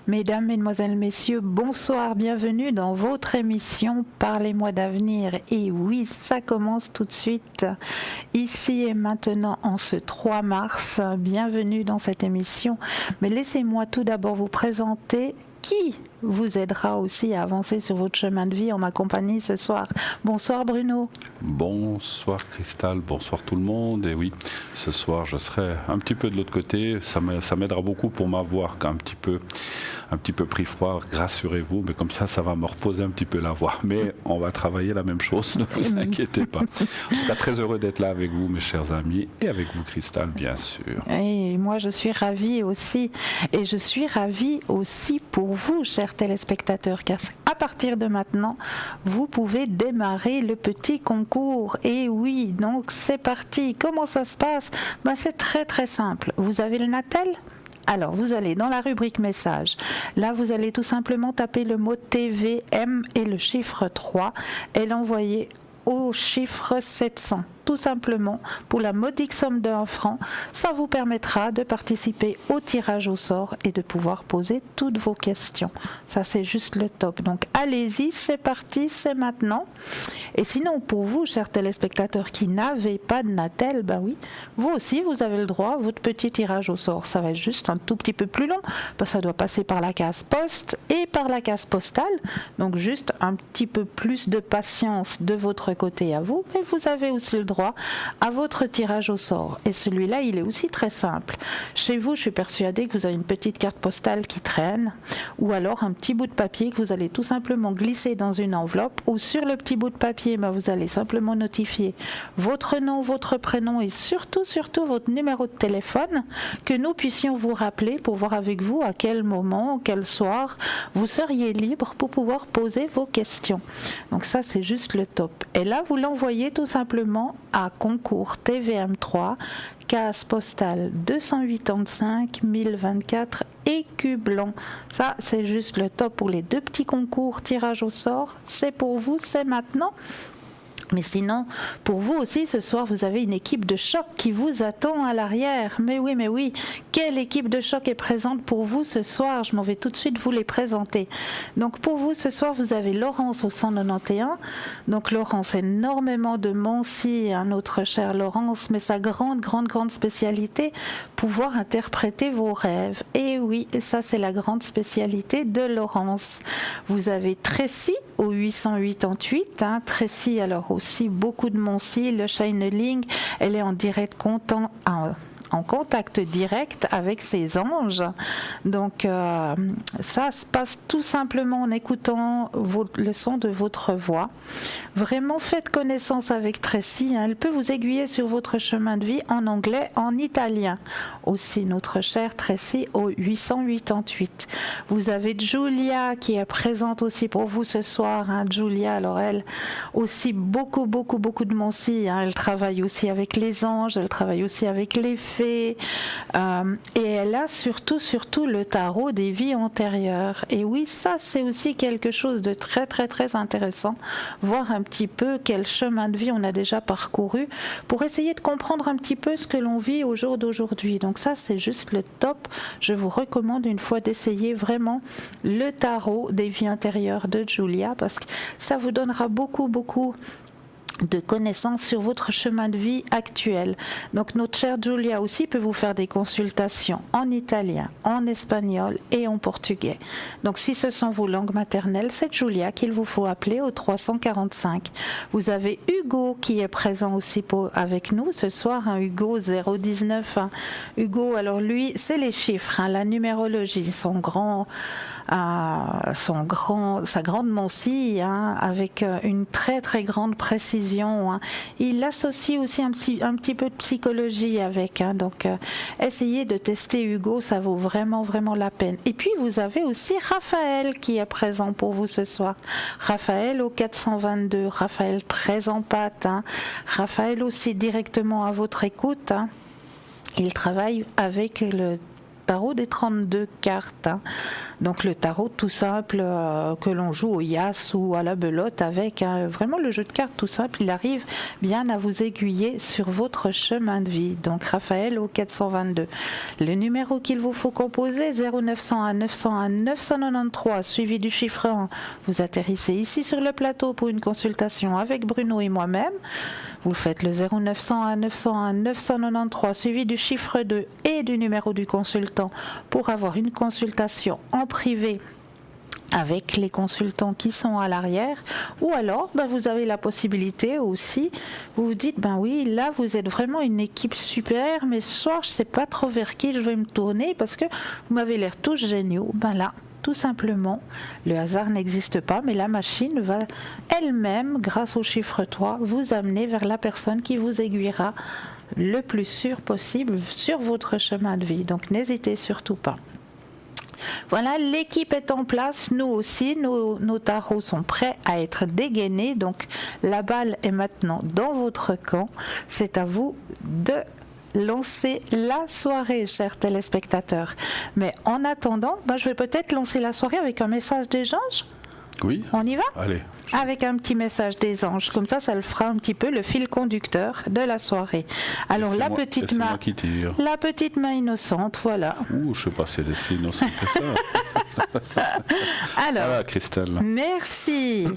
Mesdames, Mesdemoiselles, Messieurs, bonsoir, bienvenue dans votre émission Parlez-moi d'avenir. Et oui, ça commence tout de suite, ici et maintenant en ce 3 mars. Bienvenue dans cette émission. Mais laissez-moi tout d'abord vous présenter qui vous aidera aussi à avancer sur votre chemin de vie en ma compagnie ce soir. Bonsoir Bruno. Bonsoir Cristal, bonsoir tout le monde. Et oui, ce soir je serai un petit peu de l'autre côté. Ça m'aidera beaucoup pour m'avoir un petit peu pris froid, rassurez-vous. Mais comme ça va me reposer un petit peu la voix. Mais on va travailler la même chose, ne vous inquiétez pas. En tout cas, très heureux d'être là avec vous, mes chers amis, et avec vous Cristal, bien sûr. Et moi je suis ravie aussi. Et je suis ravie aussi pour vous, chers téléspectateurs, car à partir de maintenant, vous pouvez démarrer le petit concours. Et oui, donc c'est parti. Comment ça se passe? C'est très très simple. Vous avez le Natel? Alors, vous allez dans la rubrique message. Là, vous allez tout simplement taper le mot TVM et le chiffre 3 et l'envoyer au chiffre 700. Tout simplement, pour la modique somme d'1 franc, ça vous permettra de participer au tirage au sort et de pouvoir poser toutes vos questions. Ça, c'est juste le top. Donc, allez-y, c'est parti, c'est maintenant. Et sinon, pour vous, chers téléspectateurs qui n'avez pas de Natel, ben oui, vous aussi, vous avez le droit à votre petit tirage au sort. Ça va être juste un tout petit peu plus long, parce que ça doit passer par la case poste et par la case postale. Donc, juste un petit peu plus de patience de votre côté à vous, mais vous avez aussi le droit à votre tirage au sort. Et celui-là, il est aussi très simple. Chez vous, je suis persuadée que vous avez une petite carte postale qui traîne, ou alors un petit bout de papier que vous allez tout simplement glisser dans une enveloppe, ou sur le petit bout de papier, vous allez simplement notifier votre nom, votre prénom et surtout votre numéro de téléphone, que nous puissions vous rappeler pour voir avec vous à quel moment, quel soir, vous seriez libre pour pouvoir poser vos questions. Donc ça, c'est juste le top. Et là, vous l'envoyez tout simplement à concours TVM3, case postale 285 1024 Écu Blanc. Ça, c'est juste le top pour les deux petits concours tirage au sort. C'est pour vous, c'est maintenant. Mais sinon, pour vous aussi, ce soir, vous avez une équipe de choc qui vous attend à l'arrière. Mais oui, quelle équipe de choc est présente pour vous ce soir? Je m'en vais tout de suite vous les présenter. Donc pour vous, ce soir, vous avez Laurence au 191. Donc Laurence, énormément de Mancy, notre chère Laurence, mais sa grande spécialité, pouvoir interpréter vos rêves. Et oui, ça c'est la grande spécialité de Laurence. Vous avez Tracy au 888. Tracy, alors aussi beaucoup de Mancy, le Shineling, elle est en direct en contact direct avec ses anges. Donc ça se passe tout simplement en écoutant le son de votre voix. Vraiment faites connaissance avec Tracy, elle peut vous aiguiller sur votre chemin de vie en anglais, en italien. Aussi notre chère Tracy au 888. Vous avez Julia qui est présente aussi pour vous ce soir. Julia, alors elle aussi beaucoup de Mancy. Elle travaille aussi avec les anges, elle travaille aussi avec les fées. Et elle a surtout le tarot des vies antérieures. Et oui, ça c'est aussi quelque chose de très intéressant, voir un petit peu quel chemin de vie on a déjà parcouru pour essayer de comprendre un petit peu ce que l'on vit au jour d'aujourd'hui. Donc ça c'est juste le top. Je vous recommande une fois d'essayer vraiment le tarot des vies intérieures de Julia, parce que ça vous donnera beaucoup de connaissances sur votre chemin de vie actuel. Donc notre chère Julia aussi peut vous faire des consultations en italien, en espagnol et en portugais. Donc si ce sont vos langues maternelles, c'est Julia qu'il vous faut appeler au 345. Vous avez Hugo qui est présent aussi avec nous ce soir, Hugo 019. Hugo, alors lui, c'est les chiffres, la numérologie, sa grande Mancy, avec une très grande précision. Il associe aussi un petit peu de psychologie avec. Donc, essayez de tester Hugo, ça vaut vraiment la peine. Et puis, vous avez aussi Raphaël qui est présent pour vous ce soir. Raphaël au 422. Raphaël très en pâte. Raphaël aussi directement à votre écoute. Il travaille avec tarot des 32 cartes. Donc le tarot tout simple que l'on joue au Yas ou à la belote avec vraiment le jeu de cartes tout simple, il arrive bien à vous aiguiller sur votre chemin de vie. Donc Raphaël au 422. Le numéro qu'il vous faut composer 0901 901 993 suivi du chiffre 1. Vous atterrissez ici sur le plateau pour une consultation avec Bruno et moi-même. Vous faites le 0901 901 993 suivi du chiffre 2 et du numéro du consultant pour avoir une consultation en privé avec les consultants qui sont à l'arrière, ou alors vous avez la possibilité aussi, vous vous dites oui, là vous êtes vraiment une équipe super, mais ce soir je ne sais pas trop vers qui je vais me tourner parce que vous m'avez l'air tous géniaux. Là, tout simplement, le hasard n'existe pas, mais la machine va elle-même, grâce au chiffre 3, vous amener vers la personne qui vous aiguillera le plus sûr possible sur votre chemin de vie. Donc n'hésitez surtout pas. Voilà, l'équipe est en place, nous aussi, nos tarots sont prêts à être dégainés, donc la balle est maintenant dans votre camp, c'est à vous de lancer la soirée, chers téléspectateurs. Mais en attendant, je vais peut-être lancer la soirée avec un message des anges. Oui. On y va ? Allez. Avec un petit message des anges, comme ça le fera un petit peu le fil conducteur de la soirée. Alors la petite main innocente, voilà. Ouh, je sais pas si elle est si innocente que ça. Alors, voilà, Christelle. Merci.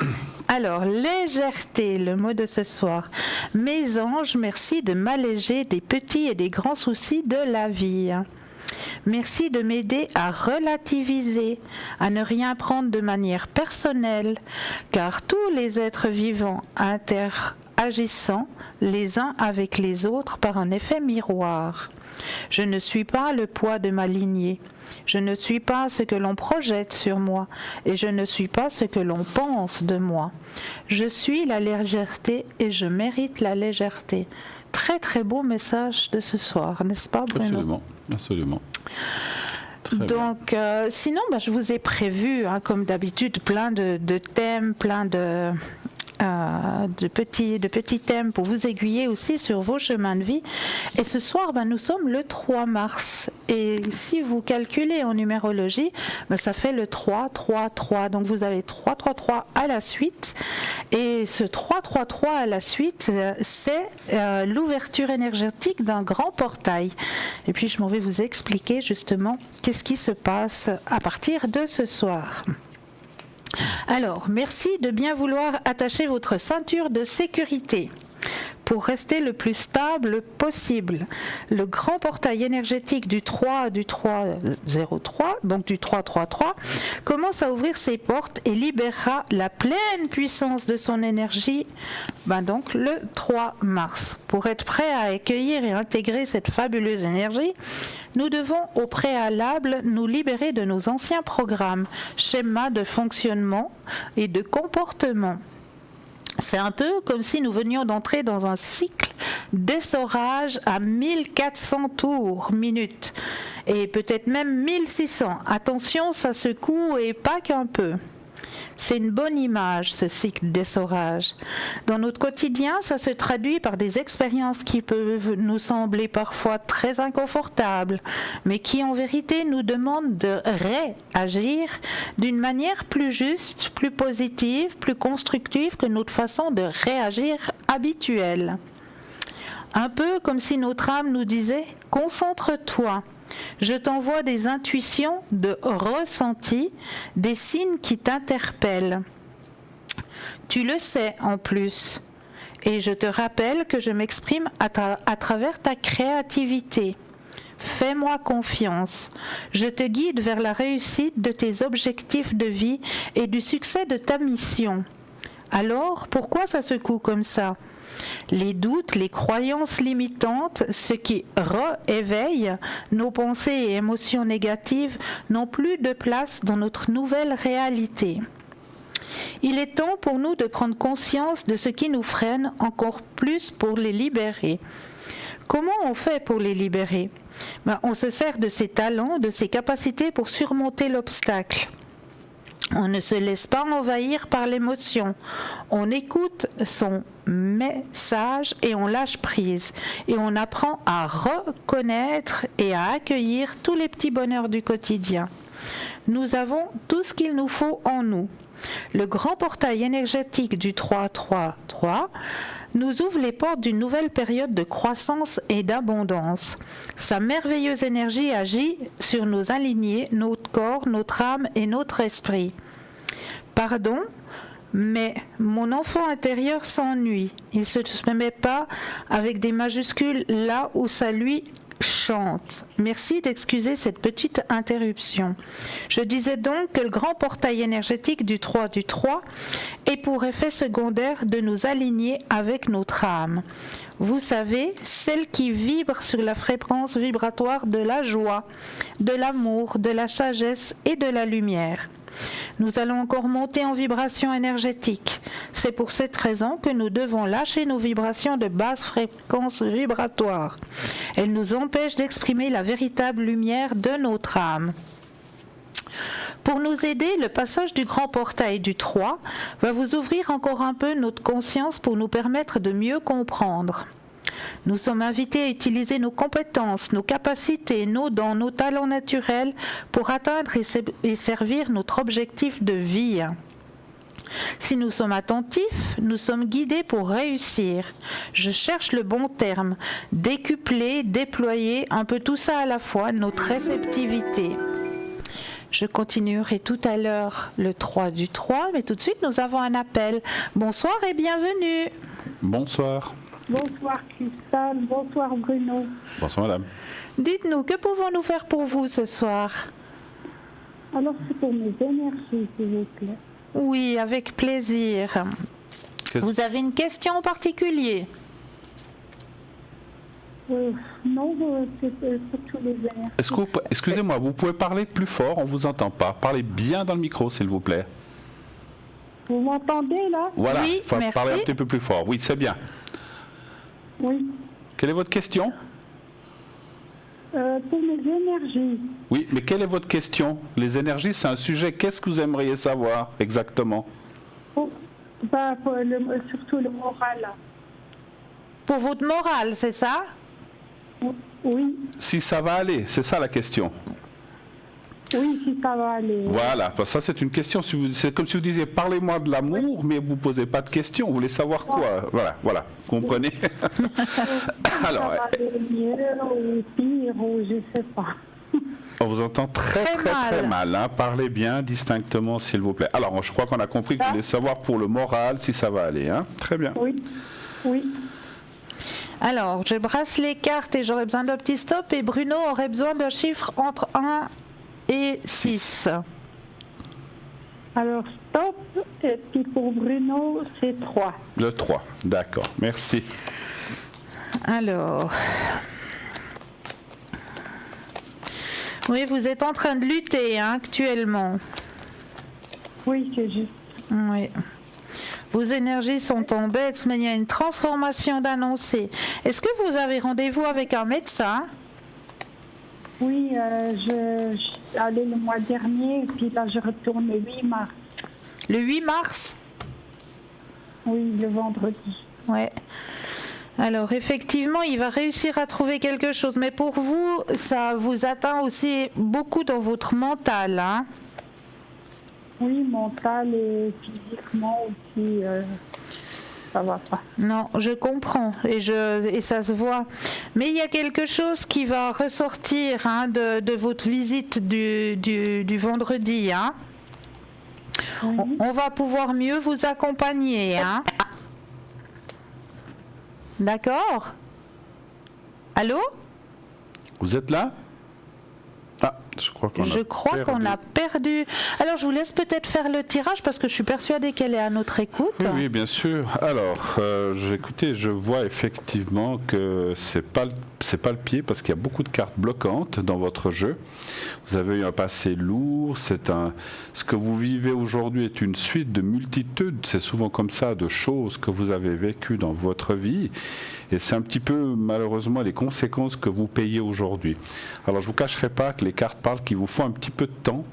Alors, légèreté, le mot de ce soir. Mes anges, merci de m'alléger des petits et des grands soucis de la vie. Merci de m'aider à relativiser, à ne rien prendre de manière personnelle, car tous les êtres vivants interagissant les uns avec les autres par un effet miroir. Je ne suis pas le poids de ma lignée, je ne suis pas ce que l'on projette sur moi, et je ne suis pas ce que l'on pense de moi. Je suis la légèreté et je mérite la légèreté. Très très beau message de ce soir, n'est-ce pas Bruno ? Absolument, absolument. Donc, sinon, je vous ai prévu, comme d'habitude, plein de thèmes, plein de petits thèmes pour vous aiguiller aussi sur vos chemins de vie. Et ce soir, nous sommes le 3 mars. Et si vous calculez en numérologie, ça fait le 3, 3, 3. Donc vous avez 3, 3, 3 à la suite. Et ce 3, 3, 3 à la suite, c'est l'ouverture énergétique d'un grand portail. Et puis je m'en vais vous expliquer justement qu'est-ce qui se passe à partir de ce soir. Alors, merci de bien vouloir attacher votre ceinture de sécurité pour rester le plus stable possible. Le grand portail énergétique du 303, donc du 333, commence à ouvrir ses portes et libérera la pleine puissance de son énergie, donc le 3 mars. Pour être prêt à accueillir et intégrer cette fabuleuse énergie, nous devons au préalable nous libérer de nos anciens programmes, schémas de fonctionnement et de comportement. C'est un peu comme si nous venions d'entrer dans un cycle d'essorage à 1400 tours minutes et peut-être même 1600. Attention, ça secoue et pas qu'un peu. C'est une bonne image, ce cycle d'essorage. Dans notre quotidien, ça se traduit par des expériences qui peuvent nous sembler parfois très inconfortables, mais qui en vérité nous demandent de réagir d'une manière plus juste, plus positive, plus constructive que notre façon de réagir habituelle. Un peu comme si notre âme nous disait « concentre-toi ». Je t'envoie des intuitions de ressenti, des signes qui t'interpellent. Tu le sais en plus. Et je te rappelle que je m'exprime à travers ta créativité. Fais-moi confiance. Je te guide vers la réussite de tes objectifs de vie et du succès de ta mission. Alors, pourquoi ça secoue comme ça ? Les doutes, les croyances limitantes, ce qui réveille nos pensées et émotions négatives n'ont plus de place dans notre nouvelle réalité. Il est temps pour nous de prendre conscience de ce qui nous freine encore plus pour les libérer. Comment on fait pour les libérer ? On se sert de ses talents, de ses capacités pour surmonter l'obstacle. On ne se laisse pas envahir par l'émotion. On écoute son message et on lâche prise. Et on apprend à reconnaître et à accueillir tous les petits bonheurs du quotidien. Nous avons tout ce qu'il nous faut en nous. Le grand portail énergétique du 3-3-3 nous ouvre les portes d'une nouvelle période de croissance et d'abondance. Sa merveilleuse énergie agit sur nos alignés, notre corps, notre âme et notre esprit. Pardon, mais mon enfant intérieur s'ennuie. Il ne se met pas avec des majuscules là où ça lui chante. Merci d'excuser cette petite interruption. Je disais donc que le grand portail énergétique du 3 du 3 est pour effet secondaire de nous aligner avec notre âme. Vous savez, celle qui vibre sur la fréquence vibratoire de la joie, de l'amour, de la sagesse et de la lumière. Nous allons encore monter en vibration énergétique. C'est pour cette raison que nous devons lâcher nos vibrations de basse fréquence vibratoire. Elles nous empêchent d'exprimer la véritable lumière de notre âme. Pour nous aider, le passage du grand portail du 3 va vous ouvrir encore un peu notre conscience pour nous permettre de mieux comprendre. Nous sommes invités à utiliser nos compétences, nos capacités, nos dons, nos talents naturels pour atteindre et servir notre objectif de vie. Si nous sommes attentifs, nous sommes guidés pour réussir. Je cherche le bon terme. Décupler, déployer, un peu tout ça à la fois, notre réceptivité. Je continuerai tout à l'heure le 3 du 3, mais tout de suite nous avons un appel. Bonsoir et bienvenue. Bonsoir. Bonsoir Christelle, bonsoir Bruno. Bonsoir madame. Dites-nous, que pouvons-nous faire pour vous ce soir? Alors c'est pour mes énergies, s'il vous plaît. Oui, avec plaisir. Vous avez une question en particulier? Non, c'est pour tous les énergies. Excusez-moi, vous pouvez parler plus fort, on ne vous entend pas. Parlez bien dans le micro, s'il vous plaît. Vous m'entendez là? Voilà, oui, il faut merci. parler un petit peu plus fort. Oui, c'est bien. Oui. Quelle est votre question? Pour mes énergies. Oui, mais quelle est votre question? Les énergies, c'est un sujet. Qu'est-ce que vous aimeriez savoir exactement? Surtout le moral. Là. Pour votre morale, c'est ça? Oui. Si ça va aller, c'est ça la question. Oui, si ça va aller. Voilà, parce que ça c'est une question. C'est comme si vous disiez parlez-moi de l'amour, mais vous ne posez pas de questions. Vous voulez savoir quoi? Voilà, comprenez? Alors, ça va aller mieux ou pire, ou je ne sais pas. On vous entend très mal. Hein. Parlez bien, distinctement, s'il vous plaît. Alors, je crois qu'on a compris que vous voulez savoir pour le moral si ça va aller. Hein. Très bien. Oui. Alors, je brasse les cartes et j'aurai besoin d'un petit stop et Bruno aurait besoin d'un chiffre entre 1 et 6. Alors, stop. Et puis pour Bruno, c'est 3. Le 3, d'accord. Merci. Alors... Oui, vous êtes en train de lutter hein, actuellement. Oui, c'est juste. Oui. Vos énergies sont en baisse, mais il y a une transformation d'annoncer. Est-ce que vous avez rendez-vous avec un médecin? Oui, je suis allée le mois dernier, et puis là, je retourne le 8 mars. Le 8 mars? Oui, le vendredi. Oui. Alors, effectivement, il va réussir à trouver quelque chose. Mais pour vous, ça vous atteint aussi beaucoup dans votre mental, hein? Oui, mental et physiquement aussi, ça va pas. Non, je comprends et ça se voit. Mais il y a quelque chose qui va ressortir hein, de votre visite du vendredi. Hein? Oui. On va pouvoir mieux vous accompagner. Hein? D'accord? Allô? Vous êtes là? Ah, je crois qu'on a perdu. Alors, je vous laisse peut-être faire le tirage parce que je suis persuadée qu'elle est à notre écoute. Oui, bien sûr. Alors, écoutez, je vois effectivement que c'est pas le pied parce qu'il y a beaucoup de cartes bloquantes dans votre jeu. Vous avez eu un passé lourd. Ce que vous vivez aujourd'hui est une suite de multitudes. C'est souvent comme ça de choses que vous avez vécues dans votre vie. Et c'est un petit peu malheureusement les conséquences que vous payez aujourd'hui. Alors je ne vous cacherai pas que les cartes parlent qu'il vous faut un petit peu de temps.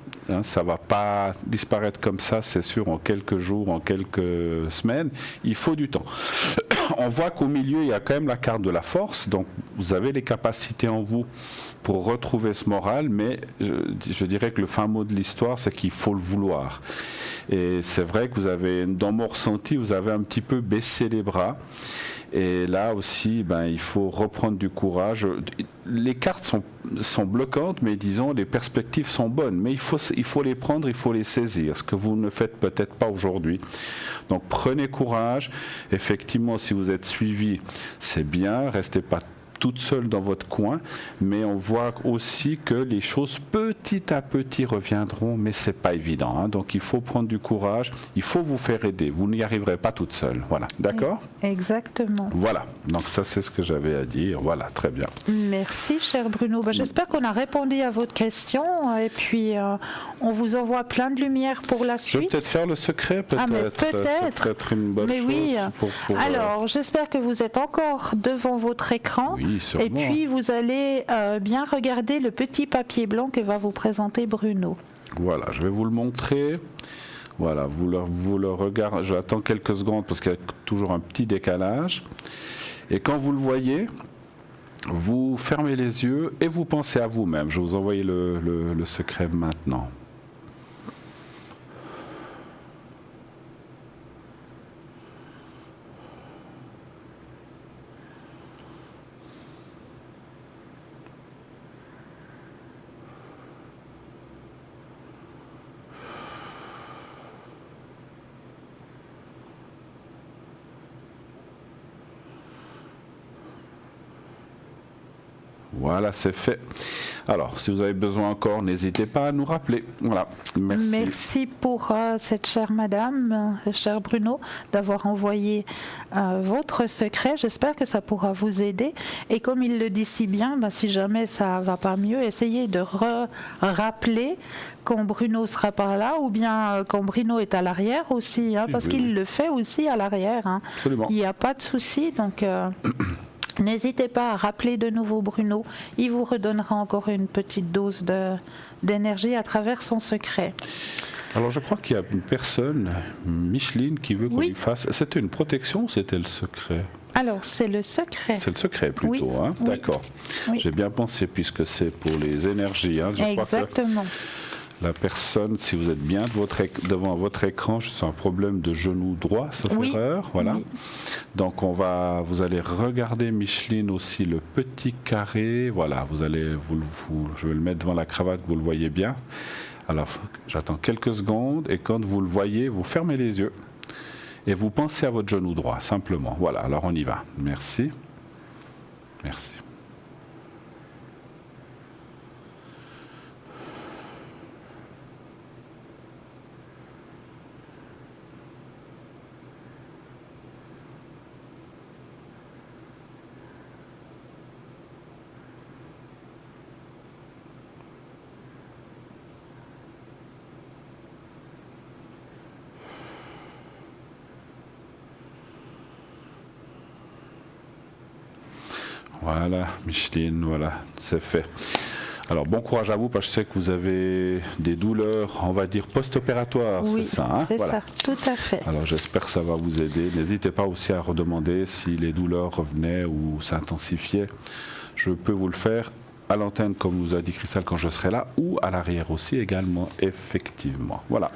Ça ne va pas disparaître comme ça, c'est sûr, en quelques jours, en quelques semaines. Il faut du temps. On voit qu'au milieu, il y a quand même la carte de la force. Donc vous avez les capacités en vous pour retrouver ce moral, mais je dirais que le fin mot de l'histoire, c'est qu'il faut le vouloir. Et c'est vrai que vous avez, dans mon ressenti, vous avez un petit peu baissé les bras. Et là aussi, il faut reprendre du courage. Les cartes sont bloquantes, mais disons, les perspectives sont bonnes. Mais il faut les prendre, il faut les saisir, ce que vous ne faites peut-être pas aujourd'hui. Donc prenez courage. Effectivement, si vous êtes suivi, c'est bien. Restez pas toute seule dans votre coin, mais on voit aussi que les choses petit à petit reviendront, mais c'est pas évident, hein. Donc il faut prendre du courage, il faut vous faire aider, vous n'y arriverez pas toute seule, voilà, d'accord ? Exactement. Voilà, donc ça c'est ce que j'avais à dire, voilà, très bien. Merci cher Bruno, j'espère qu'on a répondu à votre question et puis on vous envoie plein de lumière pour la suite. Je vais peut-être faire le secret, peut-être. Ah mais peut-être une bonne chose. Oui. Pour, alors j'espère que vous êtes encore devant votre écran. Oui, sûrement. Et puis vous allez bien regarder le petit papier blanc que va vous présenter Bruno. Voilà, je vais vous le montrer. Voilà, vous le regardez. J'attends quelques secondes parce qu'il y a toujours un petit décalage. Et quand vous le voyez, vous fermez les yeux et vous pensez à vous-même. Je vais vous envoyer le secret maintenant. Voilà, c'est fait. Alors, si vous avez besoin encore, n'hésitez pas à nous rappeler. Voilà, merci. Merci pour cette chère madame, cher Bruno, d'avoir envoyé votre secret. J'espère que ça pourra vous aider. Et comme il le dit si bien, si jamais ça va pas mieux, essayez de rappeler quand Bruno sera par là, ou bien quand Bruno est à l'arrière aussi, hein, parce qu'il le fait aussi à l'arrière. Hein. Absolument. Il n'y a pas de souci, donc... N'hésitez pas à rappeler de nouveau Bruno, il vous redonnera encore une petite dose d'énergie à travers son secret. Alors je crois qu'il y a une personne, Micheline, qui veut qu'on lui fasse... C'était une protection ou c'était le secret ? Alors c'est le secret. C'est le secret plutôt, oui. Hein ? Oui. D'accord. Oui. J'ai bien pensé puisque c'est pour les énergies. Hein. Je Exactement. crois que la personne, si vous êtes bien devant votre écran, c'est un problème de genou droit, sauf erreur. Voilà. Oui. Donc vous allez regarder, Micheline, aussi le petit carré. Voilà, je vais le mettre devant la cravate, vous le voyez bien. Alors, j'attends quelques secondes et quand vous le voyez, vous fermez les yeux et vous pensez à votre genou droit, simplement. Voilà, alors on y va. Merci. Merci. Voilà, Micheline, voilà, c'est fait. Alors, bon courage à vous, parce que je sais que vous avez des douleurs, on va dire, post-opératoires, oui, c'est ça, hein? C'est voilà. ça, tout à fait. Alors, j'espère que ça va vous aider. N'hésitez pas aussi à redemander si les douleurs revenaient ou s'intensifiaient. Je peux vous le faire à l'antenne, comme vous a dit Christelle, quand je serai là, ou à l'arrière aussi également, effectivement. Voilà.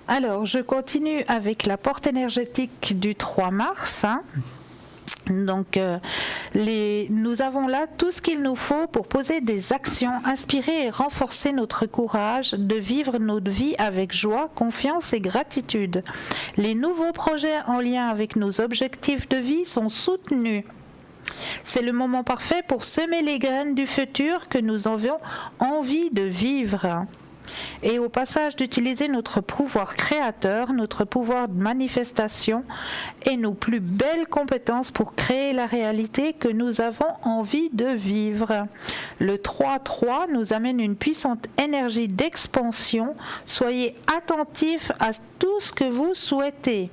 Alors, je continue avec la porte énergétique du 3 mars, hein. Donc, nous avons là tout ce qu'il nous faut pour poser des actions, inspirer et renforcer notre courage de vivre notre vie avec joie, confiance et gratitude. Les nouveaux projets en lien avec nos objectifs de vie sont soutenus. C'est le moment parfait pour semer les graines du futur que nous avions envie de vivre. Et au passage d'utiliser notre pouvoir créateur, notre pouvoir de manifestation et nos plus belles compétences pour créer la réalité que nous avons envie de vivre. Le 3-3 nous amène une puissante énergie d'expansion. Soyez attentifs à tout ce que vous souhaitez.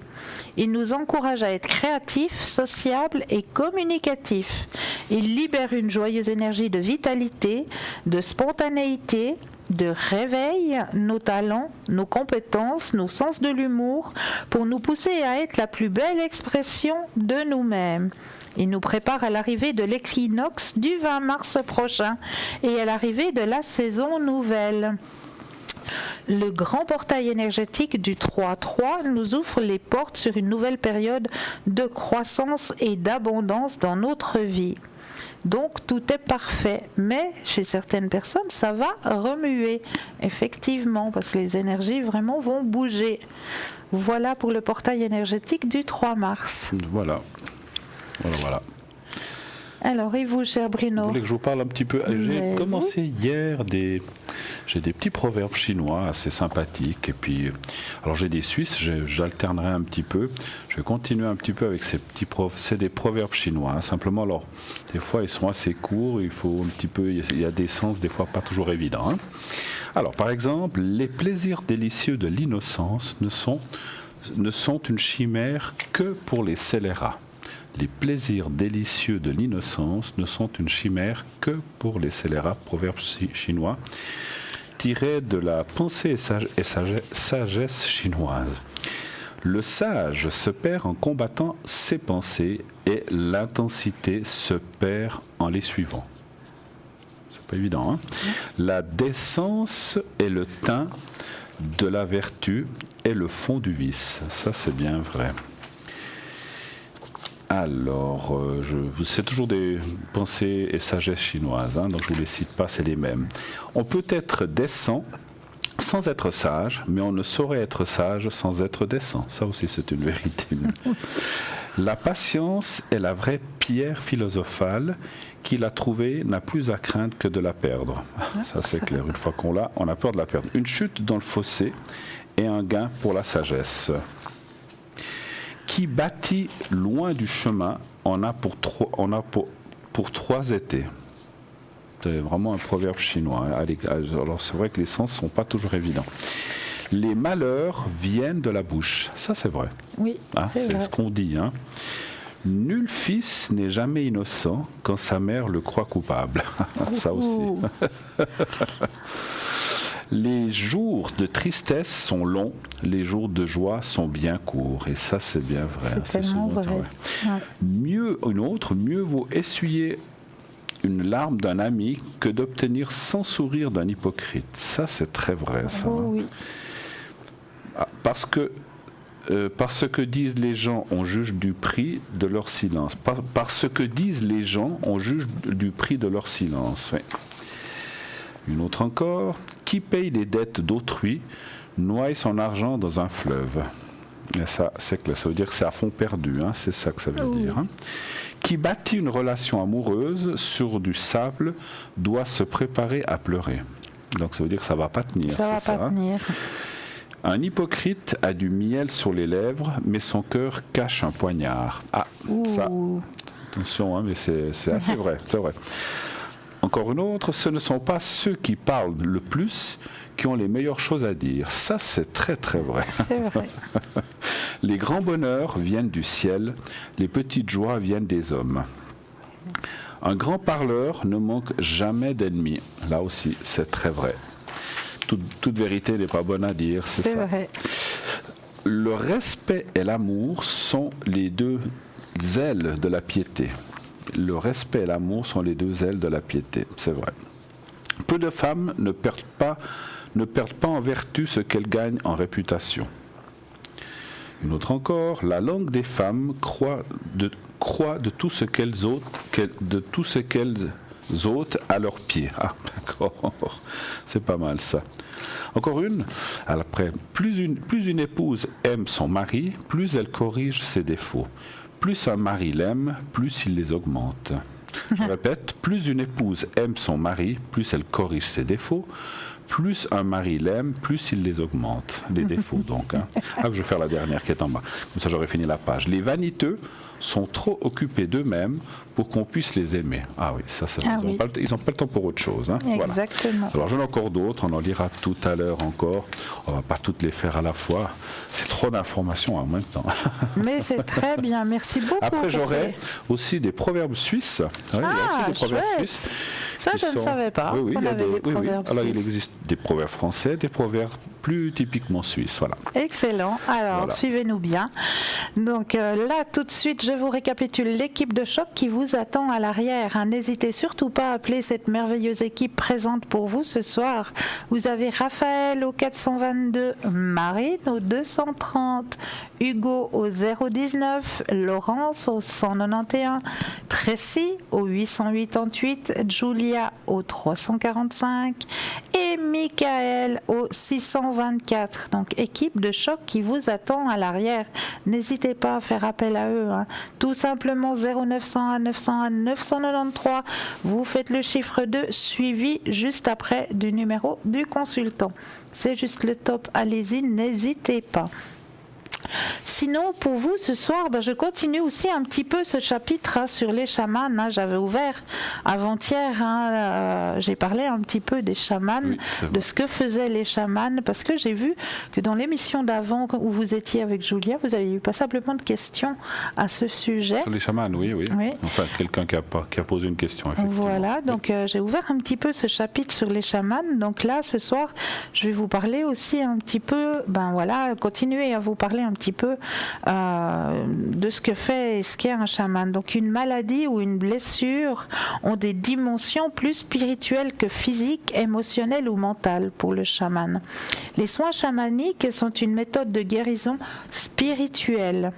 Il nous encourage à être créatifs, sociables et communicatifs. Il libère une joyeuse énergie de vitalité, de spontanéité, de réveil, nos talents, nos compétences, nos sens de l'humour, pour nous pousser à être la plus belle expression de nous-mêmes. Il nous prépare à l'arrivée de l'équinoxe du 20 mars prochain et à l'arrivée de la saison nouvelle. Le grand portail énergétique du 3-3 nous ouvre les portes sur une nouvelle période de croissance et d'abondance dans notre vie. Donc tout est parfait, mais chez certaines personnes ça va remuer, effectivement, parce que les énergies vraiment vont bouger. Voilà pour le portail énergétique du 3 mars. Voilà. Alors, et vous, cher Bruno? Vous voulez que je vous parle un petit peu? J'ai commencé hier j'ai des petits proverbes chinois assez sympathiques. Et puis, alors j'ai des Suisses, j'alternerai un petit peu. Je vais continuer un petit peu avec ces petits proverbes. C'est des proverbes chinois. Hein. Simplement, alors, des fois, ils sont assez courts. Il faut un petit peu, il y a des sens, des fois, pas toujours évidents. Hein. Alors, par exemple, les plaisirs délicieux de l'innocence ne sont une chimère que pour les scélérats. Les plaisirs délicieux de l'innocence ne sont une chimère que pour les scélérats, proverbe chinois, tiré de la pensée et sagesse chinoise. Le sage se perd en combattant ses pensées et l'intensité se perd en les suivant. C'est pas évident, hein? La décence est le teint de la vertu et le fond du vice. Ça, c'est bien vrai. Alors, c'est toujours des pensées et sagesse chinoises, hein, donc je ne vous les cite pas, c'est les mêmes. On peut être décent sans être sage, mais on ne saurait être sage sans être décent. Ça aussi, c'est une vérité. La patience est la vraie pierre philosophale. Qui l'a trouvée n'a plus à craindre que de la perdre. Ça, c'est clair. Une fois qu'on l'a, on a peur de la perdre. Une chute dans le fossé et un gain pour la sagesse. Qui bâtit loin du chemin en a pour 3 étés. C'est vraiment un proverbe chinois. Alors c'est vrai que les sens ne sont pas toujours évidents. Les malheurs viennent de la bouche. Ça, c'est vrai. Oui, c'est vrai. Ce qu'on dit. Hein. Nul fils n'est jamais innocent quand sa mère le croit coupable. Ça aussi. Les jours de tristesse sont longs, les jours de joie sont bien courts. Et ça, c'est bien vrai. C'est tellement vrai. Ouais. Mieux vaut essuyer une larme d'un ami que d'obtenir 100 sourires d'un hypocrite. Ça, c'est très vrai, ça. Oh, oui. Parce que disent les gens, on juge du prix de leur silence. Parce que disent les gens, on juge du prix de leur silence. Oui. Une autre encore. Qui paye les dettes d'autrui noie son argent dans un fleuve. Et ça, c'est clair. Ça veut dire que c'est à fond perdu. Hein. C'est ça que ça veut dire. Hein. Qui bâtit une relation amoureuse sur du sable doit se préparer à pleurer. Donc ça veut dire que ça ne va pas tenir. Ça ne va pas tenir. Un hypocrite a du miel sur les lèvres, mais son cœur cache un poignard. Ah, ça. Attention, hein, mais c'est assez vrai. C'est vrai. Encore une autre, ce ne sont pas ceux qui parlent le plus qui ont les meilleures choses à dire. Ça, c'est très très vrai. C'est vrai. Les grands bonheurs viennent du ciel, les petites joies viennent des hommes. Un grand parleur ne manque jamais d'ennemis. Là aussi, c'est très vrai. Toute vérité n'est pas bonne à dire, c'est ça. Vrai. Le respect et l'amour sont les deux ailes de la piété. Le respect et l'amour sont les deux ailes de la piété, c'est vrai. Peu de femmes ne perdent pas en vertu ce qu'elles gagnent en réputation. Une autre encore, la langue des femmes croit de tout ce qu'elles ôtent à leurs pieds. Ah, d'accord, c'est pas mal ça. Encore une, après, plus une épouse aime son mari, plus elle corrige ses défauts. Plus un mari l'aime, plus il les augmente. Je répète, plus une épouse aime son mari, plus elle corrige ses défauts. Plus un mari l'aime, plus il les augmente. Les défauts, donc. Hein. Ah, je vais faire la dernière qui est en bas. Comme ça, j'aurai fini la page. Les vaniteux sont trop occupés d'eux-mêmes pour qu'on puisse les aimer. Ah oui, ça ils n'ont pas le temps pour autre chose. Hein. Exactement. Voilà. Alors j'en ai encore d'autres, on en lira tout à l'heure encore. On ne va pas toutes les faire à la fois. C'est trop d'informations en même temps. Mais c'est très bien, merci beaucoup. Après j'aurai aussi des proverbes suisses. Il y a aussi des proverbes suisses. Ça, je ne savais pas. Oui, on avait des proverbes suisses. Alors, il existe des proverbes français, des proverbes plus typiquement suisses. Voilà. Excellent. Alors, suivez-nous bien. Donc là, tout de suite, je vous récapitule l'équipe de choc qui vous attend à l'arrière. Hein. N'hésitez surtout pas à appeler cette merveilleuse équipe présente pour vous ce soir. Vous avez Raphaël au 422, Marine au 230, Hugo au 019, Laurence au 191, Tracy au 888, Julia au 345 et Michael au 624. Donc équipe de choc qui vous attend à l'arrière. N'hésitez pas à faire appel à eux. Hein. Tout simplement 0901 901 993. Vous faites le chiffre 2 suivi juste après du numéro du consultant. C'est juste le top. Allez-y, n'hésitez pas. Sinon, pour vous, ce soir, je continue aussi un petit peu ce chapitre sur les chamans. Hein. J'avais ouvert avant-hier, j'ai parlé un petit peu des chamans, de ce que faisaient les chamans, parce que j'ai vu que dans l'émission d'avant, où vous étiez avec Julia, vous avez eu passablement de questions à ce sujet. Sur les chamans, oui. Enfin, quelqu'un qui a posé une question, effectivement. Voilà, donc j'ai ouvert un petit peu ce chapitre sur les chamans. Donc là, ce soir, je vais vous parler aussi un petit peu, continuer à vous parler un petit peu de ce que fait et ce qu'est un chaman. Donc une maladie ou une blessure ont des dimensions plus spirituelles que physiques, émotionnelles ou mentales pour le chaman. Les soins chamaniques sont une méthode de guérison spirituelle.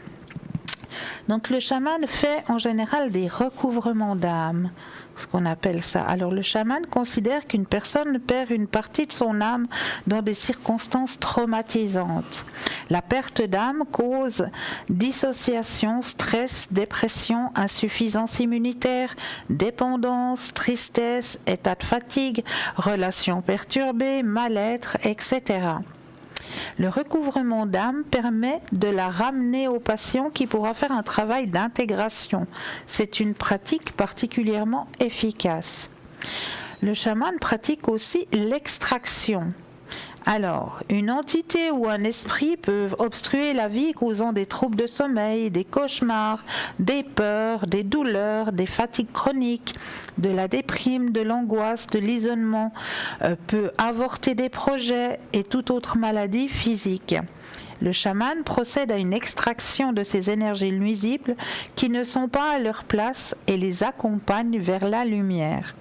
Donc le chaman fait en général des recouvrements d'âme, ce qu'on appelle ça. Alors le chaman considère qu'une personne perd une partie de son âme dans des circonstances traumatisantes. La perte d'âme cause dissociation, stress, dépression, insuffisance immunitaire, dépendance, tristesse, état de fatigue, relations perturbées, mal-être, etc. Le recouvrement d'âme permet de la ramener au patient qui pourra faire un travail d'intégration. C'est une pratique particulièrement efficace. Le chaman pratique aussi l'extraction. Alors, une entité ou un esprit peuvent obstruer la vie causant des troubles de sommeil, des cauchemars, des peurs, des douleurs, des fatigues chroniques, de la déprime, de l'angoisse, de l'isolement, peut avorter des projets et toute autre maladie physique. Le chaman procède à une extraction de ces énergies nuisibles qui ne sont pas à leur place et les accompagne vers la lumière.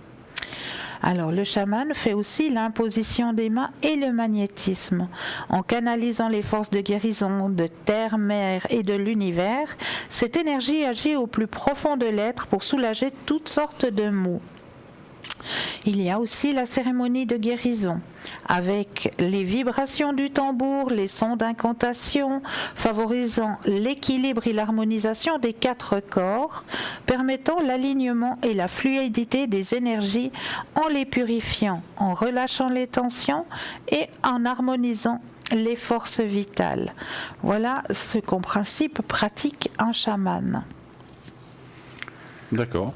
Alors le chaman fait aussi l'imposition des mains et le magnétisme. En canalisant les forces de guérison de terre, mer et de l'univers, cette énergie agit au plus profond de l'être pour soulager toutes sortes de maux. Il y a aussi la cérémonie de guérison, avec les vibrations du tambour, les sons d'incantation, favorisant l'équilibre et l'harmonisation des 4 corps, permettant l'alignement et la fluidité des énergies en les purifiant, en relâchant les tensions et en harmonisant les forces vitales. Voilà ce qu'en principe pratique un chaman. D'accord.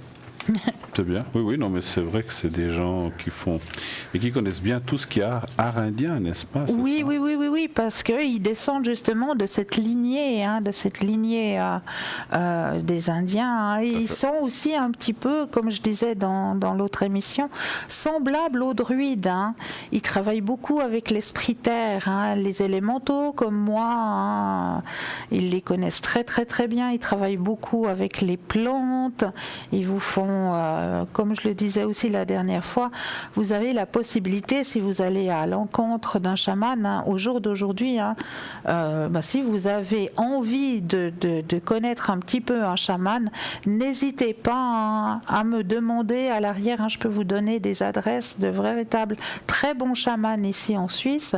C'est bien. Oui, non, mais c'est vrai que c'est des gens qui font et qui connaissent bien tout ce qui est art indien, n'est-ce pas? Oui, parce qu'ils descendent justement de cette lignée, des Indiens. Et ils sont aussi un petit peu, comme je disais dans l'autre émission, semblables aux druides. Ils travaillent beaucoup avec l'esprit terre, les élémentaux comme moi. Ils les connaissent très très très bien. Ils travaillent beaucoup avec les plantes. Ils vous font comme je le disais aussi la dernière fois, vous avez la possibilité, si vous allez à l'encontre d'un chaman au jour d'aujourd'hui, si vous avez envie de connaître un petit peu un chaman, n'hésitez pas à me demander à l'arrière. Je peux vous donner des adresses de véritables très bons chamans ici en Suisse.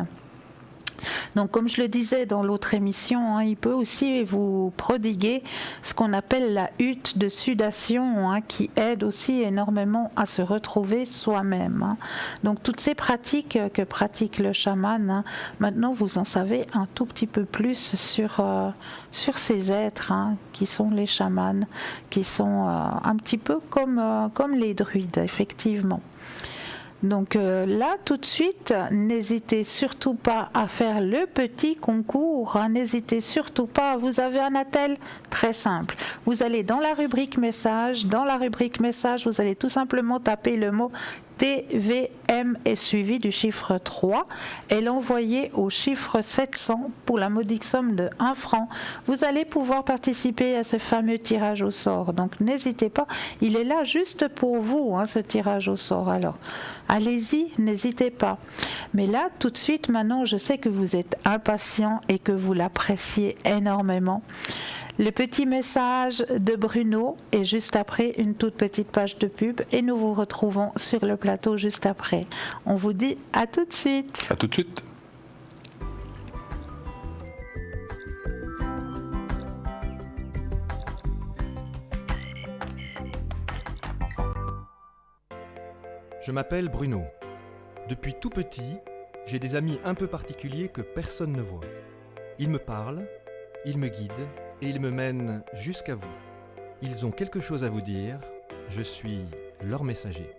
Donc comme je le disais dans l'autre émission, il peut aussi vous prodiguer ce qu'on appelle la hutte de sudation, qui aide aussi énormément à se retrouver soi-même. Donc toutes ces pratiques que pratique le chaman, maintenant vous en savez un tout petit peu plus sur ces êtres qui sont les chamans, qui sont un petit peu comme les druides, effectivement. Donc là, tout de suite, n'hésitez surtout pas à faire le petit concours, n'hésitez surtout pas, vous avez un attel très simple. Vous allez dans la rubrique message, vous allez tout simplement taper le mot TVM est suivi du chiffre 3 et l'envoyer au chiffre 700 pour la modique somme de 1 franc. Vous allez pouvoir participer à ce fameux tirage au sort. Donc n'hésitez pas, il est là juste pour vous, ce tirage au sort. Alors allez-y, n'hésitez pas. Mais là, tout de suite, maintenant, je sais que vous êtes impatient et que vous l'appréciez énormément. Le petit message de Bruno et juste après une toute petite page de pub et nous vous retrouvons sur le plateau juste après. On vous dit à tout de suite. À tout de suite. Je m'appelle Bruno. Depuis tout petit, j'ai des amis un peu particuliers que personne ne voit. Ils me parlent, ils me guident et ils me mènent jusqu'à vous. Ils ont quelque chose à vous dire, je suis leur messager.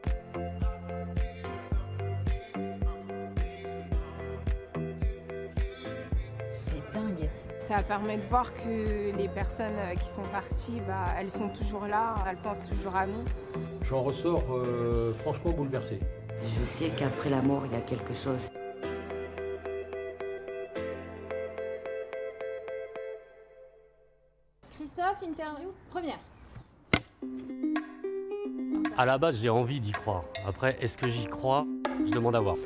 C'est dingue. Ça permet de voir que les personnes qui sont parties, elles sont toujours là, elles pensent toujours à nous. J'en ressors franchement bouleversé. Je sais qu'après la mort, il y a quelque chose. Christophe, interview, première. À la base, j'ai envie d'y croire. Après, est-ce que j'y crois? Je demande à voir.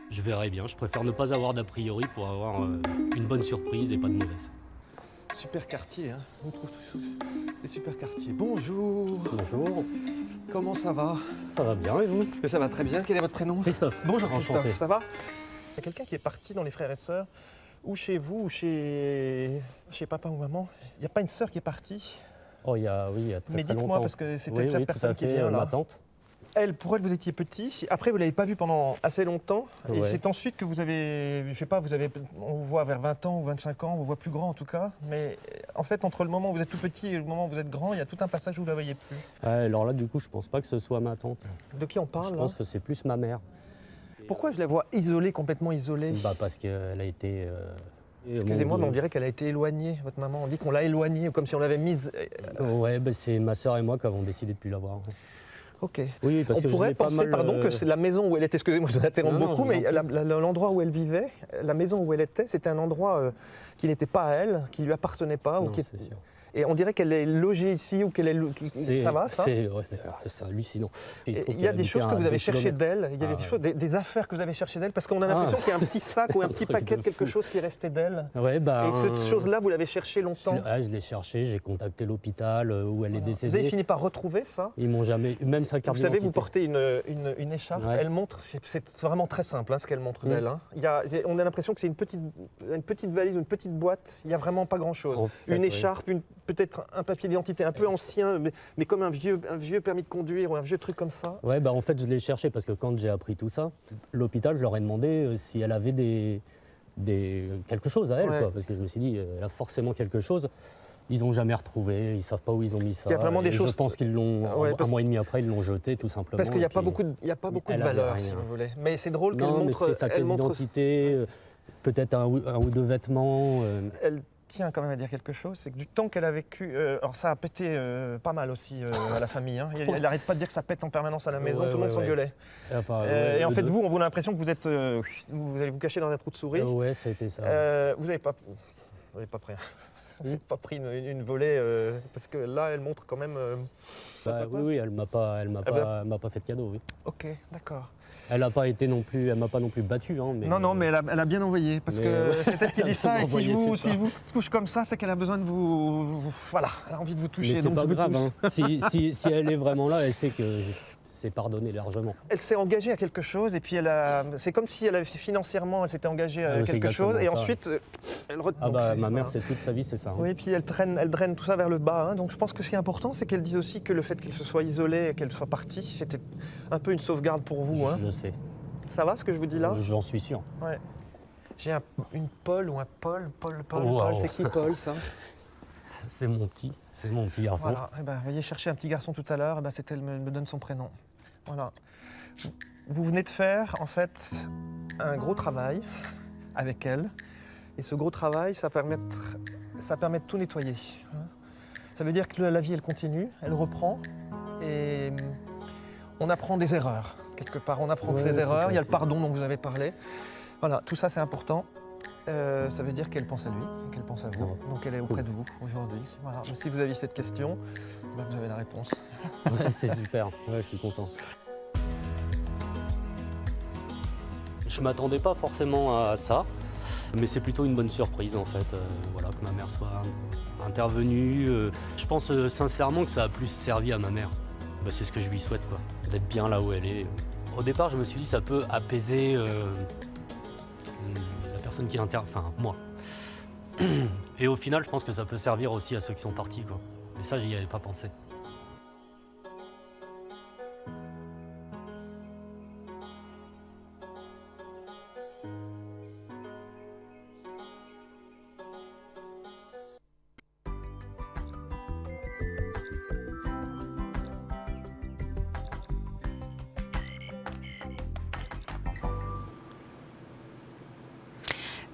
Je verrai bien. Je préfère ne pas avoir d'a priori pour avoir une bonne surprise et pas de mauvaise. Super quartier, on trouve tous des super quartiers. Bonjour. Bonjour. Comment ça va? Ça va bien et vous? Mais ça va très bien. Quel est votre prénom? Christophe. Bonjour Christophe, Enchanté. ça va? Il y a quelqu'un qui est parti dans les frères et sœurs, ou chez vous, ou chez papa ou maman. Il n'y a pas une sœur qui est partie? Oh, il y a très Mais très dites-moi, longtemps. parce que c'est Oui, peut-être la tout personne à qui fait, vient là. ma tante. Elle, pour elle, vous étiez petit. Après, vous ne l'avez pas vue pendant assez longtemps. Et Ouais. c'est ensuite que vous avez, je sais pas, on vous voit vers 20 ans ou 25 ans, on vous voit plus grand en tout cas. Mais en fait, entre le moment où vous êtes tout petit et le moment où vous êtes grand, il y a tout un passage où vous ne la voyez plus. Ouais, alors là, du coup, je pense pas que ce soit ma tante. De qui on parle Je là? pense que c'est plus ma mère. Pourquoi je la vois isolée, complètement isolée? Parce qu'elle a été... Excusez-moi, mais on dirait qu'elle a été éloignée, votre maman. On dit qu'on l'a éloignée, comme si on l'avait mise. Ouais, c'est ma sœur et moi qui avons décidé de plus la voir. Ok. Oui, parce on que je pourrait l'ai pas penser, mal... pardon, que c'est la maison où elle était. Excusez-moi, je vous interromps Non, beaucoup, je vous mais en prie. l'endroit où elle vivait, la maison où elle était, c'était un endroit qui n'était pas à elle, qui lui appartenait pas. Non, ou qui... c'est sûr. Et on dirait qu'elle est logée ici ou qu'elle est. Ça va, ça? C'est hallucinant. Il y a des choses que vous avez cherchées d'elle, il y a des affaires que vous avez cherchées d'elle, parce qu'on a l'impression qu'il y a un petit sac ou un petit paquet de quelque chose qui est resté d'elle. Ouais, Et cette chose-là, vous l'avez cherchée longtemps. Je l'ai cherché, j'ai contacté l'hôpital où elle est Vous décédée. avez fini par retrouver ça? Ils m'ont jamais, même sa carte Vous savez, d'identité. vous portez une écharpe, Ouais. elle montre, c'est vraiment très simple ce qu'elle montre d'elle. On a l'impression que c'est une petite valise, une petite boîte, il n'y a vraiment pas grand-chose. En fait, Une ouais. écharpe, peut-être un papier d'identité un peu ancien, mais comme un vieux permis de conduire ou un vieux truc comme ça. Ouais, en fait, je l'ai cherché parce que quand j'ai appris tout ça, l'hôpital, je leur ai demandé si elle avait quelque chose à elle, Ouais. quoi, parce que je me suis dit, elle a forcément quelque chose. Ils n'ont jamais retrouvé, ils ne savent pas où ils ont mis ça. Il y a vraiment des et choses- Je pense qu'ils l'ont, Ouais, un parce- mois et demi après, ils l'ont jeté tout simplement. Parce qu'il n'y a et pas puis- beaucoup de elle valeur, avait si rien. vous voulez. Mais c'est drôle qu'elle Non, mais montre. c'était sa elle pièce montre- d'identité, peut-être un ou deux vêtements. Elle tient quand même à dire quelque chose, c'est que du temps qu'elle a vécu, alors ça a pété pas mal aussi à la famille. Elle n'arrête pas de dire que ça pète en permanence à la maison, Ouais, tout le monde ouais, s'engueulait. Enfin, Et en fait, vous, on a l'impression que vous êtes, vous allez vous cacher dans un trou de souris. ouais, c'était ça. Vous n'avez pas pris, vous n'avez pas pris une volée parce que là, elle montre quand même. Oui, elle m'a pas fait de cadeau, oui. Ok, d'accord. Elle n'a pas été non plus, elle m'a pas non plus battu, hein. Mais, Non, mais elle a bien envoyé parce que ouais. c'est elle qui dit ça. Et si je Envoyé, c'est ça. vous touche comme ça, c'est qu'elle a besoin de voilà, elle a envie de vous toucher. Mais c'est donc pas je vous grave. touche. Hein. Si elle est vraiment là, elle sait que c'est pardonné largement. Elle s'est engagée à quelque chose et puis c'est comme si financièrement elle s'était engagée à c'est quelque chose et exactement ça, ensuite elle Ah bah, ma mère, c'est toute sa vie, c'est ça. Hein. Oui, et puis elle draine tout ça vers le bas. Hein. Donc je pense que ce qui est important, c'est qu'elle dise aussi que le fait qu'elle se soit isolée et qu'elle soit partie, c'était un peu une sauvegarde pour vous. Hein. Je sais. Ça va ce que je vous dis là? J'en suis sûr. Ouais. J'ai une Paul ou un Paul. Wow. C'est qui Paul ça? C'est mon petit garçon. Voilà, eh ben, veuillez chercher un petit garçon tout à l'heure, eh ben, elle me donne son prénom. Voilà. Vous venez de faire en fait un gros travail avec elle. Et ce gros travail, ça permet de tout nettoyer. Hein. Ça veut dire que la vie, elle continue, elle reprend. Et on apprend des erreurs. Quelque part, on apprend de ses erreurs. Il y a le pardon dont vous avez parlé. Voilà, tout ça, c'est important. Ça veut dire qu'elle pense à lui, qu'elle pense à vous. Donc elle est auprès de vous aujourd'hui. Voilà. Si vous aviez cette question, ben vous avez la réponse. Ouais, c'est super, ouais, je suis content. Je m'attendais pas forcément à ça, mais c'est plutôt une bonne surprise en fait, voilà, que ma mère soit intervenue. Je pense sincèrement que ça a plus servi à ma mère. Bah, c'est ce que je lui souhaite, quoi, d'être bien là où elle est. Au départ, je me suis dit ça peut apaiser la personne qui enfin moi. Et au final, je pense que ça peut servir aussi à ceux qui sont partis, quoi. Et ça, j'y avais pas pensé.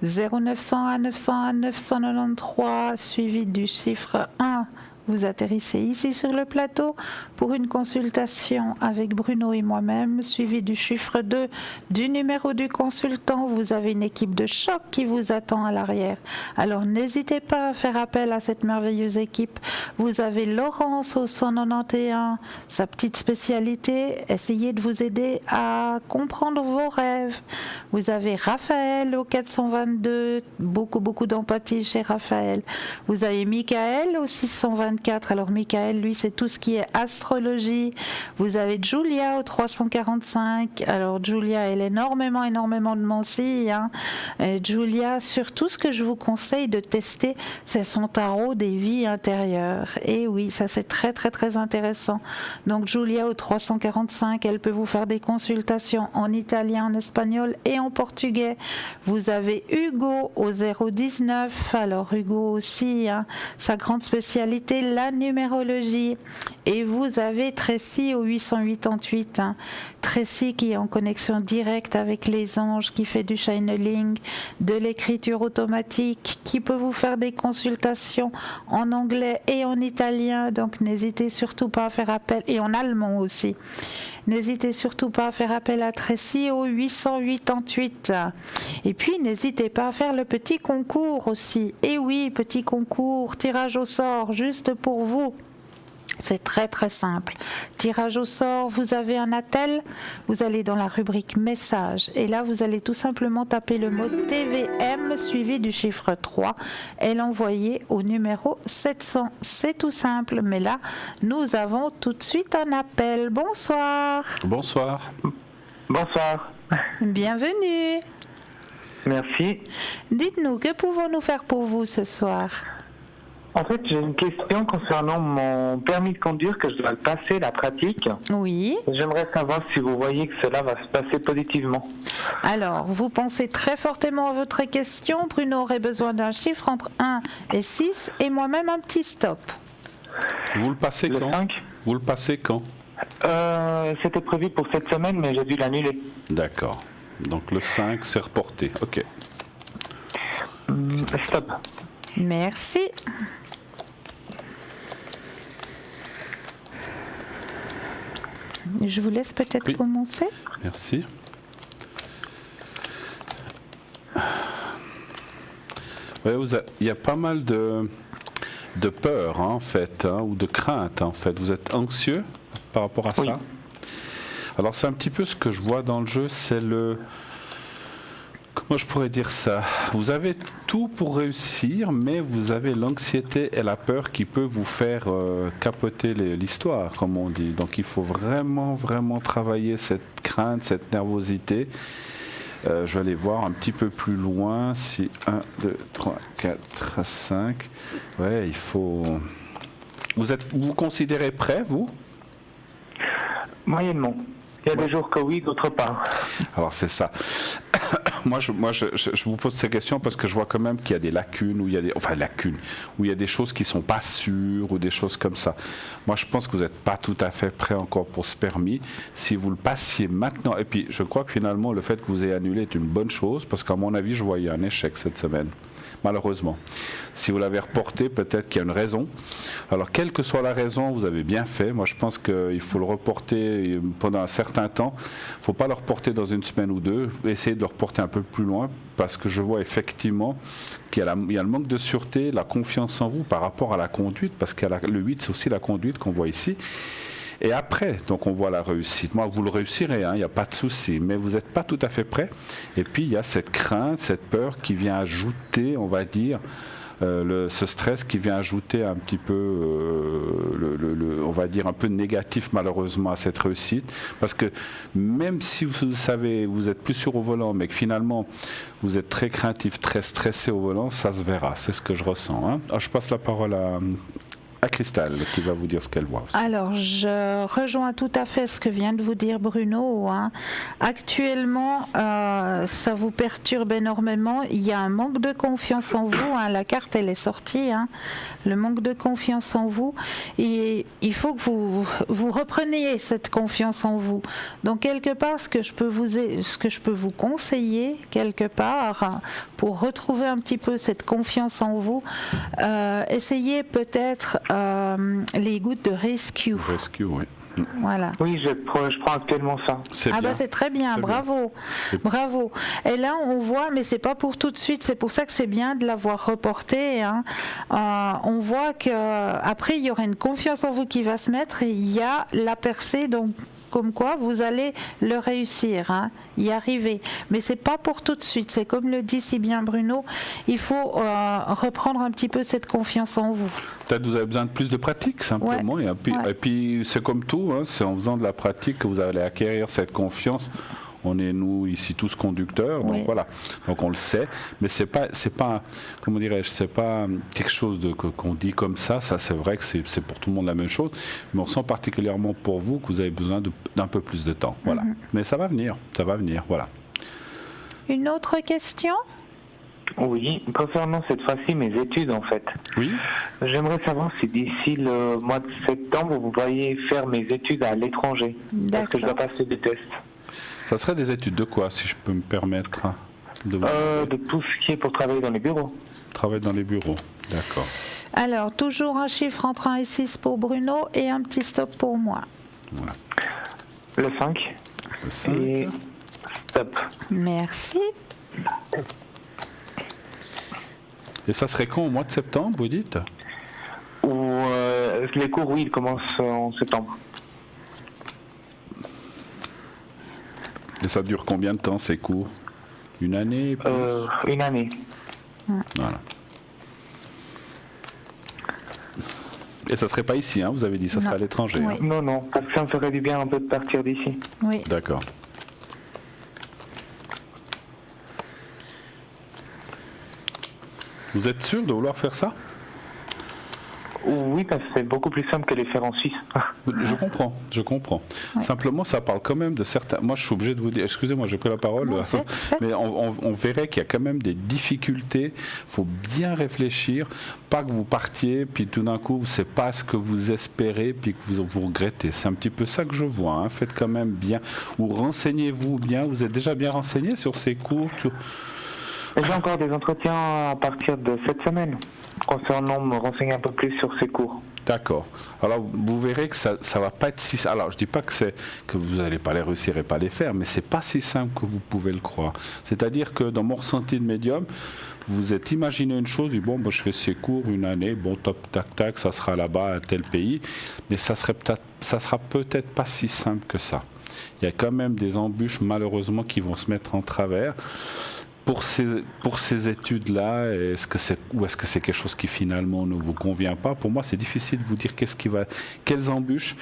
« 0901 901 993 suivi du chiffre 1. Vous atterrissez ici sur le plateau pour une consultation avec Bruno et moi-même, suivi du chiffre 2 du numéro du consultant. Vous avez une équipe de choc qui vous attend à l'arrière. Alors n'hésitez pas à faire appel à cette merveilleuse équipe. Vous avez Laurence au 191, sa petite spécialité, essayez de vous aider à comprendre vos rêves. Vous avez Raphaël au 422, beaucoup d'empathie chez Raphaël. Vous avez Michael au 624. Alors Michael, lui, c'est tout ce qui est astrologie. Vous avez Julia au 345. Alors Julia, elle a énormément de mentis. Hein. Julia, surtout ce que je vous conseille de tester, c'est son tarot des vies intérieures. Et oui, ça c'est très intéressant. Donc Julia au 345, elle peut vous faire des consultations en italien, en espagnol et en portugais. Vous avez Hugo au 019. Alors Hugo aussi, hein, sa grande spécialité, la numérologie. Et vous avez Tracy au 888. Hein. Tracy qui est en connexion directe avec les anges, qui fait du channeling, de l'écriture automatique, qui peut vous faire des consultations en anglais et en italien. Donc n'hésitez surtout pas à faire appel, et en allemand aussi. N'hésitez surtout pas à faire appel à Tracy au 888. Et puis n'hésitez pas à faire le petit concours aussi. Et oui, petit concours, tirage au sort, juste pour vous. C'est très simple. Tirage au sort, vous avez un attel, vous allez dans la rubrique message et là vous allez tout simplement taper le mot TVM suivi du chiffre 3 et l'envoyer au numéro 700. C'est tout simple, mais là nous avons tout de suite un appel. Bonsoir. Bonsoir. Bonsoir. Bienvenue. Merci. Dites-nous, que pouvons-nous faire pour vous ce soir ? En fait, j'ai une question concernant mon permis de conduire que je dois le passer, la pratique. Oui. J'aimerais savoir si vous voyez que cela va se passer positivement. Alors, vous pensez très fortement à votre question. Bruno aurait besoin d'un chiffre entre 1 et 6 et moi-même un petit stop. Vous le passez quand ? 5. Vous le passez quand ? C'était prévu pour cette semaine, mais j'ai dû l'annuler. D'accord. Donc le 5, c'est reporté. Ok. Stop. Merci. Je vous laisse peut-être commencer. Merci. Ouais, il y a pas mal de peur, hein, en fait, hein, ou de crainte, en fait. Vous êtes anxieux par rapport à ça ? Alors c'est un petit peu ce que je vois dans le jeu, c'est Moi, je pourrais dire ça. Vous avez tout pour réussir, mais vous avez l'anxiété et la peur qui peut vous faire capoter l'histoire, comme on dit. Donc, il faut vraiment, vraiment travailler cette crainte, cette nervosité. Je vais aller voir un petit peu plus loin. Si 1, 2, 3, 4, 5. Ouais, il faut... Vous vous considérez prêt, vous ? Moyennement. Il y a des jours que oui, d'autres pas. Alors c'est ça. Moi, je vous pose ces questions parce que je vois quand même qu'il y a des lacunes, où il y a des choses qui sont pas sûres ou des choses comme ça. Moi, je pense que vous n'êtes pas tout à fait prêt encore pour ce permis. Si vous le passiez maintenant, et puis je crois que finalement le fait que vous ayez annulé est une bonne chose parce qu'à mon avis, je voyais un échec cette semaine. Malheureusement. Si vous l'avez reporté, peut-être qu'il y a une raison. Alors, quelle que soit la raison, vous avez bien fait. Moi, je pense qu'il faut le reporter pendant un certain temps. Il ne faut pas le reporter dans une semaine ou deux. Essayez de le reporter un peu plus loin parce que je vois effectivement qu'il y a le manque de sûreté, la confiance en vous par rapport à la conduite, parce que le 8, c'est aussi la conduite qu'on voit ici. Et après, donc on voit la réussite. Moi, vous le réussirez, il n'y a pas de souci, mais vous n'êtes pas tout à fait prêt. Et puis, il y a cette crainte, cette peur qui vient ajouter, on va dire, ce stress qui vient ajouter un petit peu, on va dire, un peu négatif malheureusement à cette réussite. Parce que même si vous savez, vous êtes plus sûr au volant, mais que finalement, vous êtes très craintif, très stressé au volant, ça se verra. C'est ce que je ressens. Alors, je passe la parole à Christelle qui va vous dire ce qu'elle voit aussi. Alors, je rejoins tout à fait ce que vient de vous dire Bruno. Actuellement, ça vous perturbe énormément. Il y a un manque de confiance en vous. La carte, elle est sortie. Le manque de confiance en vous. Et il faut que vous repreniez cette confiance en vous. Donc, quelque part, ce que je peux vous conseiller, quelque part, pour retrouver un petit peu cette confiance en vous, essayez peut-être les gouttes de Rescue. Rescue, oui. Voilà. Oui, je prends actuellement ça. C'est très bien, bravo. Bravo. Et là, on voit, mais c'est pas pour tout de suite, c'est pour ça que c'est bien de l'avoir reporté. On voit qu'après, il y aura une confiance en vous qui va se mettre et il y a la percée, donc comme quoi vous allez le réussir, y arriver. Mais c'est pas pour tout de suite, c'est comme le dit si bien Bruno, il faut reprendre un petit peu cette confiance en vous. Peut-être vous avez besoin de plus de pratique simplement, ouais. Et puis c'est comme tout, c'est en faisant de la pratique que vous allez acquérir cette confiance. On est nous ici tous conducteurs, donc voilà. Donc on le sait, mais c'est pas, comment dirais-je, c'est pas quelque chose qu'on dit comme ça. Ça c'est vrai que c'est pour tout le monde la même chose, mais on sent particulièrement pour vous que vous avez besoin d'un peu plus de temps, voilà. Mais ça va venir, voilà. Une autre question ? Oui, concernant cette fois-ci mes études en fait. Oui. J'aimerais savoir si d'ici le mois de septembre vous voyez faire mes études à l'étranger, parce que je dois passer des tests. Ça serait des études de quoi, si je peux me permettre de tout ce qui est pour travailler dans les bureaux. Travailler dans les bureaux, d'accord. Alors, toujours un chiffre entre 1 et 6 pour Bruno et un petit stop pour moi. Voilà. Le 5. Le 5. Et stop. Merci. Et ça serait quand, au mois de septembre, vous dites ? Les cours, oui, ils commencent en septembre. Et ça dure combien de temps ces cours ? Une année ? Une année. Voilà. Et ça serait pas ici, vous avez dit, ça serait à l'étranger. Oui. Non, parce que ça me ferait du bien un peu de partir d'ici. Oui. D'accord. Vous êtes sûr de vouloir faire ça ? Oui, parce que c'est beaucoup plus simple que les faire en Suisse. Je comprends. Ouais. Simplement, ça parle quand même de certains... Moi, je suis obligé de vous dire... Excusez-moi, j'ai pris la parole. Non, faites. Mais on verrait qu'il y a quand même des difficultés. Il faut bien réfléchir. Pas que vous partiez, puis tout d'un coup, c'est pas ce que vous espérez, puis que vous regrettez. C'est un petit peu ça que je vois. Faites quand même bien. Ou renseignez-vous bien. Vous êtes déjà bien renseigné sur ces cours J'ai encore des entretiens à partir de cette semaine concernant me renseigner un peu plus sur ces cours. D'accord. Alors vous verrez que ça va pas être si... Alors je dis pas que vous n'allez pas les réussir et pas les faire, mais c'est pas si simple que vous pouvez le croire. C'est-à-dire que dans mon ressenti de médium, vous vous êtes imaginé une chose, je fais ces cours une année, top, tac, tac, ça sera là-bas à tel pays, mais ça sera peut-être pas si simple que ça. Il y a quand même des embûches malheureusement qui vont se mettre en travers. pour ces études-là, est-ce que c'est quelque chose qui finalement ne vous convient pas? Pour moi, c'est difficile de vous dire quelles embûches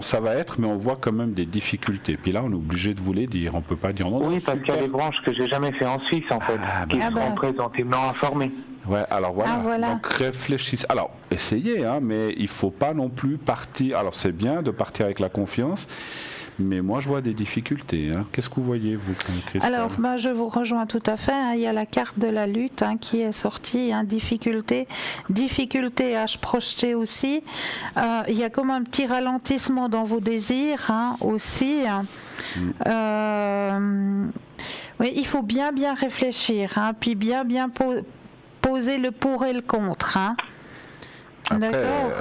ça va être, mais on voit quand même des difficultés. Puis là, on est obligé de vous les dire. On peut pas dire non. Oui, parce qu'il y a des branches que j'ai jamais fait en Suisse, en fait, qui seront présentement informées. Ouais, alors voilà. Ah, voilà. Donc réfléchissez. Alors, essayez, mais il faut pas non plus partir. Alors, c'est bien de partir avec la confiance. Mais moi, je vois des difficultés. Qu'est-ce que vous voyez, vous, Christelle? Alors, je vous rejoins tout à fait. Il y a la carte de la lutte qui est sortie. Difficulté à se projeter aussi. Il y a comme un petit ralentissement dans vos désirs aussi. Oui, il faut bien réfléchir. Puis bien poser le pour et le contre.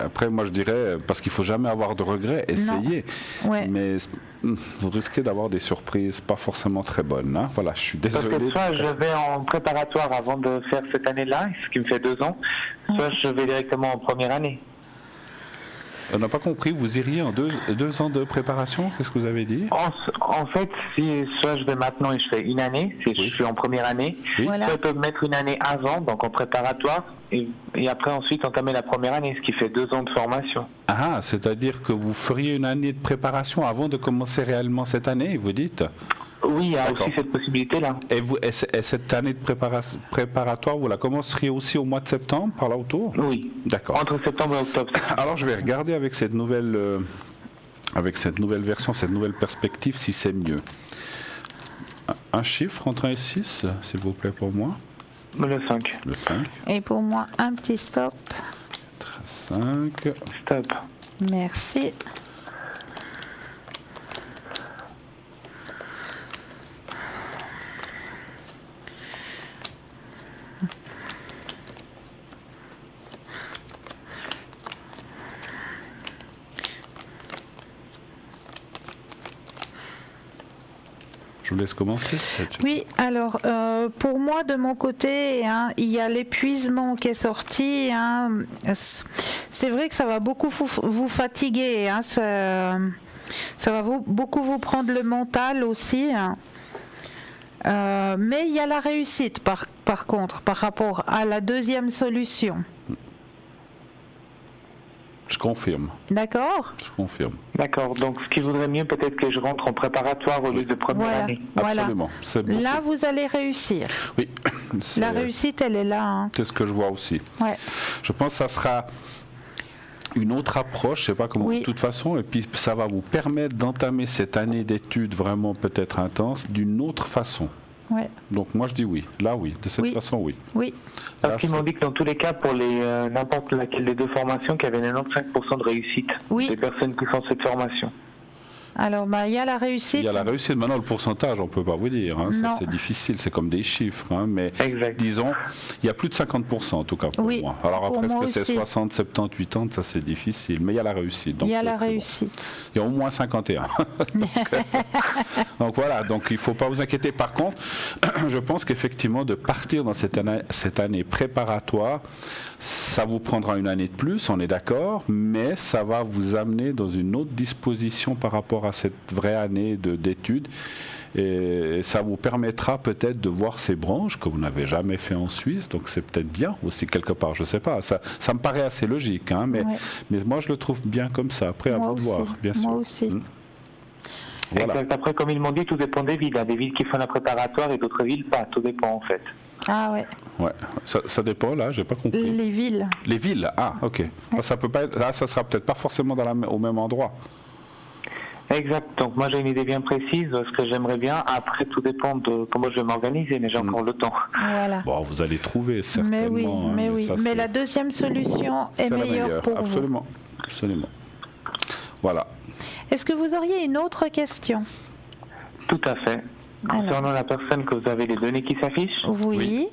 Après, moi je dirais, parce qu'il ne faut jamais avoir de regrets, essayez. Ouais. Mais vous risquez d'avoir des surprises pas forcément très bonnes. Voilà, je suis désolé. Parce que soit je vais en préparatoire avant de faire cette année-là, ce qui me fait 2 ans, soit je vais directement en première année. On n'a pas compris, vous iriez en 2 ans de préparation? Qu'est-ce que vous avez dit? En fait, soit je vais maintenant et je fais 1 année, si je suis en première année, soit je peux mettre 1 année avant, donc en préparatoire, et après ensuite entamer la première année, ce qui fait 2 ans de formation. Ah, c'est-à-dire que vous feriez 1 année de préparation avant de commencer réellement cette année, vous dites? Oui, il y a aussi cette possibilité-là. Et cette année de préparatoire, vous la commenceriez aussi au mois de septembre, par là autour? Oui. D'accord. Entre septembre et octobre. Alors je vais regarder avec cette nouvelle version, cette nouvelle perspective, si c'est mieux. Un chiffre entre 1 et 6, s'il vous plaît, pour moi. Le 5. Le 5. Et pour moi, un petit stop. 5. Stop. Merci. Je vous laisse commencer. Oui, alors pour moi, de mon côté, il y a l'épuisement qui est sorti. C'est vrai que ça va beaucoup vous fatiguer. Ça va beaucoup vous prendre le mental aussi. Mais il y a la réussite, par contre, par rapport à la deuxième solution. Je confirme. D'accord. Je confirme. D'accord. Donc, ce qui vaudrait mieux, peut-être que je rentre en préparatoire au lieu de première année. Absolument. Voilà. Là, vous allez réussir. Oui. La réussite, elle est là. C'est ce que je vois aussi. Ouais. Je pense que ça sera une autre approche, je ne sais pas comment, de toute façon, et puis ça va vous permettre d'entamer cette année d'études vraiment peut-être intense d'une autre façon. Ouais. Donc moi je dis oui, là oui, de cette façon oui. Oui. Parce qu'ils m'ont dit que dans tous les cas, pour n'importe laquelle des 2 formations, qu'il y avait 95% de réussite des personnes qui font cette formation. Alors, il y a la réussite. Il y a la réussite. Maintenant, le pourcentage, on ne peut pas vous dire. C'est difficile, c'est comme des chiffres. Mais disons, il y a plus de 50% en tout cas pour moi. Alors après, est-ce que c'est 60, 70, 80, ça c'est difficile. Mais il y a la réussite. Donc, il y a la réussite. Bon. Il y a au moins 51. donc voilà, donc il ne faut pas vous inquiéter. Par contre, je pense qu'effectivement, de partir dans cette année préparatoire, ça vous prendra 1 année de plus, on est d'accord, mais ça va vous amener dans une autre disposition par rapport à cette vraie année d'études. Et ça vous permettra peut-être de voir ces branches que vous n'avez jamais fait en Suisse, donc c'est peut-être bien aussi quelque part, je ne sais pas, ça me paraît assez logique, mais moi je le trouve bien comme ça, après à vous de voir, bien sûr. Moi aussi. Voilà. Exact. Après, comme il m'ont dit, tout dépend des villes. Il y a des villes qui font la préparatoire et d'autres villes pas, tout dépend en fait. Ah ouais. Ouais, ça dépend là, j'ai pas compris. Les villes. Les villes, ok. Ouais. Ça peut pas être, là, ça sera peut-être pas forcément au même endroit. Exact. Donc moi j'ai une idée bien précise de ce que j'aimerais bien. Après tout dépend de comment je vais m'organiser, mais j'ai encore le temps. Voilà. Bon, vous allez trouver certainement. Mais la deuxième solution est meilleure pour absolument. vous. Absolument. Voilà. Est-ce que vous auriez une autre question? Tout à fait. Concernant la personne que vous avez les données qui s'affichent. Oui.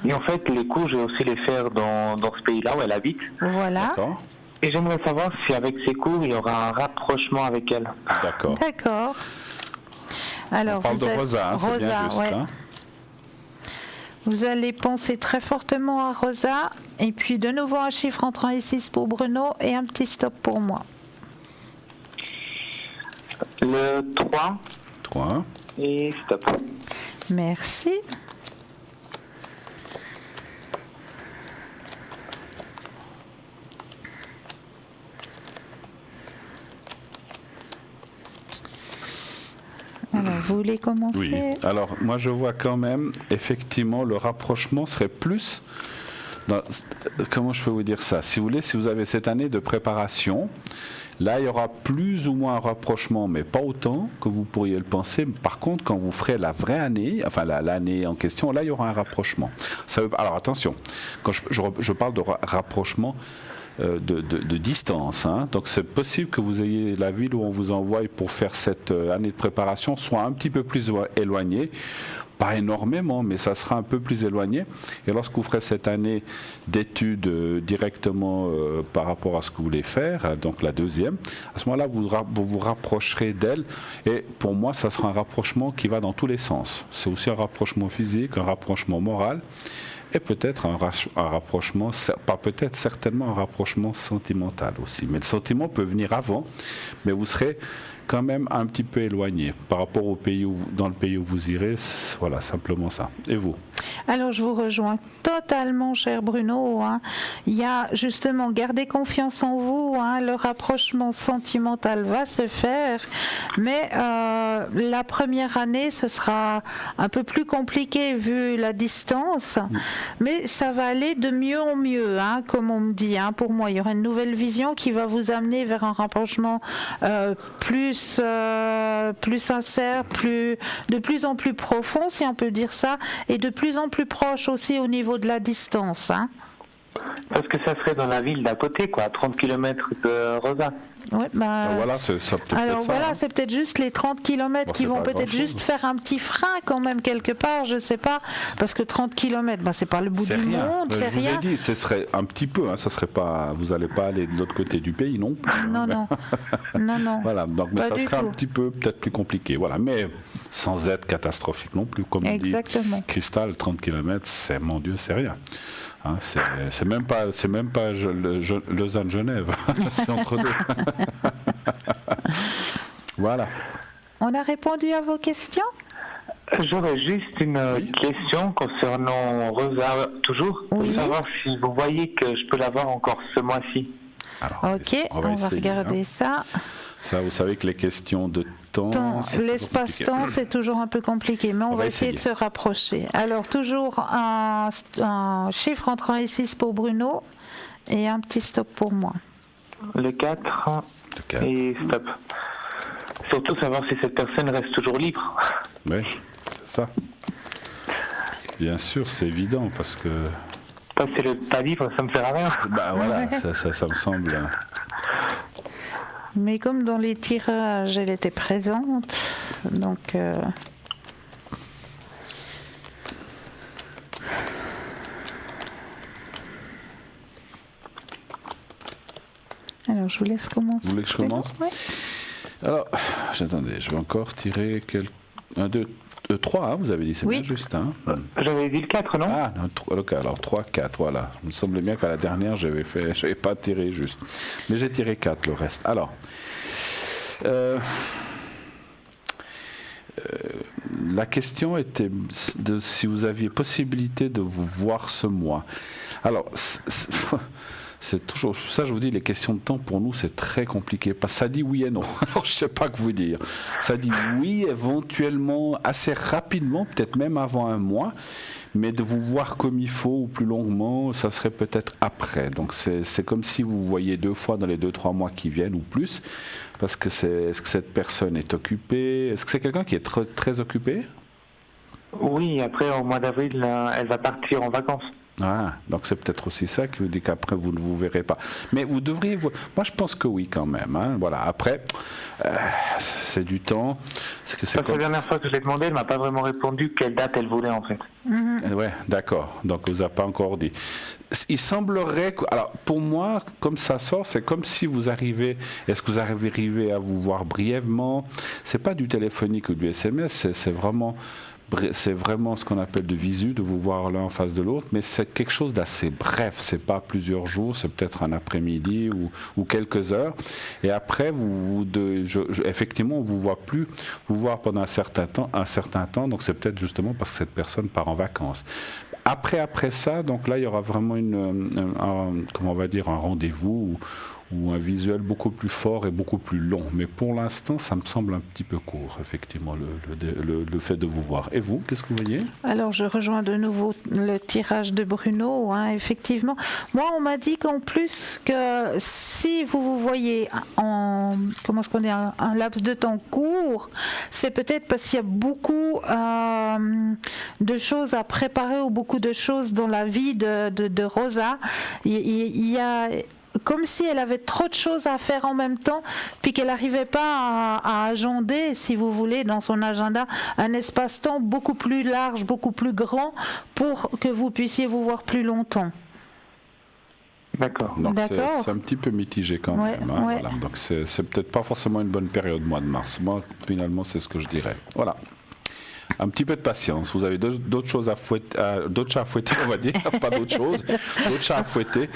Et en fait, les cours, je vais aussi les faire dans ce pays-là où elle habite. Voilà. D'accord. Et j'aimerais savoir si avec ces cours, il y aura un rapprochement avec elle. D'accord. D'accord. Alors, on parle de Rosa, c'est bien juste. Vous allez penser très fortement à Rosa. Et puis, de nouveau, un chiffre entre 1 et 6 pour Bruno et un petit stop pour moi. Le 3. 3. Et stop. Merci. Alors, vous voulez commencer? Oui. Alors, moi, je vois quand même, effectivement, le rapprochement serait plus... comment je peux vous dire ça? Si vous voulez, si vous avez cette année de préparation, là, il y aura plus ou moins un rapprochement, mais pas autant que vous pourriez le penser. Par contre, quand vous ferez la vraie année, enfin l'année en question, là, il y aura un rapprochement. Alors, attention, quand je parle de rapprochement, de distance. Hein. Donc c'est possible que vous ayez la ville où on vous envoie pour faire cette année de préparation soit un petit peu plus éloignée. Pas énormément, mais ça sera un peu plus éloigné. Et lorsque vous ferez cette année d'études directement par rapport à ce que vous voulez faire, donc la deuxième, à ce moment-là, vous vous rapprocherez d'elle. Et pour moi, ça sera un rapprochement qui va dans tous les sens. C'est aussi un rapprochement physique, un rapprochement moral. Et peut-être un rapprochement, pas peut-être, certainement un rapprochement sentimental aussi. Mais le sentiment peut venir avant, mais vous serez quand même un petit peu éloigné par rapport au pays dans le pays où vous irez. Voilà, simplement ça. Et vous? Alors, je vous rejoins totalement, cher Bruno. Hein. Il y a justement, gardez confiance en vous. Hein. Le rapprochement sentimental va se faire. Mais la première année, ce sera un peu plus compliqué vu la distance. Mais ça va aller de mieux en mieux, hein, comme on me dit. Hein. Pour moi, il y aura une nouvelle vision qui va vous amener vers un rapprochement plus sincère, de plus en plus profond, si on peut dire ça, et de plus en plus proche aussi au niveau de la distance. Hein. Parce que ça serait dans la ville d'à côté, quoi, à 30 km de Rosa. Ouais, voilà, c'est peut-être juste les 30 km qui vont peut-être juste faire un petit frein quand même quelque part, je sais pas, parce que 30 km, c'est pas le bout du monde, c'est rien. Je vous ai dit, ce serait un petit peu, hein, ça serait pas, vous n'allez pas aller de l'autre côté du pays, non? Non. Voilà, donc mais ça serait un petit peu peut-être plus compliqué, voilà, mais sans être catastrophique non plus, comme dit Cristal, 30 km, c'est, mon Dieu, c'est rien. Hein, c'est même pas Lausanne-Genève, c'est entre deux. Voilà. On a répondu à vos questions? J'aurais juste une question concernant Rosa, toujours, pour savoir si vous voyez que je peux l'avoir encore ce mois-ci. Alors, ok, on va regarder ça. Ça, vous savez que les questions de temps, l'espace-temps, c'est toujours un peu compliqué, mais on va essayer de se rapprocher. Alors, toujours un chiffre entre 1 et 6 pour Bruno et un petit stop pour moi. Le 4 et stop. Surtout savoir si cette personne reste toujours libre. Oui, c'est ça. Bien sûr, c'est évident parce que... Tant que c'est pas libre, ça me fait rien. Voilà, ça me semble... Mais comme dans les tirages, elle était présente, donc... Alors, je vous laisse commencer. Vous voulez que je commence? Oui. Alors, attendez, je vais encore tirer 1, 2, 3, hein, vous avez dit, c'est bien juste. Hein. J'avais dit le 4, non? Ah, non, alors 3, 4, voilà. Il me semblait bien qu'à la dernière, j'avais pas tiré juste. Mais j'ai tiré 4, le reste. Alors, la question était de si vous aviez possibilité de vous voir ce mois. Alors, c'est toujours ça, je vous dis, les questions de temps pour nous c'est très compliqué parce que ça dit oui et non. Alors je sais pas que vous dire. Ça dit oui éventuellement assez rapidement, peut-être même avant un mois, mais de vous voir comme il faut ou plus longuement, ça serait peut-être après. Donc c'est comme si vous voyez 2 fois dans les 2-3 mois qui viennent ou plus, parce que est-ce que cette personne est occupée? Est-ce que c'est quelqu'un qui est très, très occupé? Oui, après au mois d'avril, elle va partir en vacances. Ah, donc c'est peut-être aussi ça qui vous dit qu'après vous ne vous verrez pas. Mais vous devriez... Moi je pense que oui quand même. Hein. Voilà. Après, c'est du temps. La dernière fois que je l'ai demandé, elle ne m'a pas vraiment répondu quelle date elle voulait en fait. Ouais, d'accord. Donc vous n'avez pas encore dit. Il semblerait que... Alors pour moi, comme ça sort, c'est comme si vous arrivez... Est-ce que vous arrivez à vous voir brièvement? C'est pas du téléphonique ou du SMS, c'est vraiment... c'est vraiment ce qu'on appelle de visu, de vous voir l'un en face de l'autre, mais c'est quelque chose d'assez bref, c'est pas plusieurs jours, c'est peut-être un après-midi ou quelques heures, et après, effectivement, on vous voit plus, vous voir pendant un certain temps, donc c'est peut-être justement parce que cette personne part en vacances. Après ça, donc là, il y aura vraiment un rendez-vous ou un visuel beaucoup plus fort et beaucoup plus long. Mais pour l'instant, ça me semble un petit peu court, effectivement, le fait de vous voir. Et vous, qu'est-ce que vous voyez? Alors, je rejoins de nouveau le tirage de Bruno, effectivement. Moi, on m'a dit qu'en plus, que si vous voyez un laps de temps court, c'est peut-être parce qu'il y a beaucoup de choses à préparer ou beaucoup de choses dans la vie de Rosa. Il y a... comme si elle avait trop de choses à faire en même temps, puis qu'elle n'arrivait pas à agender, si vous voulez, dans son agenda, un espace-temps beaucoup plus large, beaucoup plus grand, pour que vous puissiez vous voir plus longtemps. D'accord. Donc c'est un petit peu mitigé quand même. Voilà. Donc c'est peut-être pas forcément une bonne période, mois de mars. Moi, finalement, c'est ce que je dirais. Voilà. Un petit peu de patience. Vous avez d'autres choses à fouetter, d'autres chats à fouetter, on va dire, pas d'autres choses, d'autres chats à fouetter.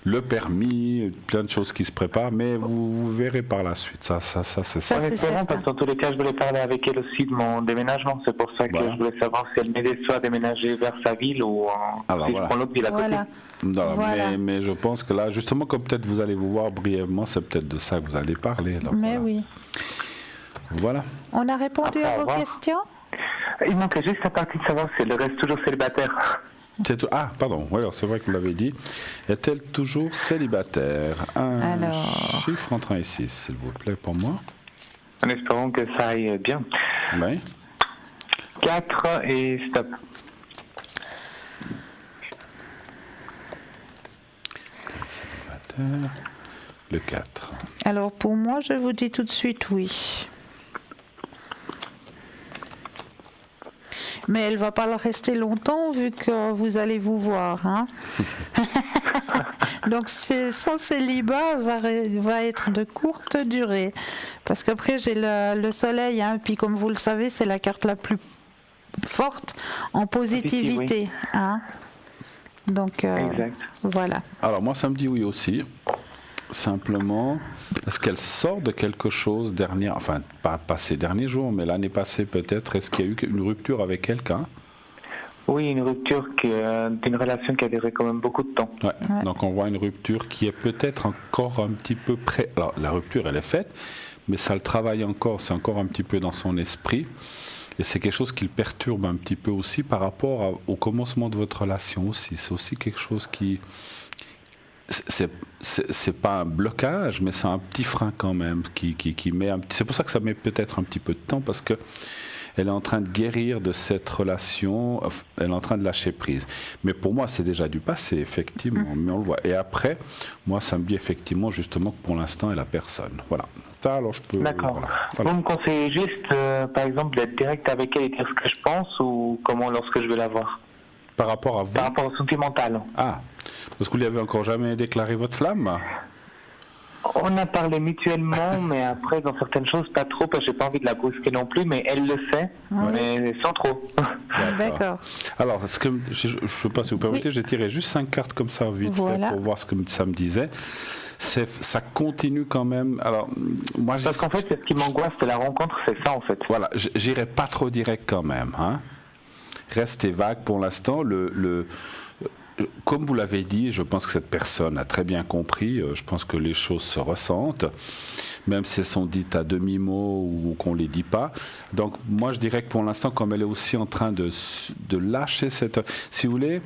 Le permis, plein de choses qui se préparent, mais vous verrez par la suite. Ça c'est ça. Honnêtement, parce qu'en tous les cas, je voulais parler avec elle aussi de mon déménagement. C'est pour ça que je voulais savoir si elle m'aidait soit à déménager vers sa ville ou si je prends l'autre ville à côté. Voilà. Mais je pense que là, justement, comme peut-être vous allez vous voir brièvement, c'est peut-être de ça que vous allez parler. Donc, oui. Voilà. On a répondu à vos questions? Il manquait juste la partie de savoir si elle reste toujours célibataire. Pardon, alors c'est vrai que vous l'avez dit. Est-elle toujours célibataire? Chiffre entre 1 et 6, s'il vous plaît, pour moi. En espérant que ça aille bien. Oui. 4 et stop. Célibataire. Le 4. Alors pour moi, je vous dis tout de suite oui. Mais elle ne va pas le rester longtemps vu que vous allez vous voir. Donc son célibat va être de courte durée. Parce qu'après j'ai le soleil, puis comme vous le savez, c'est la carte la plus forte en positivité. Donc voilà. Alors moi ça me dit oui aussi. Simplement, est-ce qu'elle sort de quelque chose pas ces derniers jours, mais l'année passée peut-être, est-ce qu'il y a eu une rupture avec quelqu'un? Oui, une rupture d'une relation qui a duré quand même beaucoup de temps. Ouais. Donc on voit une rupture qui est peut-être encore un petit peu près. Alors la rupture elle est faite, mais ça le travaille encore, c'est encore un petit peu dans son esprit. Et c'est quelque chose qui le perturbe un petit peu aussi par rapport au commencement de votre relation aussi. C'est aussi quelque chose qui... C'est pas un blocage, mais c'est un petit frein quand même qui met c'est pour ça que ça met peut-être un petit peu de temps, parce que elle est en train de guérir de cette relation, elle est en train de lâcher prise. Mais pour moi, c'est déjà du passé, effectivement, mais on le voit. Et après, moi, ça me dit effectivement justement que pour l'instant, elle a personne. Voilà. Ça, alors je peux... D'accord. Vous me conseillez juste, par exemple, d'être direct avec elle et dire ce que je pense, ou comment lorsque je vais la voir? Par rapport à vous? Par rapport au sentimental. Parce que vous lui avez encore jamais déclaré votre flamme? On a parlé mutuellement, mais après, dans certaines choses, pas trop, parce que j'ai pas envie de la brusquer non plus, mais elle le sait, mais sans trop. D'accord. Alors, je ne sais pas si vous permettez, j'ai tiré juste 5 cartes comme ça, vite fait, pour voir ce que ça me disait. Ça continue quand même. Alors, moi, parce qu'en fait, ce qui m'angoisse, c'est la rencontre, c'est ça, en fait. Voilà, j'irai pas trop direct quand même. Restez vague pour l'instant. Comme vous l'avez dit, je pense que cette personne a très bien compris. Je pense que les choses se ressentent, même si elles sont dites à demi-mot ou qu'on ne les dit pas. Donc moi, je dirais que pour l'instant, comme elle est aussi en train de lâcher si vous voulez,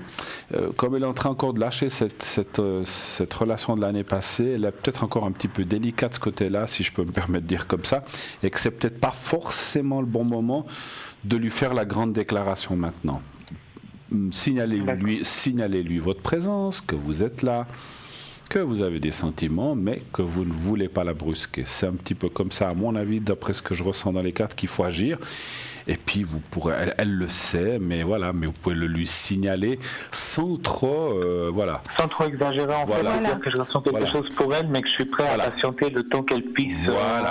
comme elle est en train encore de lâcher cette relation de l'année passée, elle est peut-être encore un petit peu délicate de ce côté-là, si je peux me permettre de dire comme ça, et que c'est peut-être pas forcément le bon moment de lui faire la grande déclaration maintenant. Signalez-lui votre présence, que vous êtes là, que vous avez des sentiments, mais que vous ne voulez pas la brusquer. C'est un petit peu comme ça, à mon avis, d'après ce que je ressens dans les cartes, qu'il faut agir. Et puis, vous pourrez, elle le sait, mais voilà, mais vous pouvez le lui signaler sans trop, Sans trop exagérer, en fait, dire que je ressens quelque chose pour elle, mais que je suis prêt à patienter le temps qu'elle puisse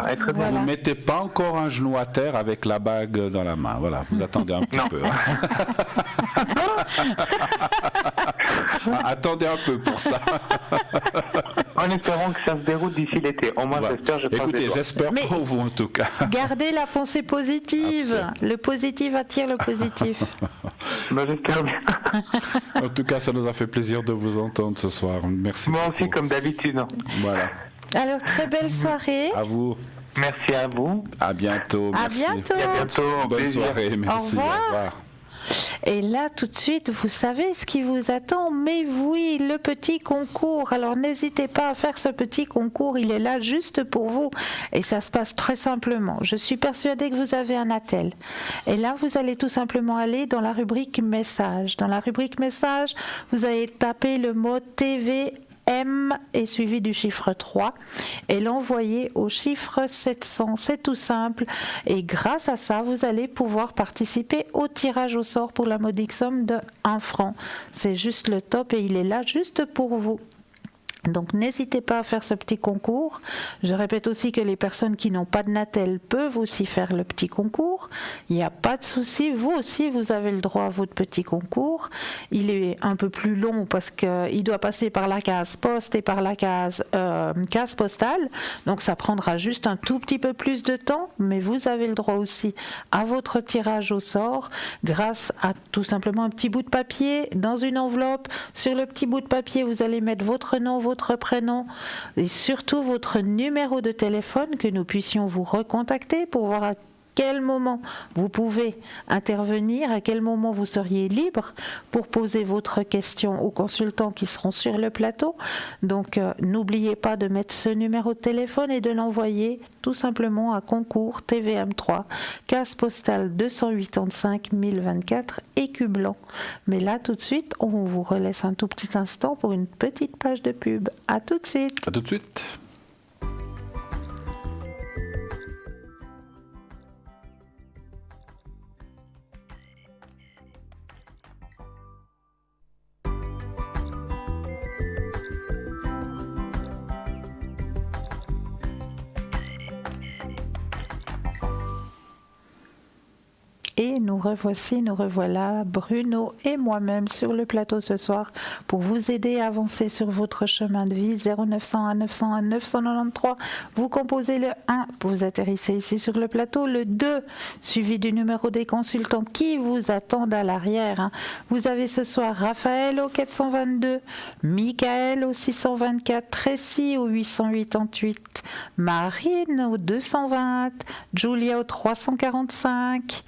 être bien. Vous ne mettez pas encore un genou à terre avec la bague dans la main. Voilà, vous attendez un petit peu. Attendez un peu pour ça. En espérant que ça se déroule d'ici l'été. Au moins, j'espère, je pense. Écoutez, j'espère pour vous en tout cas. Gardez la pensée positive. Absolument. Le positif attire le positif. J'espère bien. En tout cas, ça nous a fait plaisir de vous entendre ce soir. Merci. Moi aussi, comme d'habitude. Voilà. Alors, très belle soirée. À vous. Merci à vous. À bientôt. Merci. À bientôt. À bientôt. Bonne soirée. Merci. Au revoir. Et là, tout de suite, vous savez ce qui vous attend, mais oui, le petit concours. Alors, n'hésitez pas à faire ce petit concours, il est là juste pour vous. Et ça se passe très simplement. Je suis persuadée que vous avez un attel. Et là, vous allez tout simplement aller dans la rubrique message. Dans la rubrique message, vous allez taper le mot TV M est suivi du chiffre 3 et l'envoyer au chiffre 700. C'est tout simple et grâce à ça, vous allez pouvoir participer au tirage au sort pour la modique somme de 1 franc. C'est juste le top et il est là juste pour vous. Donc n'hésitez pas à faire ce petit concours. Je répète aussi que les personnes qui n'ont pas de Natel peuvent aussi faire le petit concours. Il n'y a pas de souci. Vous aussi, vous avez le droit à votre petit concours. Il est un peu plus long parce qu'il doit passer par la case poste et par la case postale. Donc ça prendra juste un tout petit peu plus de temps. Mais vous avez le droit aussi à votre tirage au sort grâce à tout simplement un petit bout de papier dans une enveloppe. Sur le petit bout de papier, vous allez mettre votre nom, votre prénom et surtout votre numéro de téléphone que nous puissions vous recontacter pour voir à quel moment vous pouvez intervenir, à quel moment vous seriez libre pour poser votre question aux consultants qui seront sur le plateau. Donc n'oubliez pas de mettre ce numéro de téléphone et de l'envoyer tout simplement à concours TVM3, case postale 285 024 Écu Blanc. Mais là tout de suite, on vous relaisse un tout petit instant pour une petite page de pub. À tout de suite. À tout de suite. Et nous revoici, nous revoilà, Bruno et moi-même sur le plateau ce soir pour vous aider à avancer sur votre chemin de vie. 0901 901 993, vous composez le 1, vous atterrissez ici sur le plateau, le 2, suivi du numéro des consultants qui vous attendent à l'arrière. Vous avez ce soir Raphaël au 422, Michael au 624, Tracy au 888, Marine au 220, Julia au 345,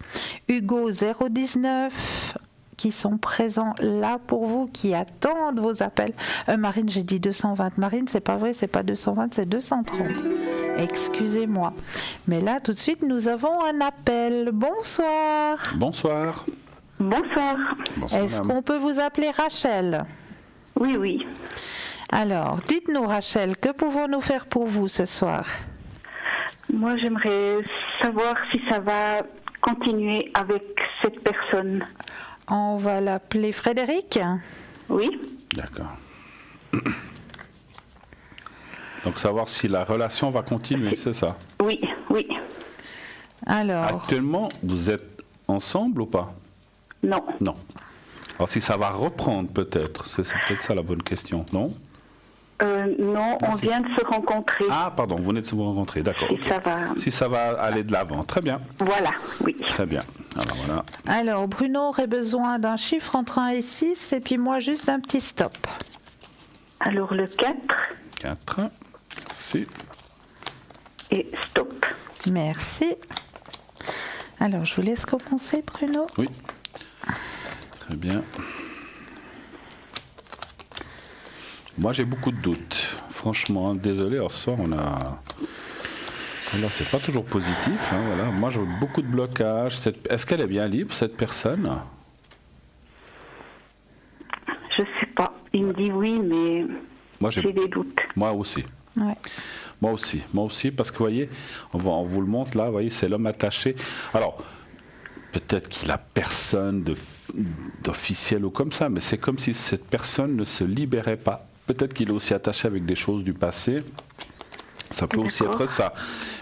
Hugo 019 qui sont présents là pour vous, qui attendent vos appels. Marine, j'ai dit 220. Marine, c'est pas vrai, c'est pas 220, c'est 230. Excusez-moi. Mais là, tout de suite, nous avons un appel. Bonsoir. Bonsoir. Bonsoir. Est-ce qu'on peut vous appeler Rachel? Oui, oui. Alors, dites-nous Rachel, que pouvons-nous faire pour vous ce soir? Moi, j'aimerais savoir si ça va continuer avec cette personne. On va l'appeler Frédéric? Oui. D'accord. Donc savoir si la relation va continuer, c'est ça? Oui, oui. Alors... Actuellement, vous êtes ensemble ou pas? Non. Non. Alors si ça va reprendre peut-être, c'est peut-être ça la bonne question, non? Non, on vient de se rencontrer. Ah, pardon, vous venez de se rencontrer, d'accord. Si ça va... Si ça va aller de l'avant, très bien. Voilà, oui. Très bien. Alors voilà. Alors, Bruno aurait besoin d'un chiffre entre 1 et 6, et puis moi juste d'un petit stop. Alors le 4. 4. Merci. Et stop. Merci. Alors, je vous laisse commencer, Bruno. Oui. Très bien. Moi, j'ai beaucoup de doutes. Franchement, désolé, alors ce soir, on a... Alors, c'est pas toujours positif. Voilà. Moi, j'ai beaucoup de blocages. Est-ce qu'elle est bien libre, cette personne? Je sais pas. Il me dit oui, mais j'ai des doutes. Moi aussi. Ouais. Moi aussi, parce que vous voyez, on vous le montre là, vous voyez, c'est l'homme attaché. Alors, peut-être qu'il a personne d'officiel ou comme ça, mais c'est comme si cette personne ne se libérait pas. Peut-être qu'il est aussi attaché avec des choses du passé. Ça peut aussi être ça.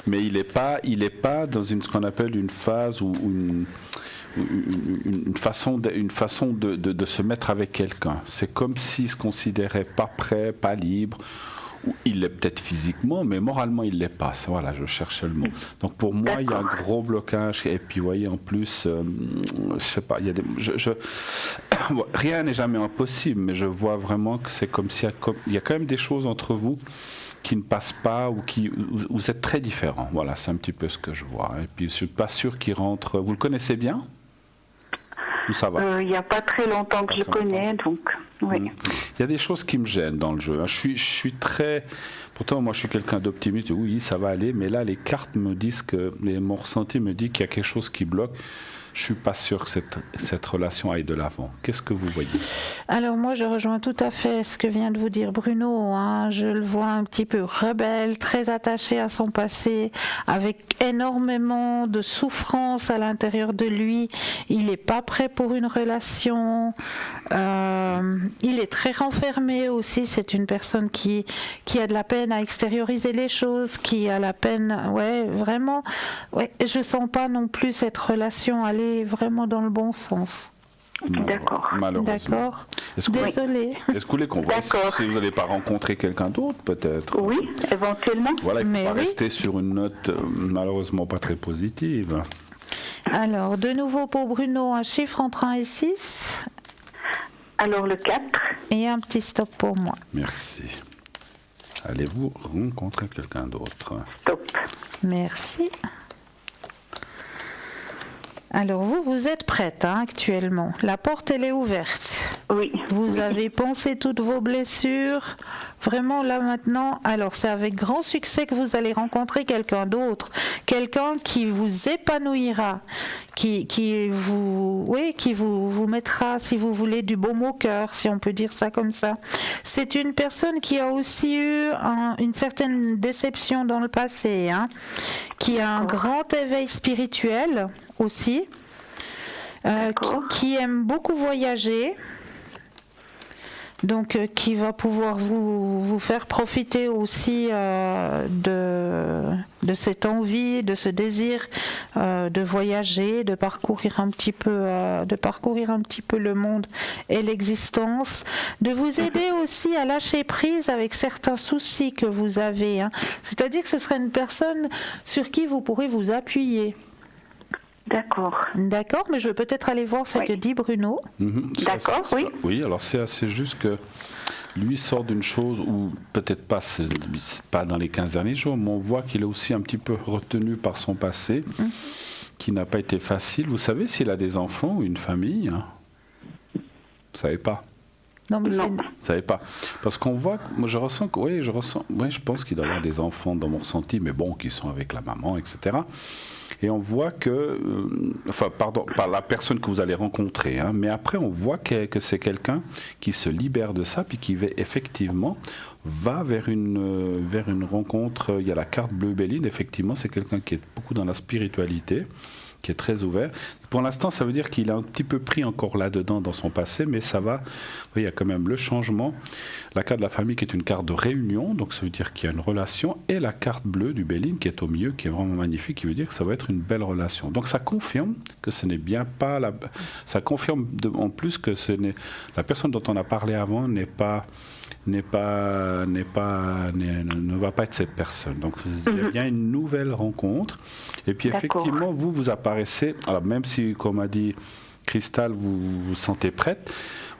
Mais il n'est pas dans ce qu'on appelle une phase ou une façon de se mettre avec quelqu'un. C'est comme s'il ne se considérait pas prêt, pas libre. Il l'est peut-être physiquement, mais moralement, il ne l'est pas. Voilà, je cherchais le mot. Donc pour moi, il y a un gros blocage. Et puis, vous voyez, en plus, je ne sais pas, il y a rien n'est jamais impossible, mais je vois vraiment que c'est comme s'il y a quand même des choses entre vous qui ne passent pas ou vous êtes très différents. Voilà, c'est un petit peu ce que je vois. Et puis, je ne suis pas sûr qu'il rentre... Vous le connaissez bien ? Ou ça va ? Il n'y a pas très longtemps que je le connais, donc oui. Il y a des choses qui me gênent dans le jeu. Je suis très... Pourtant, moi, je suis quelqu'un d'optimiste. Oui, ça va aller. Mais là, les cartes me disent que... mon ressenti me dit qu'il y a quelque chose qui bloque. Je ne suis pas sûr que cette relation aille de l'avant. Qu'est-ce que vous voyez ? Alors moi, je rejoins tout à fait ce que vient de vous dire Bruno. Je le vois un petit peu rebelle, très attaché à son passé, avec énormément de souffrance à l'intérieur de lui. Il n'est pas prêt pour une relation. Il est très renfermé aussi. C'est une personne qui a de la peine à extérioriser les choses, qui a la peine, vraiment. Je ne sens pas non plus cette relation aller vraiment dans le bon sens. D'accord. Malheureusement. D'accord. Désolée. Est-ce que vous voulez qu'on voit si vous n'allez pas rencontrer quelqu'un d'autre, peut-être ? Oui, éventuellement. Voilà, il ne faut pas rester sur une note malheureusement pas très positive. Alors, de nouveau pour Bruno, un chiffre entre 1 et 6. Alors, le 4. Et un petit stop pour moi. Merci. Allez-vous rencontrer quelqu'un d'autre ? Stop. Merci. Alors vous êtes prête actuellement. La porte, elle est ouverte. Oui. Vous avez pensé toutes vos blessures. Vraiment là maintenant, alors c'est avec grand succès que vous allez rencontrer quelqu'un d'autre. Quelqu'un qui vous épanouira, qui vous mettra, si vous voulez, du baume au cœur, si on peut dire ça comme ça. C'est une personne qui a aussi eu une certaine déception dans le passé, qui a un grand éveil spirituel aussi, qui aime beaucoup voyager, donc qui va pouvoir vous faire profiter aussi de cette envie, de ce désir de voyager, de parcourir un petit peu le monde et l'existence, de vous aider aussi à lâcher prise avec certains soucis que vous avez. C'est-à-dire que ce serait une personne sur qui vous pourrez vous appuyer. D'accord, mais je veux peut-être aller voir ce que dit Bruno. D'accord, oui. Oui, alors c'est assez juste que lui sort d'une chose où peut-être pas, c'est pas dans les 15 derniers jours, mais on voit qu'il est aussi un petit peu retenu par son passé, qui n'a pas été facile. Vous savez s'il a des enfants ou une famille ? Vous ne savez pas ? Non, mais vous savez pas. Parce qu'on voit, moi je pense qu'il doit y avoir des enfants dans mon ressenti, mais bon, qui sont avec la maman, etc. Et on voit que, par la personne que vous allez rencontrer, mais après on voit que c'est quelqu'un qui se libère de ça, puis qui effectivement va vers une rencontre. Il y a la carte bleue Béline, effectivement, c'est quelqu'un qui est beaucoup dans la spiritualité, qui est très ouvert. Pour l'instant, ça veut dire qu'il est un petit peu pris encore là-dedans dans son passé, mais ça va. Oui, il y a quand même le changement. La carte de la famille qui est une carte de réunion, donc ça veut dire qu'il y a une relation, et la carte bleue du Béline qui est au milieu, qui est vraiment magnifique, qui veut dire que ça va être une belle relation. Donc ça confirme que ce n'est bien pas ça confirme en plus que la personne dont on a parlé avant ne va pas être cette personne. Donc il y a bien une nouvelle rencontre. Et puis effectivement, vous apparaissez, alors même si, comme a dit Cristal, vous vous sentez prête,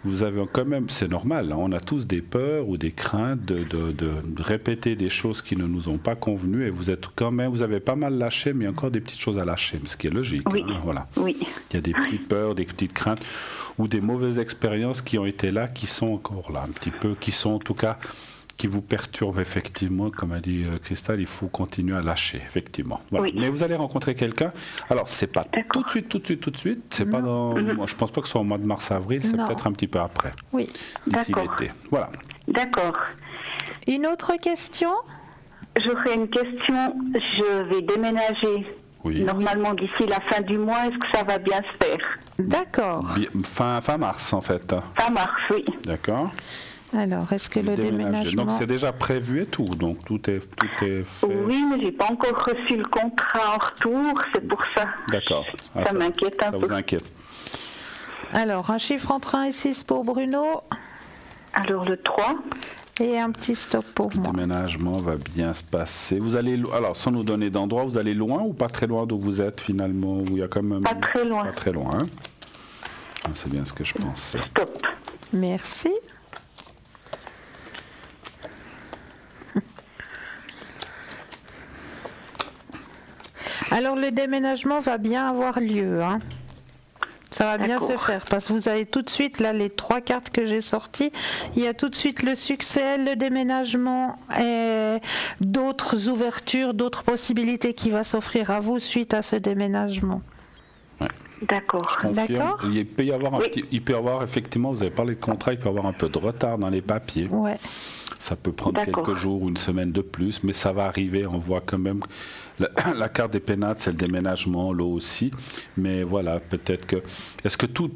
vous avez quand même, c'est normal, on a tous des peurs ou des craintes de répéter des choses qui ne nous ont pas convenu, et vous avez pas mal lâché, mais il y a encore des petites choses à lâcher, ce qui est logique. Oui. Voilà. Oui. Il y a des petites peurs, des petites craintes, ou des mauvaises expériences qui ont été là, qui sont encore là, un petit peu, qui sont en tout cas, qui vous perturbe effectivement, comme a dit Christelle, il faut continuer à lâcher, effectivement. Voilà. Oui. Mais vous allez rencontrer quelqu'un. Alors, c'est pas tout de suite. C'est pas dans. Moi, je pense pas que ce soit au mois de mars-avril. C'est peut-être un petit peu après. Oui. D'ici l'été. Voilà. D'accord. Une autre question? J'aurais une question. Je vais déménager. Oui. Normalement, d'ici la fin du mois, est-ce que ça va bien se faire? D'accord. Fin mars, en fait. Fin mars, oui. D'accord. Alors, est-ce que le déménagement... Donc, c'est déjà prévu et tout. Donc, tout est fait. Oui, mais j'ai pas encore reçu le contrat en retour. C'est pour ça. D'accord. Ça m'inquiète un peu. Ça vous inquiète. Alors, un chiffre entre 1 et 6 pour Bruno. Alors, le 3. Et un petit stop pour moi. Le déménagement va bien se passer. Vous allez, alors, sans nous donner d'endroit, vous allez loin ou pas très loin d'où vous êtes finalement? Où il y a quand même... Pas très loin. Pas très loin. Hein? C'est bien ce que je pense. Stop. Merci. Alors, le déménagement va bien avoir lieu, hein. Ça va bien se faire parce que vous avez tout de suite, là, les 3 cartes que j'ai sorties, il y a tout de suite le succès, le déménagement et d'autres ouvertures, d'autres possibilités qui vont s'offrir à vous suite à ce déménagement. Ouais. D'accord. D'accord. Il peut y avoir il peut y avoir effectivement, vous avez parlé de contrat, il peut y avoir un peu de retard dans les papiers. Ouais. Ça peut prendre quelques jours ou une semaine de plus, mais ça va arriver. On voit quand même la carte des pénates, c'est le déménagement, l'eau aussi. Mais voilà, peut-être que... Est-ce que tout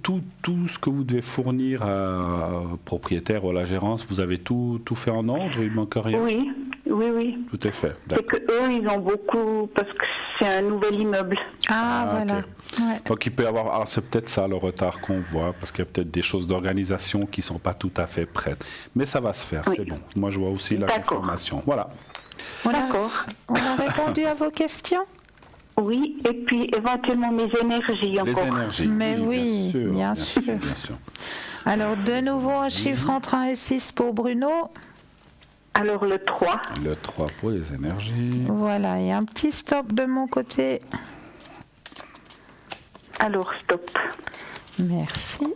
ce que vous devez fournir au propriétaire ou à la gérance, vous avez tout fait en ordre? Il manque rien? Oui. Tout est fait. C'est qu'eux, ils ont beaucoup... Parce que c'est un nouvel immeuble. Ah voilà. Okay. Ouais. Donc il peut y avoir... Alors c'est peut-être ça le retard qu'on voit, parce qu'il y a peut-être des choses d'organisation qui ne sont pas tout à fait prêtes. Mais ça va se faire, c'est bon. Moi je vois aussi la confirmation. Voilà. D'accord. On a répondu à vos questions? Oui, et puis éventuellement mes énergies encore. Les énergies. Mais oui, bien sûr. Alors de nouveau un chiffre entre 1 et 6 pour Bruno. Alors le 3. Le 3 pour les énergies. Voilà, et un petit stop de mon côté. Alors stop. Merci.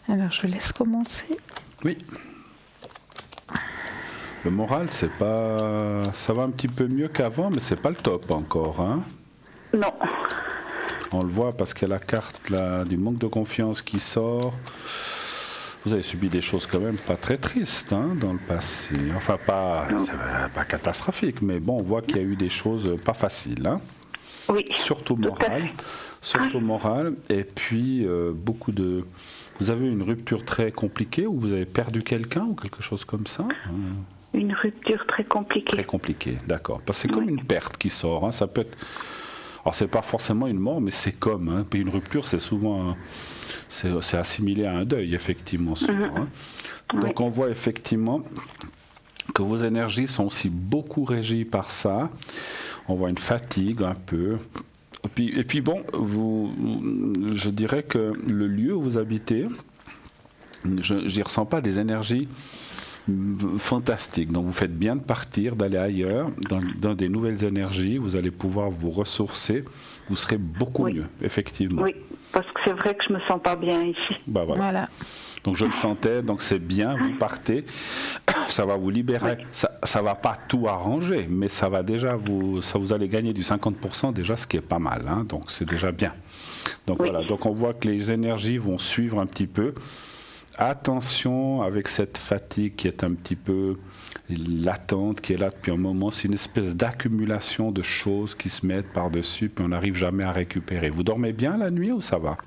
Alors je laisse commencer. Oui. Le moral, c'est pas... Ça va un petit peu mieux qu'avant, mais c'est pas le top encore, hein? Non. On le voit parce qu'il y a la carte là, du manque de confiance qui sort. Vous avez subi des choses quand même pas très tristes dans le passé. Enfin, pas catastrophiques, mais bon, on voit qu'il y a eu des choses pas faciles. Hein. Oui. Surtout morale. Et puis, beaucoup de... Vous avez une rupture très compliquée ou vous avez perdu quelqu'un ou quelque chose comme ça? Une rupture très compliquée. Très compliquée, d'accord. Parce que c'est comme une perte qui sort. Hein. Ça peut être... Alors, c'est pas forcément une mort, mais c'est comme. Hein. Puis une rupture, c'est souvent... C'est assimilé à un deuil, effectivement. Souvent, hein. Donc, on voit effectivement que vos énergies sont aussi beaucoup régies par ça. On voit une fatigue un peu. Et puis bon, je dirais que le lieu où vous habitez, je n'y ressens pas des énergies fantastiques. Donc vous faites bien de partir, d'aller ailleurs, dans des nouvelles énergies. Vous allez pouvoir vous ressourcer. Vous serez beaucoup mieux, effectivement. Oui, parce que c'est vrai que je me sens pas bien ici. Bah voilà. Donc je le sentais, donc c'est bien, vous partez, ça va vous libérer, ça va pas tout arranger, mais ça va déjà vous allez gagner du 50% déjà, ce qui est pas mal, hein, donc c'est déjà bien. Donc voilà, donc on voit que les énergies vont suivre un petit peu. Attention avec cette fatigue qui est un petit peu latente, qui est là depuis un moment, c'est une espèce d'accumulation de choses qui se mettent par-dessus, puis on n'arrive jamais à récupérer. Vous dormez bien la nuit ou ça va ?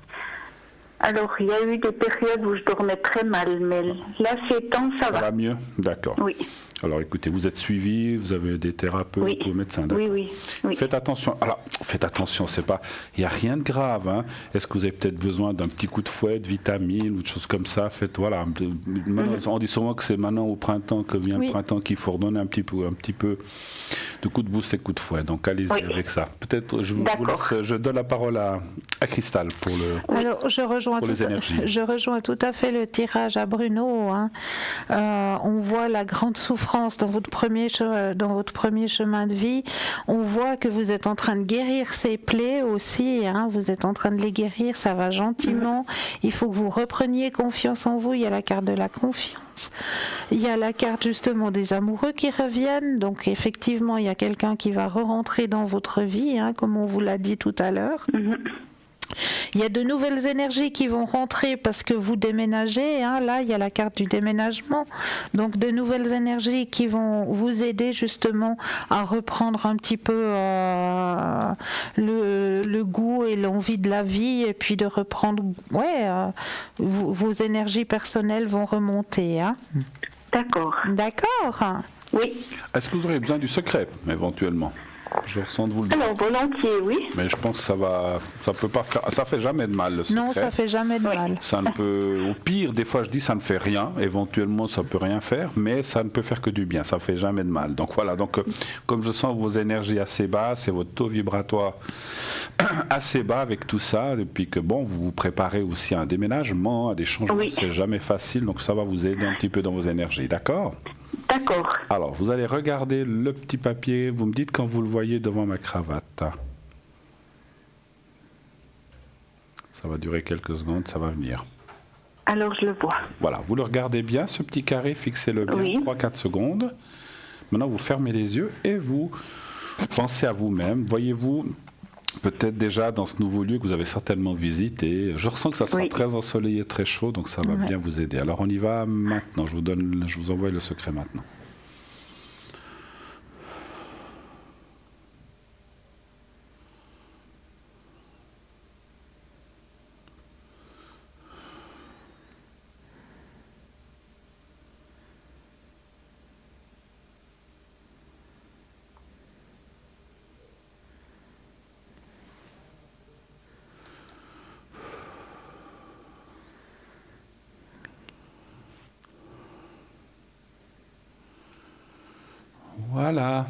Alors, il y a eu des périodes où je dormais très mal, mais là, ces temps, ça va. Ça va mieux ? D'accord. Oui. Alors, écoutez, vous êtes suivi, vous avez des thérapeutes ou médecins, d'accord ? Oui. Faites attention. Alors, faites attention, c'est pas... Il n'y a rien de grave, hein. Est-ce que vous avez peut-être besoin d'un petit coup de fouet, de vitamines ou de choses comme ça ? Faites, voilà. On dit souvent que c'est maintenant au printemps que vient le printemps qu'il faut redonner un petit peu de coup de boost et coup de fouet. Donc, allez-y avec ça. Peut-être, je donne la parole à À Cristal pour le. Alors, je rejoins tout à fait le tirage à Bruno. Hein. On voit la grande souffrance dans votre premier chemin de vie. On voit que vous êtes en train de guérir ces plaies aussi. Hein. Vous êtes en train de les guérir, ça va gentiment. Il faut que vous repreniez confiance en vous. Il y a la carte de la confiance. Il y a la carte justement des amoureux qui reviennent. Donc effectivement, il y a quelqu'un qui va re-rentrer dans votre vie, hein, comme on vous l'a dit tout à l'heure. Il y a de nouvelles énergies qui vont rentrer parce que vous déménagez. Hein. Là, il y a la carte du déménagement. Donc, de nouvelles énergies qui vont vous aider justement à reprendre un petit peu le goût et l'envie de la vie et puis de reprendre... vos énergies personnelles vont remonter. Hein. D'accord. D'accord. Oui. Est-ce que vous aurez besoin du secret, éventuellement ? Je ressens de vous le dire. Alors, volontiers, oui. Mais je pense que ça peut pas faire, ça fait jamais de mal le secret. Non, ça fait jamais de mal. Ça ne peut, au pire, des fois je dis ça ne fait rien. Éventuellement, ça peut rien faire, mais ça ne peut faire que du bien. Ça fait jamais de mal. Donc voilà. Donc comme je sens vos énergies assez basses et votre taux vibratoire assez bas avec tout ça, et puis que bon, vous vous préparez aussi à un déménagement, à des changements, c'est jamais facile. Donc ça va vous aider un petit peu dans vos énergies, d'accord ? D'accord. Alors, vous allez regarder le petit papier. Vous me dites quand vous le voyez devant ma cravate. Ça va durer quelques secondes, ça va venir. Alors, je le vois. Voilà, vous le regardez bien, ce petit carré, fixez-le bien, 3-4 secondes. Maintenant, vous fermez les yeux et vous pensez à vous-même. Voyez-vous peut-être déjà dans ce nouveau lieu que vous avez certainement visité. Je ressens que ça sera très ensoleillé, très chaud, donc ça va bien vous aider. Alors on y va maintenant, je vous envoie le secret maintenant.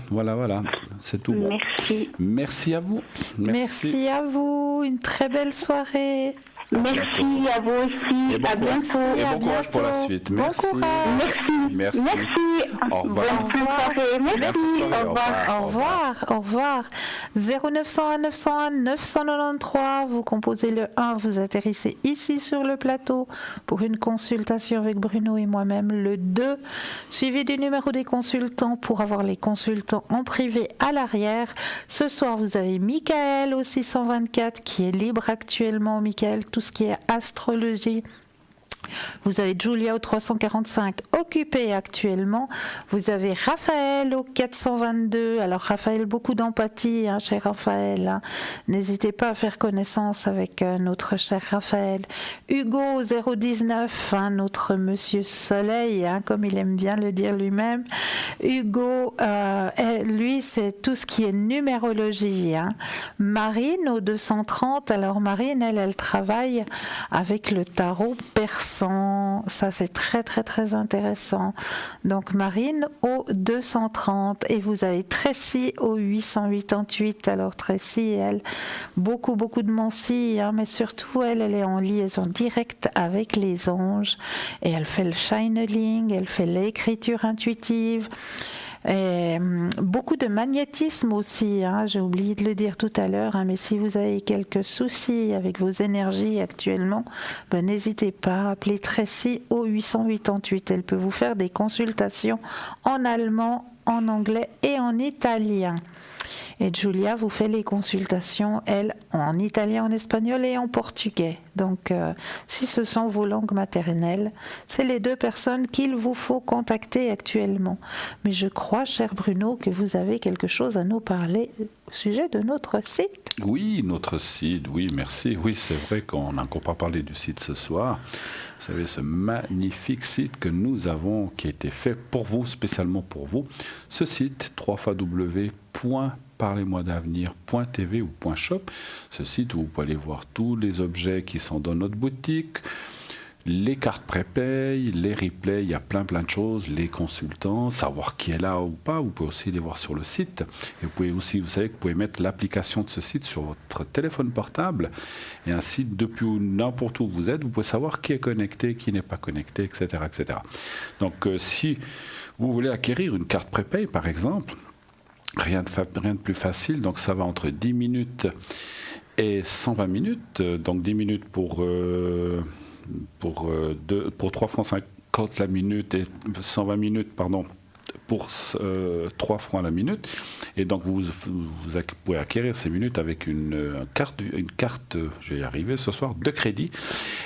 Voilà, c'est tout bon. Merci. Merci à vous. Merci à vous, une très belle soirée. Merci à vous aussi, à bientôt. Et bon courage pour la suite. Merci. Bon courage. Merci. Au revoir. Bonne soirée. Merci. Au revoir. 0901 901 993, vous composez le 1, vous atterrissez ici sur le plateau pour une consultation avec Bruno et moi-même. Le 2, suivi du numéro des consultants pour avoir les consultants en privé à l'arrière. Ce soir, vous avez Michael au 624 qui est libre actuellement. Michael, tout ce qui est astrologie. Vous avez Julia au 345 occupée actuellement. Vous avez Raphaël au 422. Alors Raphaël, beaucoup d'empathie, hein, cher Raphaël. Hein. N'hésitez pas à faire connaissance avec notre cher Raphaël. Hugo au 019, hein, notre Monsieur Soleil, hein, comme il aime bien le dire lui-même. Hugo, lui, c'est tout ce qui est numérologie. Hein. Marine au 230. Alors Marine, elle travaille avec le tarot persan. Ça, c'est très, très, très intéressant. Donc, Marine au 230. Et vous avez Tracy au 888. Alors, Tracy, elle, beaucoup de Mancy, hein, mais surtout, elle est en liaison directe avec les anges. Et elle fait le channeling, elle fait l'écriture intuitive. Et beaucoup de magnétisme aussi, hein, j'ai oublié de le dire tout à l'heure, hein, mais si vous avez quelques soucis avec vos énergies actuellement, n'hésitez pas à appeler Tracy au 888. Elle peut vous faire des consultations en allemand, en anglais et en italien. Et Julia vous fait les consultations, elle, en italien, en espagnol et en portugais. Donc, si ce sont vos langues maternelles, c'est les deux personnes qu'il vous faut contacter actuellement. Mais je crois, cher Bruno, que vous avez quelque chose à nous parler au sujet de notre site. Oui, notre site, oui, merci. Oui, c'est vrai qu'on n'a encore pas parlé du site ce soir. Vous savez, ce magnifique site que nous avons, qui a été fait pour vous, spécialement pour vous. Ce site, www.parlez-moi-d'avenir.tv ou .shop. Ce site où vous pouvez aller voir tous les objets qui sont dans notre boutique, Les cartes prépay, les replays, il y a plein de choses, les consultants, savoir qui est là ou pas, vous pouvez aussi les voir sur le site. Et vous pouvez aussi, vous savez que vous pouvez mettre l'application de ce site sur votre téléphone portable et ainsi, depuis n'importe où vous êtes, vous pouvez savoir qui est connecté, qui n'est pas connecté, etc. etc. Donc si vous voulez acquérir une carte prépay par exemple, rien de plus facile, donc ça va entre 10 minutes et 120 minutes, donc 10 minutes pour 3 francs 50 la minute et 120 minutes, pardon, pour 3 francs la minute. Et donc vous pouvez acquérir ces minutes avec une carte, je vais y arriver ce soir, de crédit.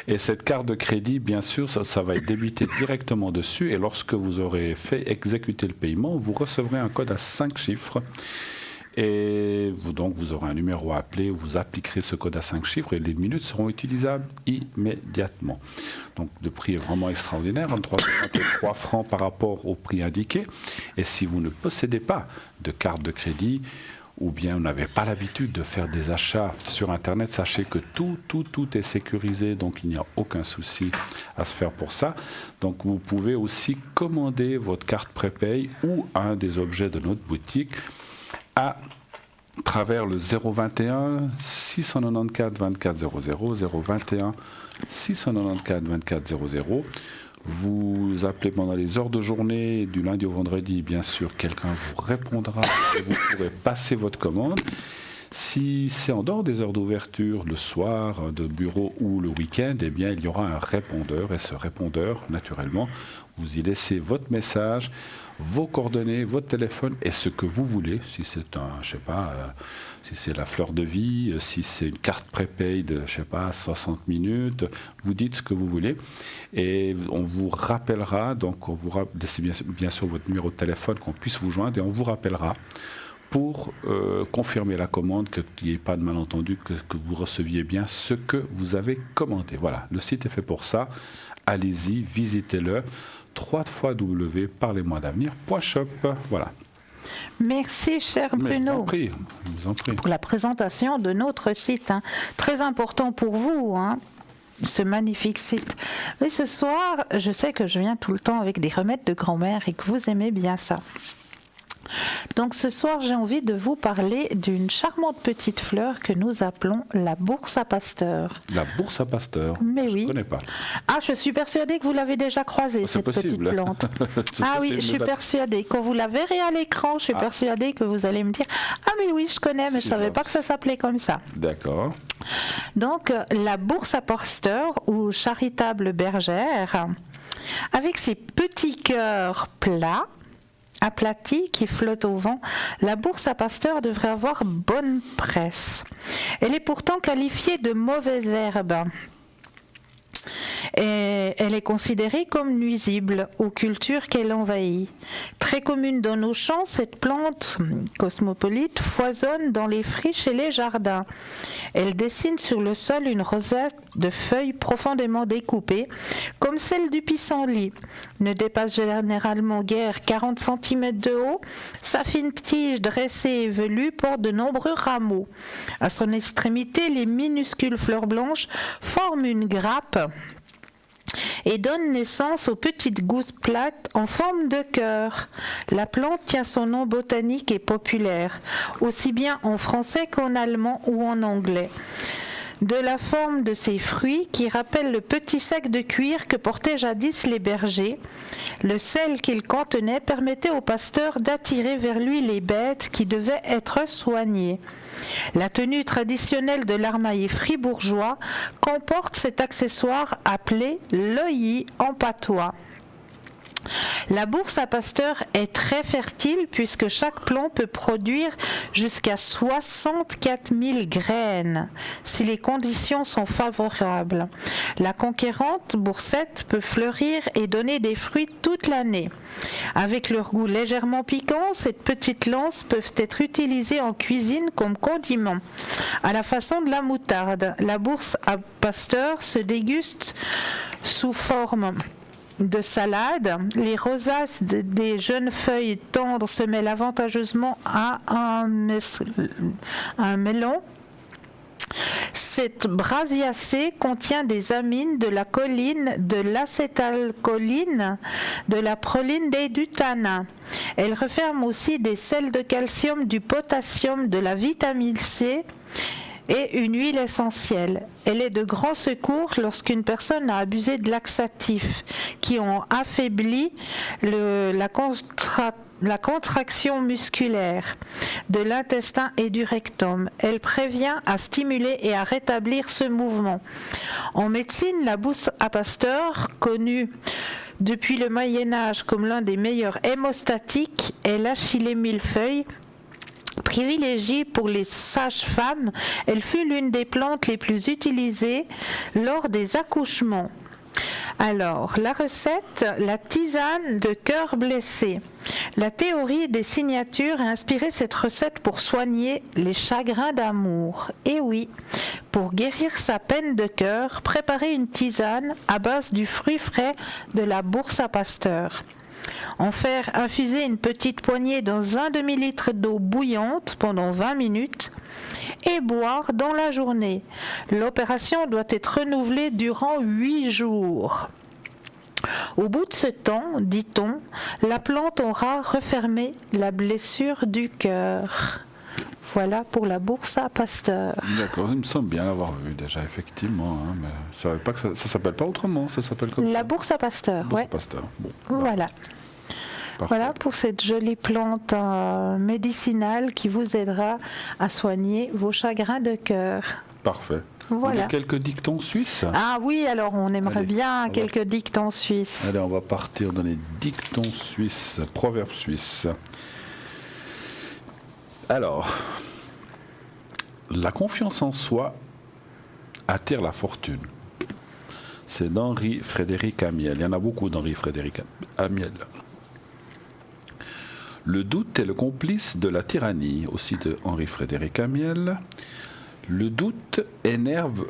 Et cette carte de crédit, bien sûr, ça va être débité directement dessus. Et lorsque vous aurez fait exécuter le paiement, vous recevrez un code à 5 chiffres. Et vous aurez un numéro à appeler, vous appliquerez ce code à 5 chiffres et les minutes seront utilisables immédiatement. Donc le prix est vraiment extraordinaire, 3 francs par rapport au prix indiqué. Et si vous ne possédez pas de carte de crédit ou bien vous n'avez pas l'habitude de faire des achats sur Internet, sachez que tout est sécurisé, donc il n'y a aucun souci à se faire pour ça. Donc vous pouvez aussi commander votre carte prépay ou un des objets de notre boutique à travers le 021 694 24 00, 021 694 24 00. Vous appelez pendant les heures de journée, du lundi au vendredi, bien sûr, quelqu'un vous répondra et vous pourrez passer votre commande. Si c'est en dehors des heures d'ouverture, le soir, de bureau ou le week-end, eh bien, il y aura un répondeur. Et ce répondeur, naturellement, vous y laissez votre message, vos coordonnées, votre téléphone et ce que vous voulez. Si c'est si c'est la fleur de vie, si c'est une carte prépay de, 60 minutes, vous dites ce que vous voulez et on vous rappellera. Donc, on vous laissez bien sûr votre numéro de téléphone qu'on puisse vous joindre et on vous rappellera pour confirmer la commande, qu'il n'y ait pas de malentendu, que vous receviez bien ce que vous avez commandé. Voilà, le site est fait pour ça. Allez-y, visitez-le. www.parlez-moi-d'avenir.shop. Voilà. Merci, cher Bruno, pour la présentation de notre site. Très important pour vous, ce magnifique site. Mais ce soir, je sais que je viens tout le temps avec des remèdes de grand-mère et que vous aimez bien ça. Donc ce soir, j'ai envie de vous parler d'une charmante petite fleur que nous appelons la bourse à Pasteur. La bourse à Pasteur. Mais oui. Je ne connais pas. Ah, je suis persuadée que vous l'avez déjà croisée, cette petite plante. Oui, je suis persuadée. Quand vous la verrez à l'écran, je suis persuadée que vous allez me dire « Ah mais oui, je connais, mais je ne savais pas que ça s'appelait comme ça. » D'accord. Donc, la bourse à Pasteur ou charitable bergère, avec ses petits cœurs plats, aplatie qui flotte au vent, la bourse à Pasteur devrait avoir bonne presse. Elle est pourtant qualifiée de mauvaise herbe. Et elle est considérée comme nuisible aux cultures qu'elle envahit. Très commune dans nos champs, cette plante cosmopolite foisonne dans les friches et les jardins. Elle dessine sur le sol une rosette de feuilles profondément découpées, comme celle du pissenlit. Ne dépasse généralement guère 40 cm de haut. Sa fine tige dressée et velue porte de nombreux rameaux. À son extrémité, les minuscules fleurs blanches forment une grappe et donne naissance aux petites gousses plates en forme de cœur. La plante tient son nom botanique et populaire, aussi bien en français qu'en allemand ou en anglais. De la forme de ses fruits qui rappellent le petit sac de cuir que portaient jadis les bergers. Le sel qu'il contenait permettait au pasteur d'attirer vers lui les bêtes qui devaient être soignées. La tenue traditionnelle de l'armaillé fribourgeois comporte cet accessoire appelé l'œilly en patois. La bourse à Pasteur est très fertile puisque chaque plomb peut produire jusqu'à 64 000 graines si les conditions sont favorables. La conquérante boursette peut fleurir et donner des fruits toute l'année. Avec leur goût légèrement piquant, ces petites lances peuvent être utilisées en cuisine comme condiment. À la façon de la moutarde, la bourse à Pasteur se déguste sous forme de salade. Les rosaces des jeunes feuilles tendres se mêlent avantageusement à un melon. Cette brasiacée contient des amines de la choline, de l'acétylcholine, de la proline et du tanin. Elle renferme aussi des sels de calcium, du potassium, de la vitamine C et une huile essentielle. Elle est de grand secours lorsqu'une personne a abusé de laxatifs qui ont affaibli la contraction musculaire de l'intestin et du rectum. Elle prévient à stimuler et à rétablir ce mouvement. En médecine, la bourse à Pasteur, connue depuis le Moyen-Âge comme l'un des meilleurs hémostatiques, est l'achillée millefeuille. Privilégiée pour les sages-femmes, elle fut l'une des plantes les plus utilisées lors des accouchements. Alors, la recette, la tisane de cœur blessé. La théorie des signatures a inspiré cette recette pour soigner les chagrins d'amour. Et oui, pour guérir sa peine de cœur, préparez une tisane à base du fruit frais de la bourse à Pasteur. En faire infuser une petite poignée dans un demi-litre d'eau bouillante pendant 20 minutes et boire dans la journée. L'opération doit être renouvelée durant 8 jours. Au bout de ce temps, dit-on, la plante aura refermé la blessure du cœur. Voilà pour la bourse à Pasteur. D'accord, il me semble bien l'avoir vu déjà, effectivement. Hein, mais je savais pas que ça s'appelle pas autrement, ça s'appelle comme la ça. Bourse à Pasteur, Bourse ouais. à Pasteur. Bon, voilà. Parfait. Voilà pour cette jolie plante médicinale qui vous aidera à soigner vos chagrins de cœur. Parfait. Voilà. Vous voulez quelques dictons suisses? Ah oui, alors on aimerait bien quelques dictons suisses. Allez, on va partir dans les dictons suisses, proverbes suisses. Alors, la confiance en soi attire la fortune. C'est d'Henri Frédéric Amiel. Il y en a beaucoup d'Henri Frédéric Amiel. Le doute est le complice de la tyrannie, aussi de Henri Frédéric Amiel. Le doute énerve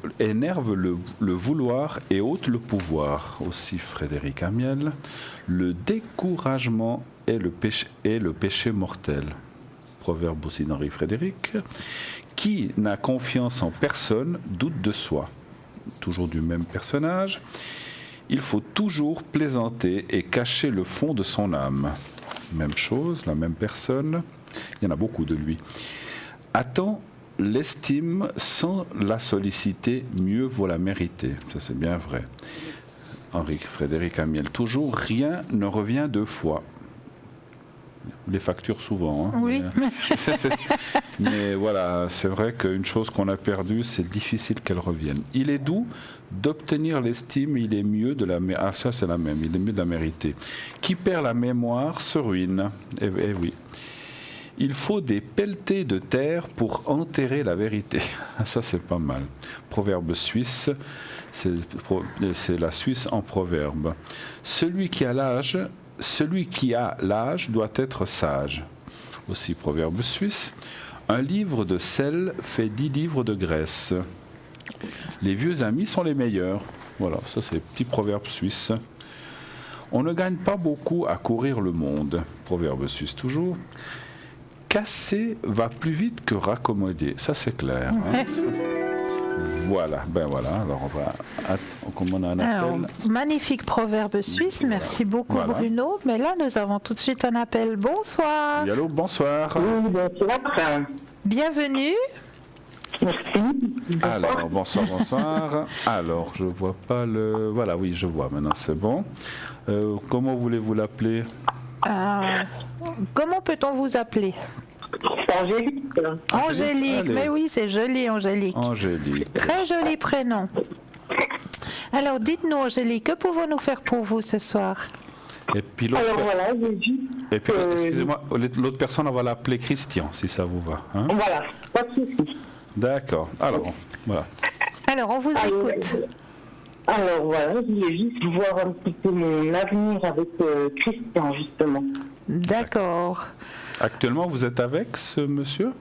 le vouloir et ôte le pouvoir, aussi Frédéric Amiel. Le découragement est le péché mortel. Proverbe aussi d'Henri Frédéric. Qui n'a confiance en personne doute de soi. Toujours du même personnage. Il faut toujours plaisanter et cacher le fond de son âme. Même chose, la même personne. Il y en a beaucoup de lui. Attends l'estime sans la solliciter, mieux vaut la mériter. Ça, c'est bien vrai. Henri Frédéric Amiel. Toujours, rien ne revient deux fois. Les factures souvent. Hein. Oui. Mais voilà, c'est vrai qu'une chose qu'on a perdue, c'est difficile qu'elle revienne. Il est doux d'obtenir l'estime, il est mieux de la mériter. Ah, ça c'est la même, il est mieux de la mériter. Qui perd la mémoire se ruine. Eh oui. Il faut des pelletés de terre pour enterrer la vérité. Ça c'est pas mal. Proverbe suisse, c'est la Suisse en proverbe. Celui qui a l'âge doit être sage. Aussi proverbe suisse. Un livre de sel fait 10 livres de graisse. Les vieux amis sont les meilleurs. Voilà, ça c'est petit proverbe suisse. On ne gagne pas beaucoup à courir le monde. Proverbe suisse toujours. Casser va plus vite que raccommoder. Ça c'est clair. Hein. Voilà, ben voilà, alors on a un appel. Alors, magnifique proverbe suisse, merci beaucoup voilà. Bruno. Mais là, nous avons tout de suite un appel. Bonsoir. Oui, allô, bonsoir. Oui, bonsoir. Bienvenue. Merci. Alors, bonsoir. Alors, je vois pas le... Voilà, oui, je vois, maintenant c'est bon. Comment voulez-vous l'appeler? Comment peut-on vous appeler? Angélique. Angélique, mais oui, c'est joli, Angélique. Angélique. Très joli prénom. Alors, dites-nous, Angélique, que pouvons-nous faire pour vous ce soir? Et puis l'autre, alors voilà, j'ai dit. Et puis, excusez-moi, l'autre personne, on va l'appeler Christian, si ça vous va. Hein? Voilà, pas de souci. D'accord. Alors, voilà. Alors, on vous écoute. Alors voilà, je voulais juste voir un petit peu mon avenir avec Christian, justement. D'accord. Actuellement, vous êtes avec ce monsieur?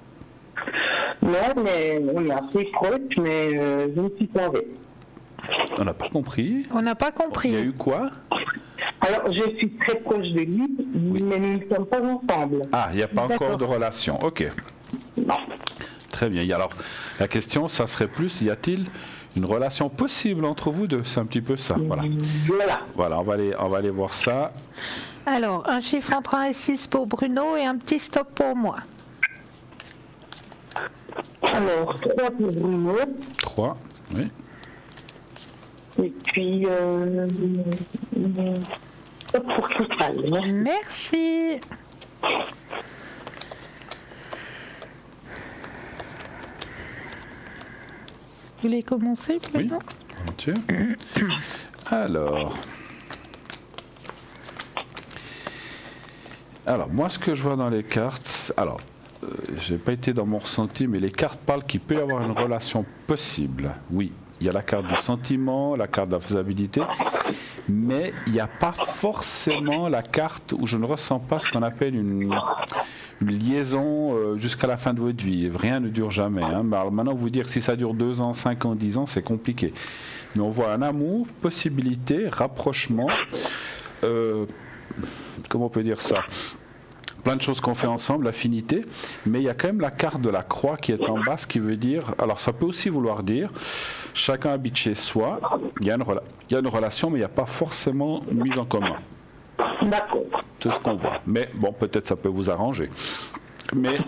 Non, mais on est assez proches, mais je ne suis pas avec. On n'a pas compris. On n'a pas compris. Il y a eu quoi? Alors, je suis très proche de lui, mais nous ne sommes pas ensemble. Ah, il n'y a pas encore de relation. Ok. Non. Très bien. Et alors, la question, ça serait plus, y a-t-il une relation possible entre vous deux? C'est un petit peu ça. Voilà. Voilà, on va aller voir ça. Alors, un chiffre entre 1 et 6 pour Bruno et un petit stop pour moi. Alors, 3 pour Bruno. 3, oui. Et puis, stop pour Cristal. Merci. Vous voulez commencer maintenant? Oui, alors, moi, ce que je vois dans les cartes, j'ai pas été dans mon ressenti, mais les cartes parlent qu'il peut y avoir une relation possible. Oui, il y a la carte du sentiment, la carte de la faisabilité, mais il n'y a pas forcément la carte où je ne ressens pas ce qu'on appelle une liaison jusqu'à la fin de votre vie. Rien ne dure jamais. Hein. Alors maintenant, vous dire que si ça dure 2 ans, 5 ans, 10 ans, c'est compliqué. Mais on voit un amour, possibilité, rapprochement. Comment on peut dire ça? Plein de choses qu'on fait ensemble, affinité, mais il y a quand même la carte de la croix qui est en bas, ce qui veut dire, alors ça peut aussi vouloir dire, chacun habite chez soi, il y a une relation, mais il n'y a pas forcément une mise en commun. D'accord. C'est ce qu'on voit. Mais bon, peut-être ça peut vous arranger. Mais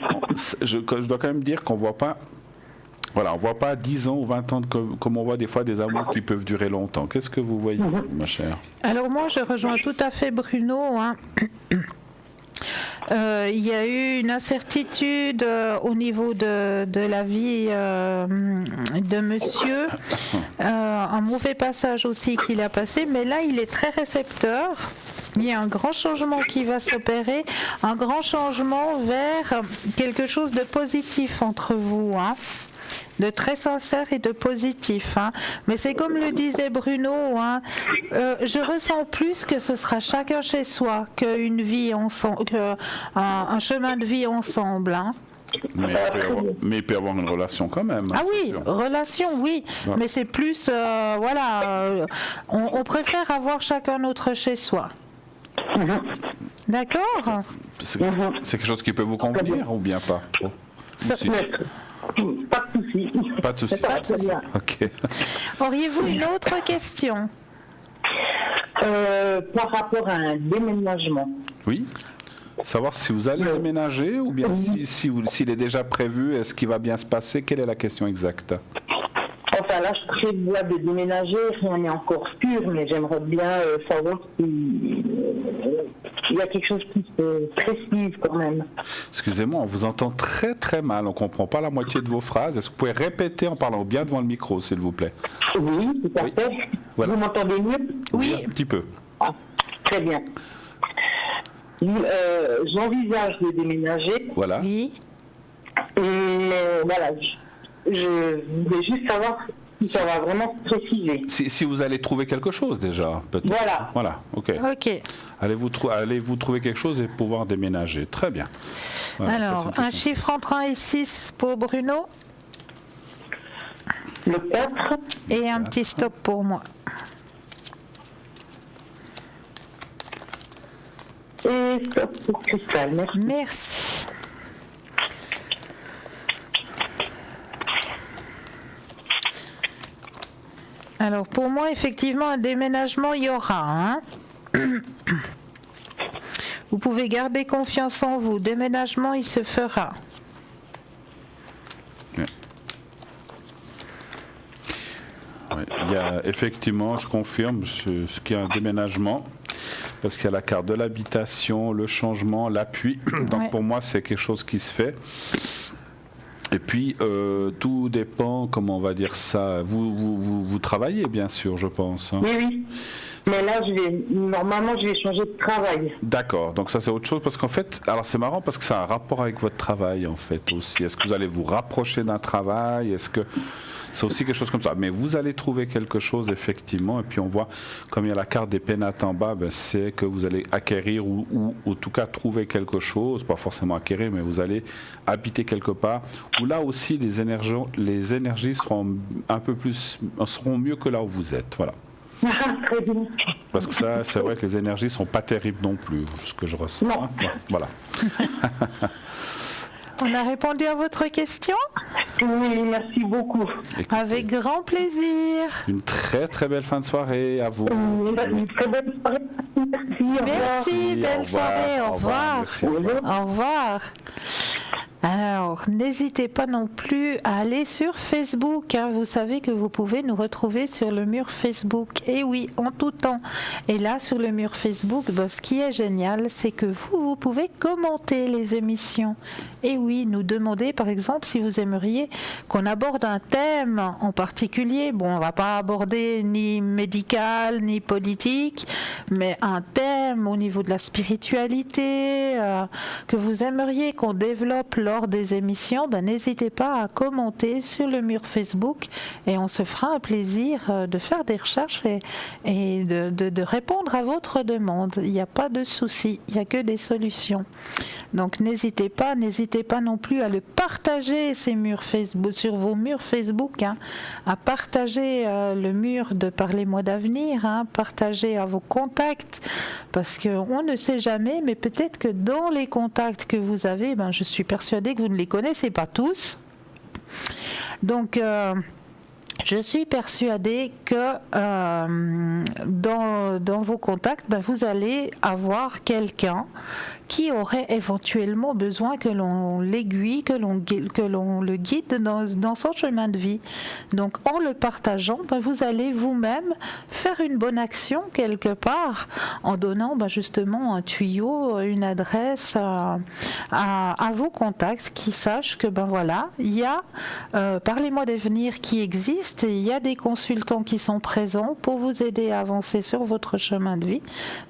je dois quand même dire qu'on ne voit pas, voilà, on voit pas 10 ans ou 20 ans comme on voit des fois des amours qui peuvent durer longtemps. Qu'est-ce que vous voyez, ma chère? Alors moi, je rejoins tout à fait Bruno, hein. Il y a eu une incertitude au niveau de la vie de monsieur, un mauvais passage aussi qu'il a passé, mais là il est très récepteur. Il y a un grand changement qui va s'opérer, un grand changement vers quelque chose de positif entre vous, hein. De très sincère et de positif, hein. Mais c'est comme le disait Bruno, hein, je ressens plus que ce sera chacun chez soi qu'une vie ensemble, qu'un chemin de vie ensemble, hein. Mais il peut y avoir une relation quand même. Ah oui, relation, oui. Ouais. Mais c'est plus, on préfère avoir chacun notre chez soi. D'accord. C'est quelque chose qui peut vous convenir ou bien pas? Pas de souci. Pas de souci. Ok. Auriez-vous une autre question? Par rapport à un déménagement. Oui. Savoir si vous allez déménager ou bien s'il est déjà prévu, est-ce qu'il va bien se passer? Quelle est la question exacte? Enfin là, je prévois de déménager, rien n'est encore sûr, mais j'aimerais bien savoir s'il y a quelque chose qui se précise quand même. Excusez-moi, on vous entend très très mal, on ne comprend pas la moitié de vos phrases. Est-ce que vous pouvez répéter en parlant bien devant le micro, s'il vous plaît? Oui, tout à fait. Voilà. Vous m'entendez mieux? Oui, un petit peu. Ah, très bien. J'envisage de déménager. Voilà. Oui. Mais voilà, je voulais juste savoir si ça va vraiment se préciser. Si vous allez trouver quelque chose déjà, peut-être. Voilà. Voilà, ok. Allez-vous trouver quelque chose et pouvoir déménager. Très bien. Voilà, alors, un chiffre entre 1 et 6 pour Bruno. Le 4. Et un petit stop pour moi. Et stop pour Cristal. Merci. Merci. Alors pour moi, effectivement, un déménagement, il y aura. Hein. Vous pouvez garder confiance en vous. Déménagement, il se fera. Oui, il y a, effectivement, je confirme, ce qu'il y a un déménagement. Parce qu'il y a la carte de l'habitation, le changement, l'appui. Donc pour moi, c'est quelque chose qui se fait. Et puis, tout dépend, comment on va dire ça. Vous travaillez, bien sûr, je pense. Hein. Oui, oui. Mais là, normalement, je vais changer de travail. D'accord. Donc ça, c'est autre chose. Parce qu'en fait, alors c'est marrant parce que ça a un rapport avec votre travail, en fait, aussi. Est-ce que vous allez vous rapprocher d'un travail? Est-ce que... C'est aussi quelque chose comme ça. Mais vous allez trouver quelque chose, effectivement. Et puis on voit, comme il y a la carte des pénates en bas, c'est que vous allez acquérir ou en tout cas trouver quelque chose. Pas forcément acquérir, mais vous allez habiter quelque part. Où là aussi, les énergies seront un peu plus, seront mieux que là où vous êtes. Voilà. Très bien. Parce que ça, c'est vrai que les énergies sont pas terribles non plus, ce que je ressens. Non. Voilà. On a répondu à votre question? Oui, merci beaucoup. Écoutez, avec grand plaisir. Une très très belle fin de soirée à vous. Une très bonne soirée. Merci, belle soirée, au revoir. Merci. Au revoir. Alors, n'hésitez pas non plus à aller sur Facebook. Vous savez que vous pouvez nous retrouver sur le mur Facebook. Et oui, en tout temps. Et là, sur le mur Facebook, ce qui est génial, c'est que vous pouvez commenter les émissions. Et oui, nous demander, par exemple, si vous aimeriez qu'on aborde un thème en particulier. Bon, on ne va pas aborder ni médical, ni politique, mais un thème au niveau de la spiritualité, que vous aimeriez qu'on développe lors des émissions, n'hésitez pas à commenter sur le mur Facebook et on se fera un plaisir de faire des recherches et de répondre à votre demande. Il n'y a pas de souci, il n'y a que des solutions. Donc n'hésitez pas non plus à le partager ces murs Facebook, sur vos murs Facebook, à partager le mur de Parlez-moi d'avenir, partager à vos contacts, parce qu'on ne sait jamais, mais peut-être que dans les contacts que vous avez, je suis persuadée que vous ne les connaissez pas tous. Donc, je suis persuadée que dans vos contacts, vous allez avoir quelqu'un qui aurait éventuellement besoin que l'on l'aiguille, que l'on le guide dans son chemin de vie. Donc en le partageant, vous allez vous-même faire une bonne action quelque part en donnant justement un tuyau, une adresse à vos contacts qui sachent que voilà, il y a Parlez-moi d'avenir qui existe et il y a des consultants qui sont présents pour vous aider à avancer sur votre chemin de vie.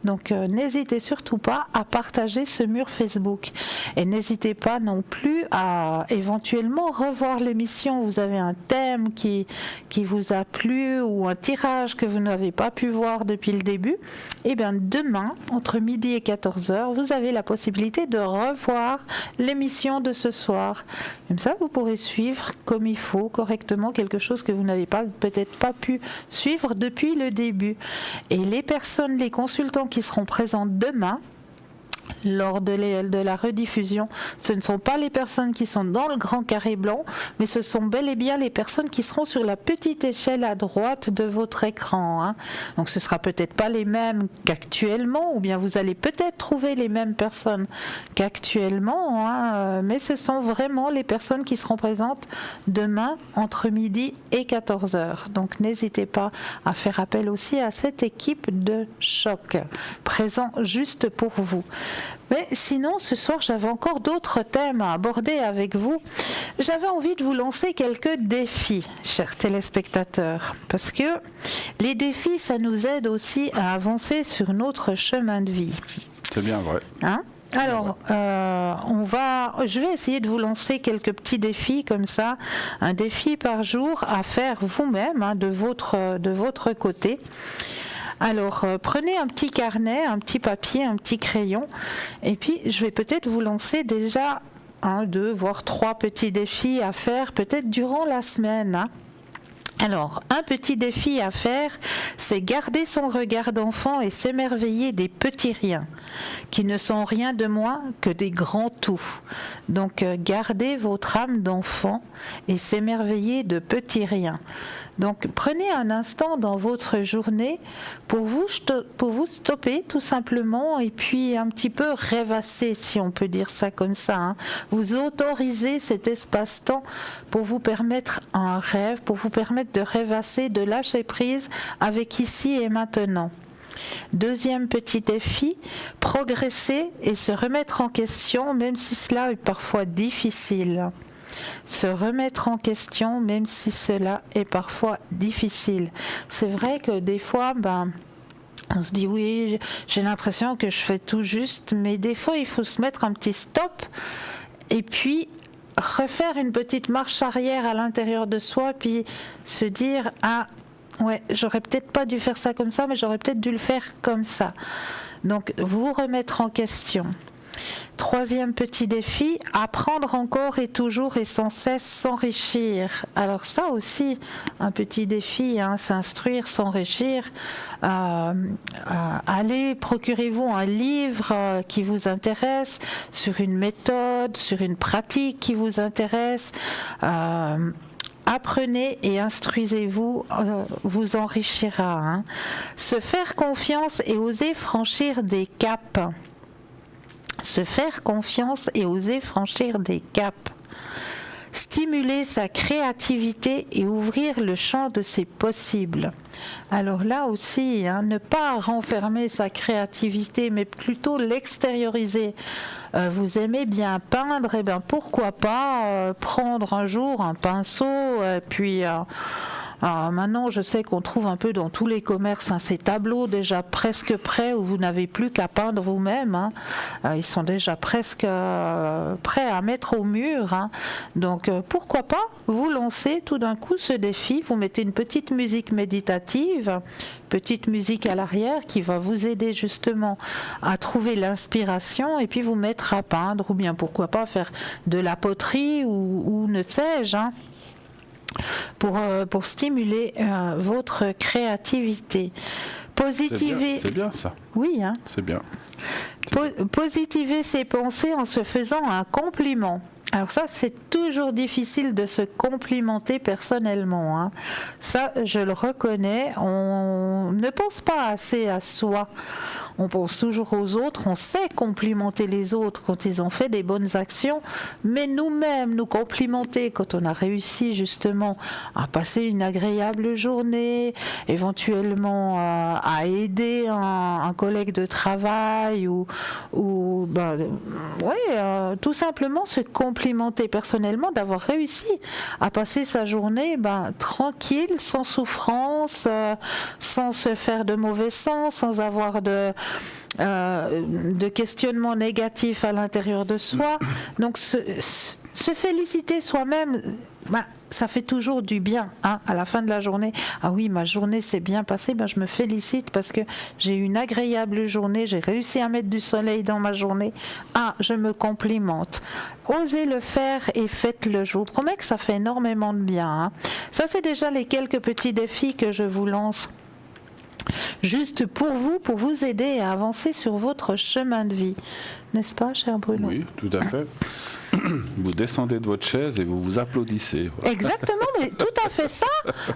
Donc n'hésitez surtout pas à partager ce mur Facebook. Et n'hésitez pas non plus à éventuellement revoir l'émission. Vous avez un thème qui vous a plu ou un tirage que vous n'avez pas pu voir depuis le début. Et bien demain, entre midi et 14h, vous avez la possibilité de revoir l'émission de ce soir. Comme ça, vous pourrez suivre comme il faut, correctement, quelque chose que vous n'avez peut-être pas pu suivre depuis le début. Et les consultants qui seront présents demain, lors de la rediffusion, ce ne sont pas les personnes qui sont dans le grand carré blanc, mais ce sont bel et bien les personnes qui seront sur la petite échelle à droite de votre écran. Donc ce ne sera peut-être pas les mêmes qu'actuellement, ou bien vous allez peut-être trouver les mêmes personnes qu'actuellement, mais ce sont vraiment les personnes qui seront présentes demain entre midi et 14h. Donc n'hésitez pas à faire appel aussi à cette équipe de choc, présent juste pour vous. Mais sinon, ce soir, j'avais encore d'autres thèmes à aborder avec vous. J'avais envie de vous lancer quelques défis, chers téléspectateurs, parce que les défis, ça nous aide aussi à avancer sur notre chemin de vie. C'est bien vrai. Alors, je vais essayer de vous lancer quelques petits défis comme ça, un défi par jour à faire vous-même, de votre côté. Alors, prenez un petit carnet, un petit papier, un petit crayon, et puis je vais peut-être vous lancer déjà 1, 2, voire 3 petits défis à faire peut-être durant la semaine. Alors, un petit défi à faire, c'est garder son regard d'enfant et s'émerveiller des petits riens, qui ne sont rien de moins que des grands tout. Donc, gardez votre âme d'enfant et s'émerveiller de petits riens. Donc, prenez un instant dans votre journée pour vous stopper tout simplement et puis un petit peu rêvasser, si on peut dire ça comme ça. Vous autorisez cet espace-temps pour vous permettre un rêve, pour vous permettre de rêvasser, de lâcher prise avec ici et maintenant. Deuxième petit défi, progresser et se remettre en question, même si cela est parfois difficile. Se remettre en question, même si cela est parfois difficile. C'est vrai que des fois, on se dit oui, j'ai l'impression que je fais tout juste, mais des fois il faut se mettre un petit stop et puis refaire une petite marche arrière à l'intérieur de soi, puis se dire j'aurais peut-être pas dû faire ça comme ça, mais j'aurais peut-être dû le faire comme ça. Donc vous remettre en question. Troisième petit défi, apprendre encore et toujours et sans cesse s'enrichir. Alors ça aussi, un petit défi, s'instruire, s'enrichir. Allez, procurez-vous un livre qui vous intéresse, sur une méthode, sur une pratique qui vous intéresse. Apprenez et instruisez-vous, vous enrichira. Se faire confiance et oser franchir des caps. Se faire confiance et oser franchir des caps. Stimuler sa créativité et ouvrir le champ de ses possibles. Alors là aussi, ne pas renfermer sa créativité, mais plutôt l'extérioriser. Vous aimez bien peindre, et bien pourquoi pas prendre un jour un pinceau, puis... maintenant, je sais qu'on trouve un peu dans tous les commerces ces tableaux déjà presque prêts où vous n'avez plus qu'à peindre vous-même. Ils sont déjà presque prêts à mettre au mur. Donc, pourquoi pas vous lancer tout d'un coup ce défi. Vous mettez une petite musique méditative, petite musique à l'arrière qui va vous aider justement à trouver l'inspiration et puis vous mettre à peindre ou bien pourquoi pas faire de la poterie ou ne sais-je. Pour stimuler votre créativité. Positiver. C'est bien ça. Oui. C'est bien. Positiver ses pensées en se faisant un compliment. Alors ça, c'est toujours difficile de se complimenter personnellement. Ça, je le reconnais. On ne pense pas assez à soi. On pense toujours aux autres. On sait complimenter les autres quand ils ont fait des bonnes actions. Mais nous-mêmes, nous complimenter quand on a réussi justement à passer une agréable journée, éventuellement à aider un collègue de travail ou tout simplement se complimenter personnellement d'avoir réussi à passer sa journée tranquille, sans souffrance, sans se faire de mauvais sens, sans avoir de questionnements négatifs à l'intérieur de soi. Donc se féliciter soi-même, ça fait toujours du bien à la fin de la journée. Ah oui, ma journée s'est bien passée, je me félicite parce que j'ai eu une agréable journée, j'ai réussi à mettre du soleil dans ma journée. Je me complimente. Osez le faire et faites-le. Je vous promets que ça fait énormément de bien. Ça, c'est déjà les quelques petits défis que je vous lance. Juste pour vous aider à avancer sur votre chemin de vie. N'est-ce pas, cher Bruno ? Oui, tout à fait. Vous descendez de votre chaise et vous vous applaudissez. Voilà. Exactement, mais tout à fait ça.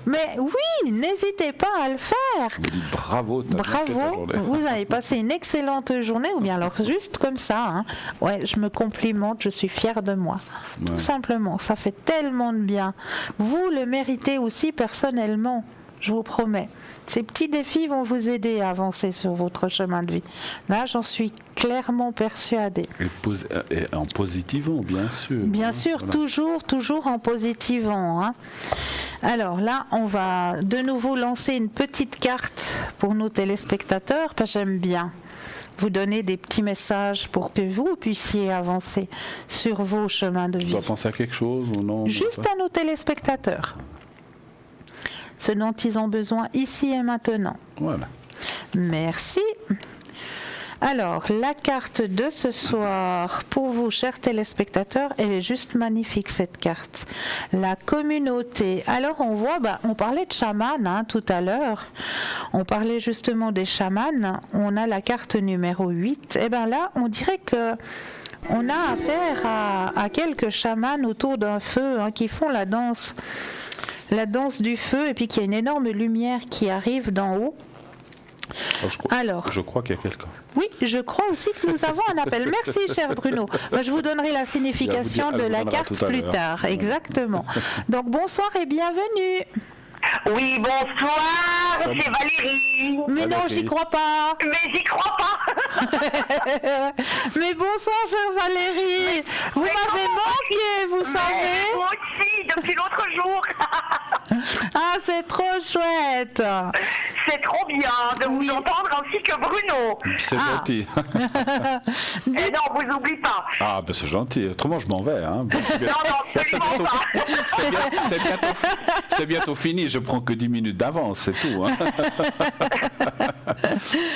Mais oui, n'hésitez pas à le faire. Vous dites bravo. Bravo, vous avez passé une excellente journée, ou bien alors juste comme ça. Ouais, je me complimente, je suis fière de moi. Ouais. Tout simplement, ça fait tellement de bien. Vous le méritez aussi personnellement. Je vous promets. Ces petits défis vont vous aider à avancer sur votre chemin de vie. Là, j'en suis clairement persuadée. Et en positivant, bien sûr. Bien sûr, voilà. toujours en positivant. Alors là, on va de nouveau lancer une petite carte pour nos téléspectateurs, parce que j'aime bien vous donner des petits messages pour que vous puissiez avancer sur vos chemins de vie. Tu dois penser à quelque chose ou non ? Juste à nos téléspectateurs. Ce dont ils ont besoin ici et maintenant. Voilà. Merci. Alors, la carte de ce soir, pour vous, chers téléspectateurs, elle est juste magnifique, cette carte. La communauté. Alors, on voit, on parlait de chaman tout à l'heure. On parlait justement des chamans. On a la carte numéro 8. Et bien là, on dirait que on a affaire à quelques chamans autour d'un feu qui font la danse du feu, et puis qu'il y a une énorme lumière qui arrive d'en haut. Je crois qu'il y a quelqu'un. Oui, je crois aussi que nous avons un appel. Merci, cher Bruno. Je vous donnerai la signification de la carte plus tard. Exactement. Donc, bonsoir et bienvenue. Oui, bonsoir, c'est Valérie. Mais non, j'y crois pas. Mais j'y crois pas. Mais bonsoir, chère Valérie. Vous m'avez manqué, vous savez. Moi aussi, depuis l'autre jour. C'est trop chouette. c'est trop bien de vous entendre ainsi que Bruno. C'est gentil. Et non, vous n'oubliez pas. Ah, ben c'est gentil. Autrement, je m'en vais. Hein. Absolument pas. C'est bientôt fini. Je prends que 10 minutes d'avance, c'est tout. Hein.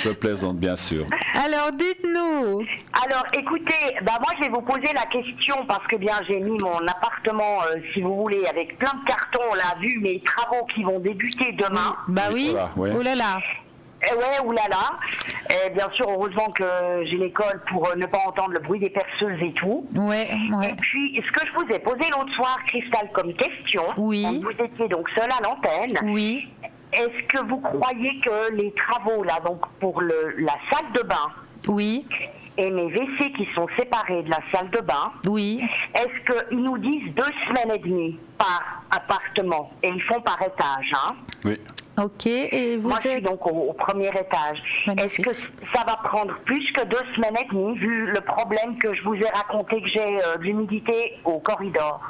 Je plaisante, bien sûr. Alors, dites-nous. Alors, écoutez, moi, je vais vous poser la question parce que bien, j'ai mis mon appartement, si vous voulez, avec plein de cartons, on l'a vu, mes travaux qui vont débuter demain. Bah oui. Voilà, ouais. Oh là là. Ouais, oulala. Et bien sûr, heureusement que j'ai l'école pour ne pas entendre le bruit des perceuses et tout. Ouais. Et puis, ce que je vous ai posé l'autre soir, Christelle, comme question, oui. quand vous étiez donc seule à l'antenne, oui. Est-ce que vous croyez que les travaux, là, donc pour la salle de bain, oui. et mes WC qui sont séparés de la salle de bain, oui. Est-ce qu'ils nous disent 2 semaines et demie par appartement, et ils font par étage, hein? Oui. Ok, et vous Moi, je suis donc au premier étage. Magnifique. Est-ce que ça va prendre plus que 2 semaines et demie, vu le problème que je vous ai raconté que j'ai de l'humidité au corridor?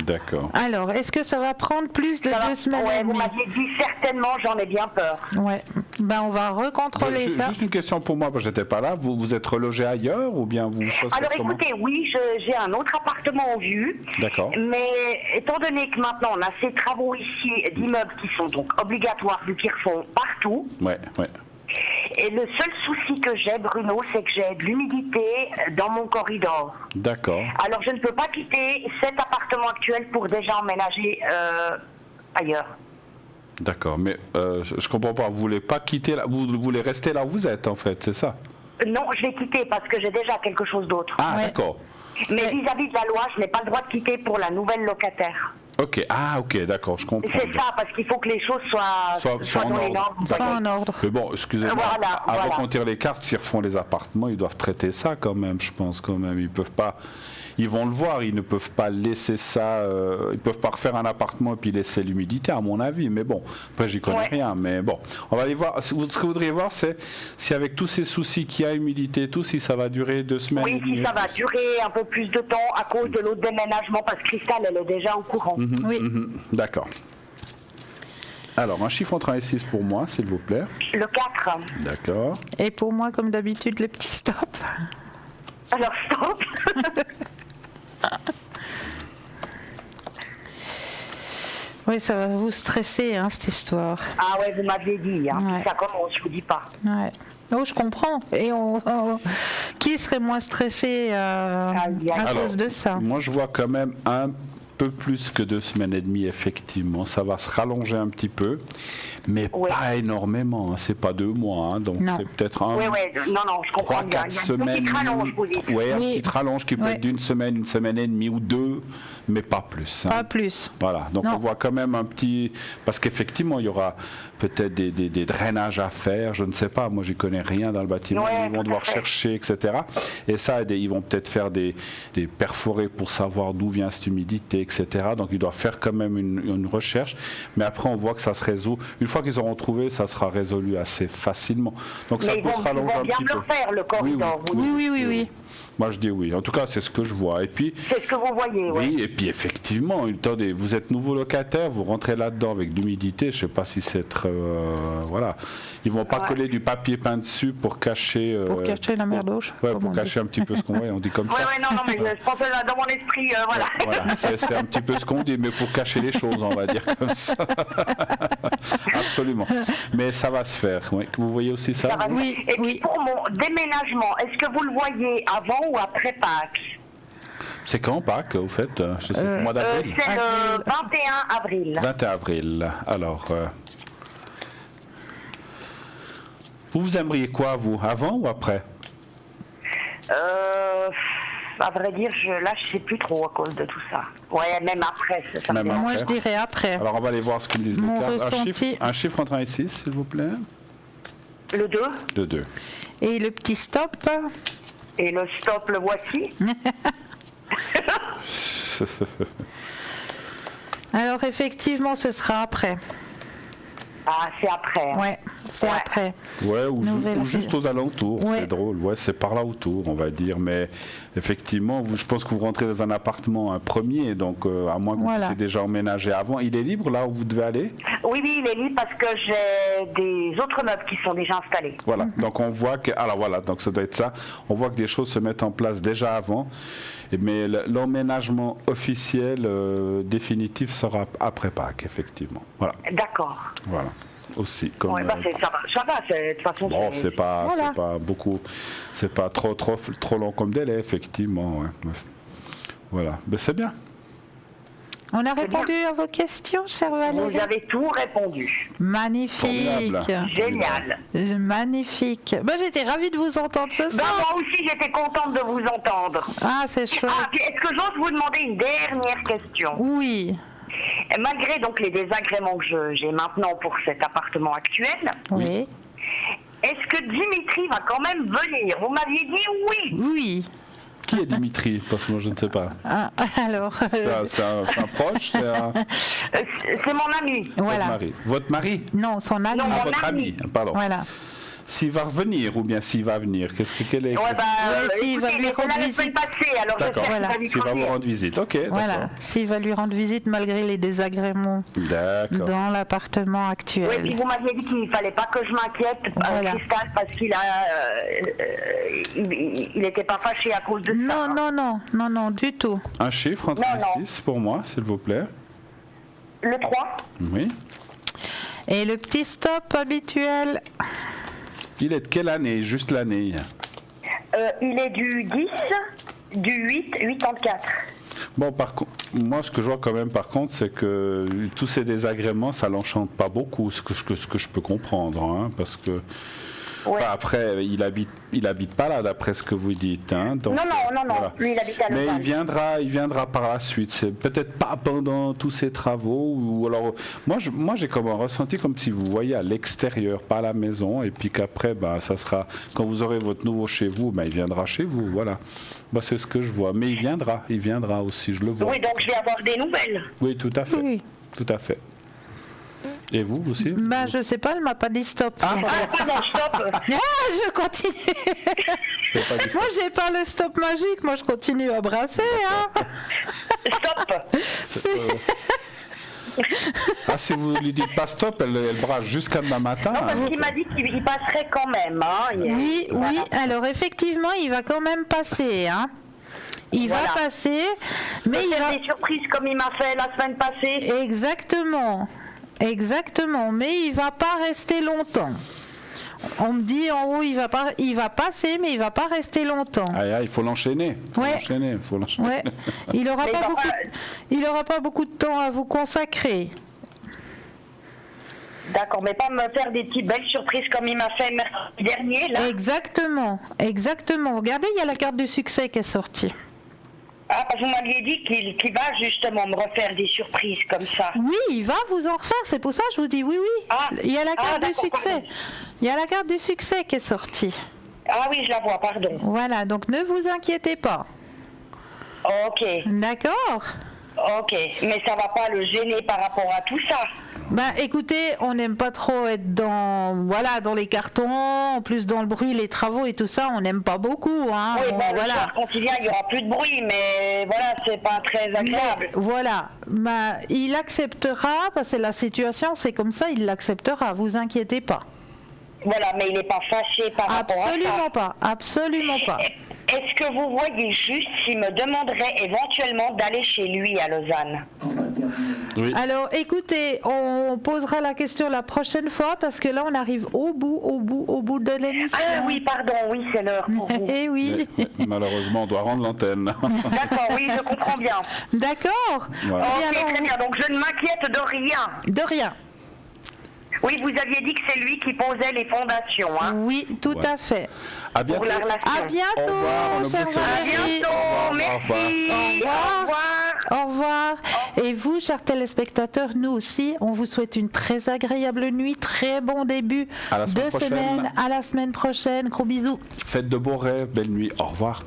D'accord. Alors, est-ce que ça va prendre plus de 2 semaines et demie? Vous m'aviez dit certainement, j'en ai bien peur. Ouais, on va recontrôler ça. Juste une question pour moi, parce que j'étais pas là. Vous êtes relogé ailleurs ou bien vous... Alors écoutez, oui, j'ai un autre appartement en vue. D'accord. Mais étant donné que maintenant on a ces travaux ici d'immeubles qui sont donc obligatoires vu qu'ils refont partout. Ouais. Et le seul souci que j'ai, Bruno, c'est que j'ai de l'humidité dans mon corridor. D'accord. Alors je ne peux pas quitter cet appartement actuel pour déjà emménager ailleurs. D'accord, mais je comprends pas. Vous voulez pas quitter là, vous voulez rester là où vous êtes en fait, c'est ça? Non, je vais quitter parce que j'ai déjà quelque chose d'autre. Ah, d'accord. Mais vis-à-vis de la loi, je n'ai pas le droit de quitter pour la nouvelle locataire. Ok, d'accord, je comprends. C'est ça, parce qu'il faut que les choses soient dans les normes. Soit en ordre. Mais bon, excusez-moi, avant qu'on tire les cartes, s'ils refont les appartements, ils doivent traiter ça quand même, je pense quand même. Ils peuvent pas, ils vont le voir, ils ne peuvent pas laisser ça, ils peuvent pas refaire un appartement et puis laisser l'humidité, à mon avis. Mais bon, après j'y connais rien, mais bon, on va aller voir. Ce que vous voudriez voir, c'est si avec tous ces soucis qu'il y a, humidité et tout, si ça va durer 2 semaines. Oui, si ça va durer un peu plus de temps à cause de l'autre déménagement, parce que Christelle, elle est déjà au courant. Oui. D'accord. Alors, un chiffre entre 1 et 6 pour moi, s'il vous plaît. Le 4. D'accord. Et pour moi, comme d'habitude, le petit stop. Alors, stop. Oui, ça va vous stresser, hein, cette histoire. Ah ouais, vous m'aviez dit, hein. Ouais. Ça commence, je vous dis pas. Ouais. Oh, je comprends. Et qui serait moins stressé à cause de ça? Moi, je vois quand même un peu plus que 2 semaines et demie, effectivement. Ça va se rallonger un petit peu, mais pas énormément. Hein. C'est pas 2 mois, hein. Donc c'est peut-être un. Oui, non, je comprends 3-4 semaines. Un petit rallonge, vous dites. Oui, un petit rallonge qui peut être d'une semaine, 1 semaine et demie ou 2, mais pas plus. Hein. Pas plus. Voilà. Donc on voit quand même un petit, parce qu'effectivement il y aura peut-être des drainages à faire. Je ne sais pas. Moi, j'y connais rien dans le bâtiment. Ils vont devoir chercher, etc. Et ça, ils vont peut-être faire des perforés pour savoir d'où vient cette humidité, etc. Donc ils doivent faire quand même une recherche, mais après on voit que ça se résout. Une fois qu'ils auront trouvé, ça sera résolu assez facilement. Donc ça peut se rallonger un petit peu. Ils vont bien le faire, le corridor. Oui. Moi je dis oui. En tout cas, c'est ce que je vois. Et puis. C'est ce que vous voyez, oui. Et puis effectivement, attendez, vous êtes nouveau locataire, vous rentrez là-dedans avec de l'humidité. Je sais pas si c'est voilà. Ils vont pas coller du papier peint dessus pour cacher. Pour cacher la merdoche. Ouais, pour cacher un petit peu ce qu'on voit. On dit comme ça. Oui, non, mais je pense que dans mon esprit, voilà. Voilà, c'est un petit peu ce qu'on dit, mais pour cacher les choses, on va dire comme ça. Absolument. Mais ça va se faire. Oui. Vous voyez aussi ça? Oui. Et puis pour mon déménagement, est-ce que vous le voyez avant ou après Pâques? C'est quand Pâques, au fait? Je sais, le mois d'avril? C'est le 21 avril. 21 avril. Alors, vous aimeriez quoi, vous? Avant ou après? À vrai dire, là, je sais plus trop à cause de tout ça. Ouais, même après. Moi, je dirais après. Alors, on va aller voir ce qu'ils disent. Mon ressenti... un chiffre entre 1 et 6, s'il vous plaît. Le 2. Le 2. Et le petit stop? Et le stop, le voici. Alors, effectivement, ce sera après. Ah, c'est après. Ouais. C'est après. Ouais, ou Nouvelle juste aux alentours, c'est drôle. Ouais, c'est par là autour, on va dire. Mais effectivement, je pense que vous rentrez dans un appartement, un premier, donc à moins que vous puissiez déjà emménager avant. Il est libre là où vous devez aller? Oui, il est libre parce que j'ai des autres meubles qui sont déjà installés. Voilà, donc on voit que... Alors voilà, donc ça doit être ça. On voit que des choses se mettent en place déjà avant. Mais l'emménagement officiel, définitif, sera après Pâques, effectivement. Voilà. D'accord. Voilà. Aussi, comme, ça va, de toute façon. Bon, c'est pas beaucoup, c'est pas trop long comme délai, effectivement. Ouais. Voilà, ben, c'est bien. On a répondu à vos questions, chère Valérie? Vous avez tout répondu. Magnifique. Génial. Magnifique. Ben, j'étais ravie de vous entendre ce soir. Moi aussi, j'étais contente de vous entendre. Ah, c'est chouette. Est-ce que j'ose vous demander une dernière question? Oui. Malgré donc les désagréments que j'ai maintenant pour cet appartement actuel, oui. Est-ce que Dimitri va quand même venir? Vous m'aviez dit oui. Oui. Qui est Dimitri? Parce que moi je ne sais pas. Ah, alors. C'est un proche? C'est mon ami. Voilà. Votre mari? Non, son ami. Non, votre ami. Pardon. Voilà. S'il va revenir ou bien s'il va venir, quel est? S'il va lui rendre visite. D'accord. Voilà. S'il va vous rendre visite, ok. Voilà. S'il va lui rendre visite malgré les désagréments dans l'appartement actuel. Oui, puis vous m'aviez dit qu'il ne fallait pas que je m'inquiète, Cristal, parce qu'il il n'était pas fâché à cause de ça. Non, du tout. Un chiffre entre les 6 pour moi, s'il vous plaît. Le 3. Oui. Et le petit stop habituel? Il est de quelle année? Juste l'année? Il est du 10, du 8, 84. Bon, par contre, moi, ce que je vois quand même, par contre, c'est que tous ces désagréments, ça l'enchante pas beaucoup, ce que je peux comprendre, hein, parce que... Ouais. Enfin, après, il habite pas là, d'après ce que vous dites. Hein, donc, non, voilà. Lui, il habite à Lausanne. Mais il viendra par la suite. C'est peut-être pas pendant tous ces travaux. Ou alors, moi, j'ai comme un ressenti comme si vous voyez à l'extérieur, pas à la maison, et puis qu'après, ça sera quand vous aurez votre nouveau chez vous, il viendra chez vous. Voilà. C'est ce que je vois. Mais il viendra aussi, je le vois. Oui, donc je vais avoir des nouvelles. Oui, tout à fait. Oui. Tout à fait. Et vous aussi? Je sais pas, elle m'a pas dit stop. Pardon, stop. Je continue. Moi, j'ai pas le stop magique. Moi, je continue à brasser. Hein. Stop. Si vous lui dites pas stop, elle brasse jusqu'à demain matin. Non, parce qu'il m'a dit qu'il passerait quand même. Hein. Oui. Alors, effectivement, il va quand même passer. Hein. Il va passer, mais il va des surprises comme il m'a fait la semaine passée. Exactement, mais il va pas rester longtemps. On me dit en haut, il va passer, mais il va pas rester longtemps. Il faut l'enchaîner. Ouais. Il aura pas beaucoup de temps à vous consacrer. D'accord, mais pas me faire des petites belles surprises comme il m'a fait mercredi dernier, là. Exactement. Regardez, il y a la carte du succès qui est sortie. Vous m'aviez dit qu'il va justement me refaire des surprises comme ça. Oui, il va vous en refaire, c'est pour ça que je vous dis oui. Il y a la carte du succès. Pardon. Il y a la carte du succès qui est sortie. Ah oui, je la vois, pardon. Voilà, donc ne vous inquiétez pas. Ok. D'accord. Ok, mais ça va pas le gêner par rapport à tout ça. Écoutez, on n'aime pas trop être dans les cartons, en plus dans le bruit, les travaux et tout ça, on n'aime pas beaucoup. Hein. Oui, le soir, quand il vient, il n'y aura plus de bruit, mais voilà, c'est pas très agréable. Voilà, il acceptera, parce que la situation c'est comme ça, il l'acceptera, vous inquiétez pas. Voilà, mais il n'est pas fâché par rapport à ça. Absolument pas. Est-ce que vous voyez juste s'il me demanderait éventuellement d'aller chez lui à Lausanne? Oui. Alors, écoutez, on posera la question la prochaine fois parce que là, on arrive au bout de l'émission. Oui, pardon, oui, c'est l'heure pour vous. Eh oui. Mais, malheureusement, on doit rendre l'antenne. D'accord, oui, je comprends bien. D'accord. Voilà. Ok, très bien. Donc, je ne m'inquiète de rien. De rien. Oui, vous aviez dit que c'est lui qui posait les fondations. Hein. Oui, tout à fait. À bientôt. Pour la relation. À bientôt, chers amis. Merci. Au revoir. Et vous, chers téléspectateurs, nous aussi, on vous souhaite une très agréable nuit, très bon début de semaine. À la semaine prochaine. Gros bisous. Faites de beaux rêves, belle nuit. Au revoir.